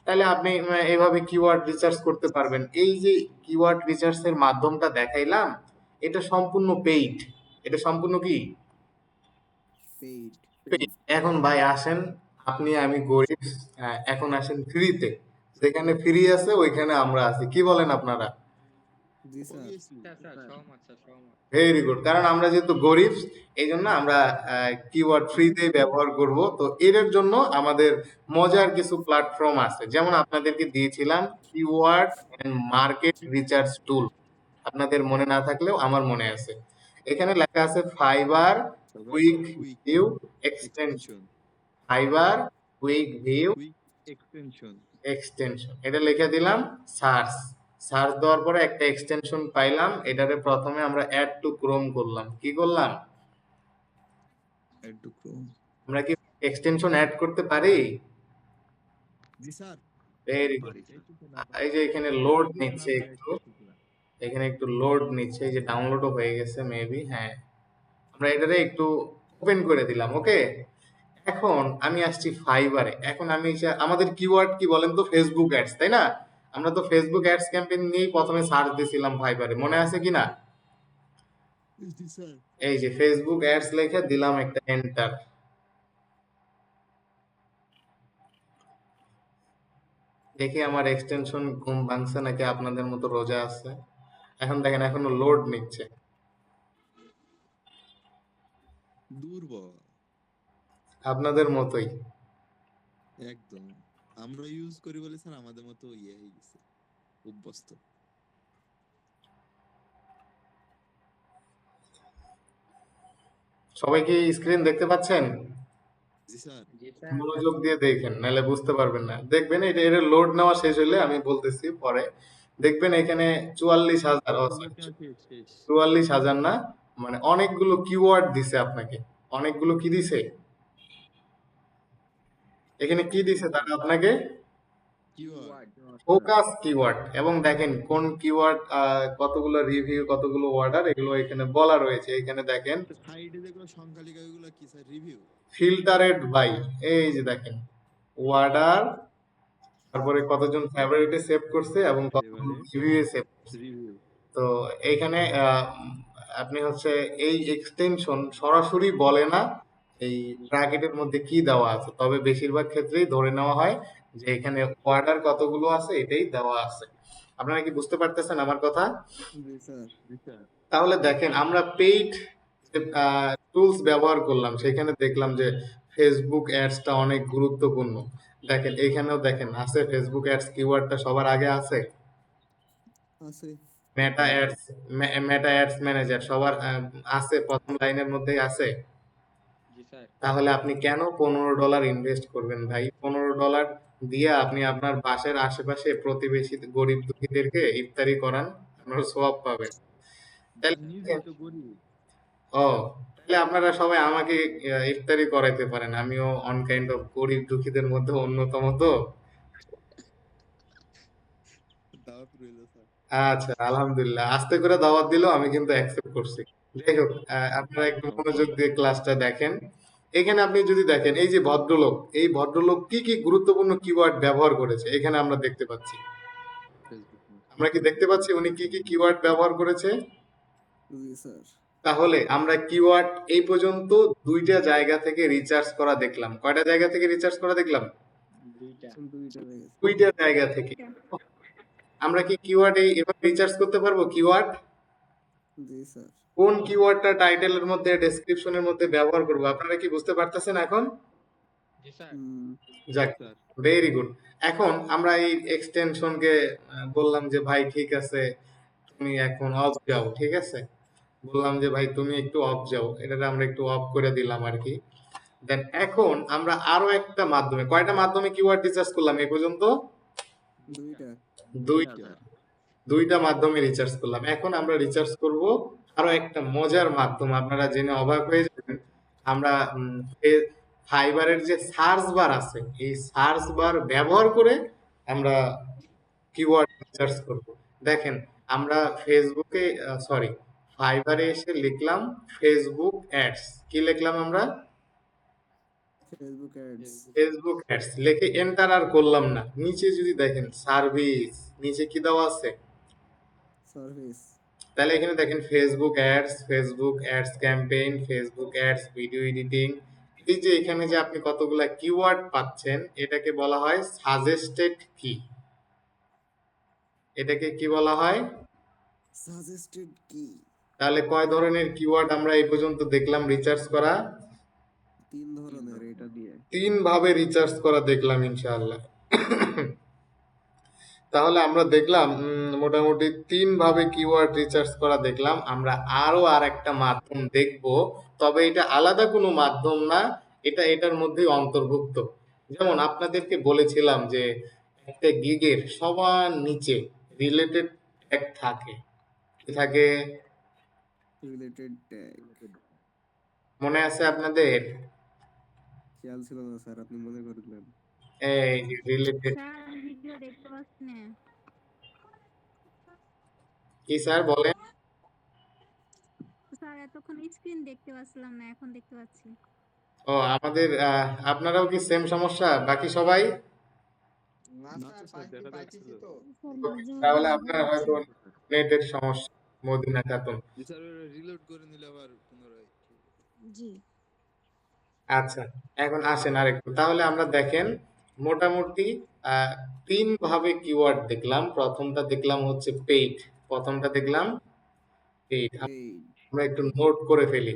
তাহলে আপনি এইভাবে কিওয়ার্ড রিসার্চ করতে পারবেন। এই যে কিওয়ার্ড রিসার্চের মাধ্যমটা দেখাইলাম, এটা সম্পূর্ণ পেইড। এটা সম্পূর্ণ কি পেইড। এখন ভাই আসেন, আপনি আমি গরিব, এখন আসেন ফ্রিতে। যেখানে ফ্রি আছে ওইখানে আমরা আছি, কি বলেন আপনারা? স্যার স্যার সহমত স্যার সহমত। ভেরি গুড, কারণ আমরা যেহেতু গরিব এই জন্য আমরা কিওয়ার্ড ফ্রিতে ব্যবহার করব। তো এর জন্য আমাদের মজার কিছু প্ল্যাটফর্ম আছে, যেমন আপনাদেরকে দিয়েছিলাম keyword and market research tool. আপনাদের মনে না থাকলেও আমার মনে আছে। এখানে লেখা আছে fibre quick view extension, fibre quick view extension, এটা লিখে দিলাম। সার্চ সার্চ দেওয়ার পরে একটা এক্সটেনশন পাইলাম, এটারে প্রথমে আমরা অ্যাড টু ক্রোম করলাম। কি করলাম? Add to Chrome. আমরা কি এক্সটেনশন অ্যাড করতে পারি? জি স্যার। Very good. এই যে এখানে লোড নিচ্ছে একটু, এখানে একটু লোড নিচ্ছে, এই যে ডাউনলোডও হয়ে গেছে মেবি। হ্যাঁ, আমরা এটারে একটু ওপেন করে দিলাম। ওকে, এখন আমি আসছি ফাইবারে। এখন আমি আমাদের কিওয়ার্ড কি বলেন তো? ফেসবুক অ্যাডস, তাই না? আমরা তো ফেসবুক অ্যাডস ক্যাম্পেইন নিয়েই প্রথমে সার্চ দিয়েছিলাম ফাইবারে, মনে আছে কি না? জি স্যার। এই যে ফেসবুক অ্যাডস লিখে দিলাম একটা এন্টার। দেখি আমার এক্সটেনশন ঘুম ভাঙছে নাকি আপনাদের মতো রোজা আছে। এখন দেখেন এখনো লোড নিচ্ছে। দুর্বল আপনাদের মতোই। একদম। আমরা ইউজ করি বলে স্যার আমাদের মতো ইয়ে হয়ে গেছে, অভ্যস্ত। সবাই কি স্ক্রিন দেখতে পাচ্ছেন? জি স্যার। জি স্যার। মনোযোগ দিয়ে দেখেন, নাহলে বুঝতে পারবেন না। দেখবেন এটা এর লোড নেওয়া শেষ হলে আমি বলতেছি পরে। দেখবেন এখানে 44,000 44,000 না, মানে অনেকগুলো কিওয়ার্ড দিছে আপনাকে। অনেকগুলো কি দিছে? এখানে কি দিছে তারা আপনাকে? কিওয়ার্ড। Focus keyword. এবং দেখেন কোন কিওয়ার্ড, কতগুলো রিভিউ, কতগুলো অর্ডার, এগুলো এখানে বলা রয়েছে। এখানে দেখেন সাইডে যেগুলো সংখ্যা লেখা ওইগুলো কি স্যার? রিভিউ। ফিল্টারেড বাই, এই যে দেখেন অর্ডার, তারপরে কতজন ফেভারিটে সেভ করছে এবং কতগুলো রিভিউ সেভ করছে। তো এইখানে আপনি হচ্ছে এই এক্সটেনশন সরাসরি বলে না এই ব্র্যাকেটের মধ্যে কি দেওয়া আছে, তবে বেশিরভাগ ক্ষেত্রেই ধরে নেওয়া হয় যে এখানে অর্ডার কতগুলো আছে এটাই দেওয়া আছে। আপনারা কি বুঝতে পারতেছেন আমার কথা? জি স্যার। জি স্যার। তাহলে দেখেন আমরা পেইড টুলস ব্যবহার করলাম, সেখানে দেখলাম যে ফেসবুক অ্যাডসটা অনেক গুরুত্বপূর্ণ। দেখেন এখানেও দেখেন আছে ফেসবুক অ্যাডস কিওয়ার্ডটা সবার আগে আছে। আছে। মেটা অ্যাডস ম্যানেজার সবার আছে, প্রথম লাইনের মধ্যেই আছে। জি স্যার। তাহলে আপনি কেন $15 ইনভেস্ট করবেন ভাই? $15 দিয়ে আপনি আপনার বাসার আশেপাশে প্রতিবেশী গরিব দুঃখীদেরকে ইফতারি করান, আপনারা সওয়াব পাবেন। তাহলে নিজেই দেখেন, তো করি। ও তাহলে আপনারা সবাই আমাকে ইফতারি করাইতে পারেন, আমিও অন কাইন্ড অফ গরিব দুঃখীদের মধ্যে অন্যতম তো। দাওয়াত রইল স্যার। আচ্ছা, আলহামদুলিল্লাহ, আস্তে করে দাওয়াত দিলেও আমি কিন্তু অ্যাকসেপ্ট করছি। যাই হোক, আপনারা একটু মনোযোগ দিয়ে ক্লাসটা দেখেন। এখানে আপনি যদি দেখেন, এই যে ভদ্রলোক, এই ভদ্রলোক কি কি গুরুত্বপূর্ণ কিওয়ার্ড ব্যবহার করেছে এখানে আমরা দেখতে পাচ্ছি। ফেসবুক আমরা কি দেখতে পাচ্ছি উনি কি কি কিওয়ার্ড ব্যবহার করেছে? জি স্যার। তাহলে আমরা কিওয়ার্ড এই পর্যন্ত দুইটা জায়গা থেকে রিচার্জ করা দেখলাম। কয়টা জায়গা থেকে রিচার্জ করা দেখলাম? দুইটা। দুইটা জায়গা থেকে। আমরা কি কিওয়ার্ড এভাবে রিচার্জ করতে পারবো? কিওয়ার্ড জি স্যার। কোন কিওয়ার্ডটা টাইটেলের মধ্যে, ডেসক্রিপশনের মধ্যে ব্যবহার করব, আপনারা কি বুঝতে পারতেছেন এখন? জি স্যার। যাক, স্যার। Very good. এখন আমরা এই এক্সটেনশনকে বললাম যে ভাই ঠিক আছে তুমি এখন অফ যাও, ঠিক আছে, বললাম যে ভাই তুমি একটু অফ যাও, এটা আমরা একটু অফ করে দিলাম আর কি। দেন এখন আমরা আরো একটা মাধ্যমে, কয়টা মাধ্যমে কিওয়ার্ড রিচার্জ করলাম এই পর্যন্ত? দুইটা। দুইটা। দুইটা মাধ্যমে রিচার্জ করলাম। এখন আমরা রিচার্জ করব আরো একটা মজার মাধ্যম, আপনারা জেনে অবাক হয়ে যাবেন। আমরা ফাইবারের যে সার্চ বার আছে, এই সার্চ বার ব্যবহার করে আমরা কিওয়ার্ড রিসার্চ করব। দেখেন, আমরা ফেসবুকে, সরি, ফাইবারে এসে লিখলাম ফেসবুক অ্যাডস। কি লিখলাম আমরা? Facebook ads. ফেসবুক অ্যাডস লিখে এন্টার আর করলাম না। নিচে যদি দেখেন সার্ভিস, নিচে কি দেওয়া আছে? সার্ভিস। তাহলে এখানে দেখেন Facebook ads campaign, Facebook ads video editing. এই যে এখানে যে আপনি কতগুলা কিওয়ার্ড পাচ্ছেন, এটাকে বলা হয় সাজেস্টেড কি। এটাকে কি বলা হয়? সাজেস্টেড কি। তাহলে কয় ধরনের কিওয়ার্ড আমরা এই পর্যন্ত দেখলাম রিচার্জ করা? 3 ধরনের এটা দিয়ে। 3 ভাবে রিচার্জ করা দেখলাম ইনশাআল্লাহ। তাহলে আমরা দেখলাম মোটামুটি 3 ভাবে কিওয়ার্ড রিসার্চ করা দেখলাম। আমরা আরো আরেকটা মাধ্যম দেখব, তবে এটা আলাদা কোনো মাধ্যম না, এটা এটার মধ্যেই অন্তর্ভুক্ত। যেমন আপনাদেরকে বলেছিলাম যে একটা গিগের সবার নিচে রিলেটেড ট্যাগ থাকে। কি থাকে? Related tag. মনে আছে আপনাদের? খেয়াল ছিল না স্যার, আপনি মনে করলেন। এই যে রিলেটেড। স্যার ভিডিও দেখতে পাচ্ছি না। কি স্যার বলেন? স্যার এতক্ষণ স্ক্রিন দেখতে পাচ্ছিলাম না, এখন দেখতে পাচ্ছি। ও আমাদের আপনারাও কি সেম সমস্যা বাকি সবাই? না স্যার, পাইতেছি তো। স্যার মাঝে তাহলে মাঝে আপনার হয়তো নেটের সমস্যা, মদিনা খাতুন। জি স্যার, রিলোড করে নিলে আবার পুনরায়। জি। আচ্ছা, এখন আসেন আরেকটু। তাহলে আমরা দেখেন মোটামুটি 3 ভাবে কিওয়ার্ড দেখলাম। প্রথমটা দেখলাম হচ্ছে পেইড। প্রথমটা দেখলাম পেইড। আমরা একটু নোট করে ফেলি,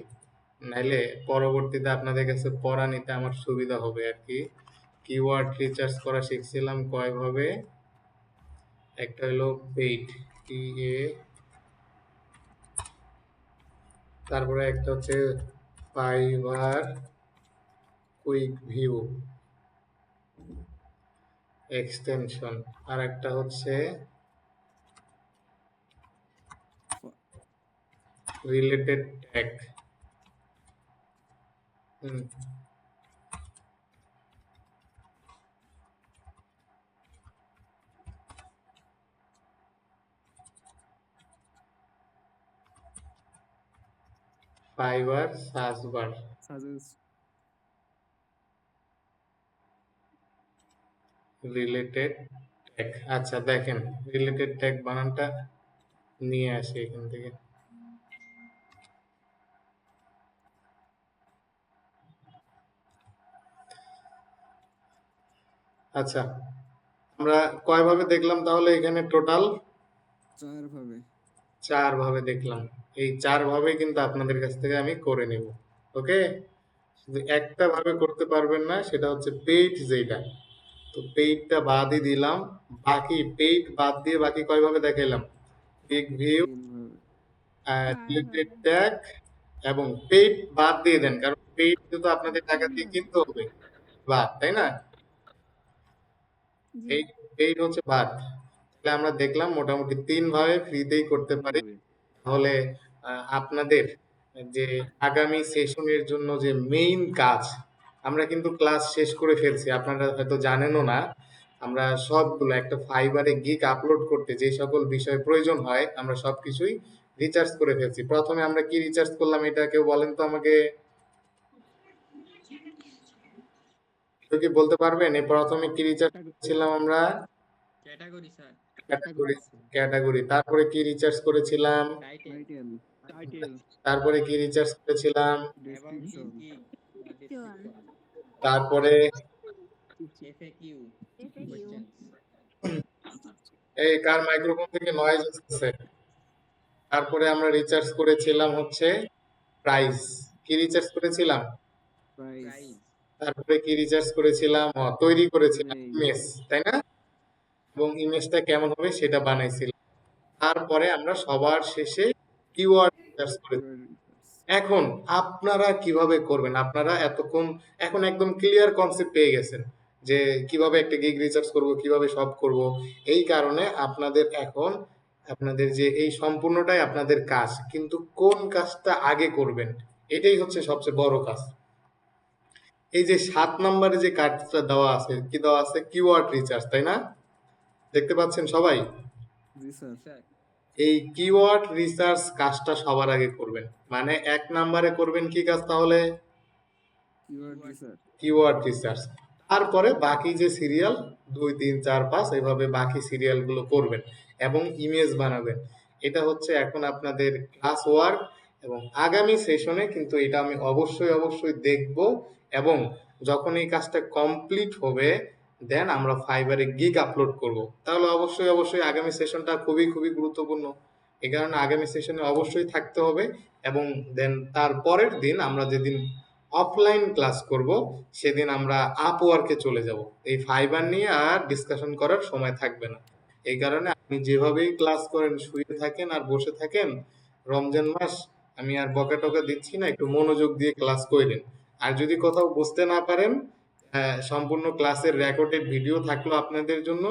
নাইলে পরবর্তীতে আপনাদের কাছে পড়া নিতে আমার সুবিধা হবে আর কি। কিওয়ার্ড রিসার্চ করা শিখছিলাম কয় ভাবে? একটা হলো পেইড, PA, তারপরে একটা হচ্ছে ফাইবার কুইক ভিউ এক্সটেনশন, আর একটা হচ্ছে related tag. Fibre search bar, related tag. আচ্ছা দেখেন, রিলেটেড ট্যাগ বানানটা নিয়ে আসি এখান থেকে। আচ্ছা, আমরা কয় ভাবে দেখলাম তাহলে এখানে টোটাল? 4 ভাবে। 4 ভাবে দেখলাম। এই 4 ভাবে কিন্তু আপনাদের কাছ থেকে আমি করে নেব। ওকে, শুধু একটা ভাবে করতে পারবেন না, সেটা হচ্ছে পেইড যেটা। তো পেইডটা বাদই দিলাম, বাকি পেইড বাদ দিয়ে বাকি কয় ভাবে দেখাইলাম? পিক ভিউ, 3 ভাবে। রিলেটেড ট্যাগ এবং পেইড বাদ দিয়ে দেন, কারণ পেইড তো আপনাদের টাকা দিয়ে কিনতে হবে, বাদ, তাই না? জি। পেইড হচ্ছে বাদ। আমরা দেখলাম মোটামুটি 3 ভাবে ফ্রিতেই করতে পারি। ভাবে। তাহলে আপনাদের যে আগামী সেশনের জন্য যে মেইন কাজ, আমরা কিন্তু ক্লাস শেষ করে ফেলছি, আপনারা হয়তো জানেনও না। আমরা সবগুলো একটা ফাইবারে গিগ আপলোড করতে যে সকল বিষয় প্রয়োজন হয় আমরা সবকিছুই রিচার্জ করে ফেলছি। প্রথমে আমরা কি রিচার্জ করলাম এটা কেউ বলেন তো আমাকে, কেউ কি বলতে পারবেন এই প্রথমে কি রিচার্জ করেছিলাম আমরা? Category sir. ক্যাটাগরি। ক্যাটাগরি। তারপরে কি রিচার্জ করেছিলাম? টাইটেল। তারপরে কি রিচার্জ করেছিলাম? About this gig. Description, তারপরে এফএকিউ। FAQ, questions. এই কার মাইক্রোফোন থেকে নয়েজ আসছে? তারপরে আমরা রিচার্জ করেছিলাম হচ্ছে প্রাইস। কি রিচার্জ করেছিলাম? প্রাইস। তারপরে কি রিচার্জ করেছিলাম? তৈরি করেছিলাম ইমেজ, তাই না? এবং ইমেজটা কেমন হবে সেটা বানাইছিলাম। তারপরে আমরা সবার শেষে কিওয়ার্ড রিচার্জ করেছি। এখন আপনারা কিভাবে করবেন? আপনারা এখন একদম ক্লিয়ার কনসেপ্ট পেয়ে গেছেন যে কিভাবে একটা গিগ রিচার্জ করব, কিভাবে সব করব। এই কারণে আপনাদের যে এই সম্পূর্ণটাই আপনাদের কাজ, কিন্তু কোন কাজটা আগে করবেন এটাই হচ্ছে সবচেয়ে বড় কাজ। এই যে 7 নম্বরে যে কাজটা দেওয়া আছে, কি দেওয়া আছে? কিওয়ার্ড রিচার্জ, তাই না? দেখতে পাচ্ছেন সবাই? স্যার। এই কিওয়ার্ড রিসার্চ কাজটা সবার আগে করবেন। মানে 1 নম্বরে করবেন কি কাজ তাহলে? Keyword research. তারপরে বাকি যে সিরিয়াল 2, 3, 4, 5 এইভাবে বাকি সিরিয়ালগুলো করবেন এবং ইমেজ বানাবেন। এটা হচ্ছে এখন আপনাদের ক্লাস ওয়ার্ক এবং আগামী সেশনে কিন্তু এটা আমি অবশ্যই দেখব এবং যখন এই কাজটা কমপ্লিট হবে দেন আমরা ফাইবারে গিগ আপলোড করব। তাহলে অবশ্যই আগামী সেশনটা খুবই গুরুত্বপূর্ণ। এই কারণে আগামী সেশনে অবশ্যই থাকতে হবে এবং দেন তারপরের দিন আমরা যেদিন অফলাইন ক্লাস করব সেদিন আমরা আপওয়ার্কে চলে যাব। এই ফাইবার নিয়ে আর ডিসকাশন করার সময় থাকবে না। এই কারণে আপনি যেভাবেই ক্লাস করেন, শুয়ে থাকেন আর বসে থাকেন, রমজান মাস আমি আর বকা টকা দিচ্ছি না, একটু মনোযোগ দিয়ে ক্লাস করেন। আর যদি কোথাও বুঝতে না পারেন, সম্পূর্ণ ক্লাসের রেকর্ডেড ভিডিও থাকলো আপনাদের জন্য।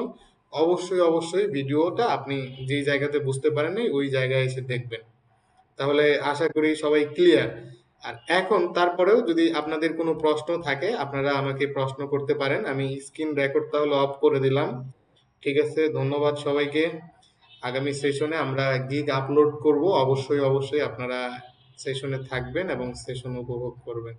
অবশ্যই ভিডিওটা আপনি যেই জায়গাতে বুঝতে পারেননি ওই জায়গায় এসে দেখবেন। তাহলে আশা করি সবাই ক্লিয়ার। আর এখন তারপরেও যদি আপনাদের কোনো প্রশ্ন থাকে আপনারা আমাকে প্রশ্ন করতে পারেন। আমি স্ক্রিন রেকর্ড তাহলে অফ করে দিলাম। ঠিক আছে, ধন্যবাদ সবাইকে। আগামী সেশনে আমরা গিগ আপলোড করব। অবশ্যই আপনারা সেশনে থাকবেন এবং সেশন উপভোগ করবেন।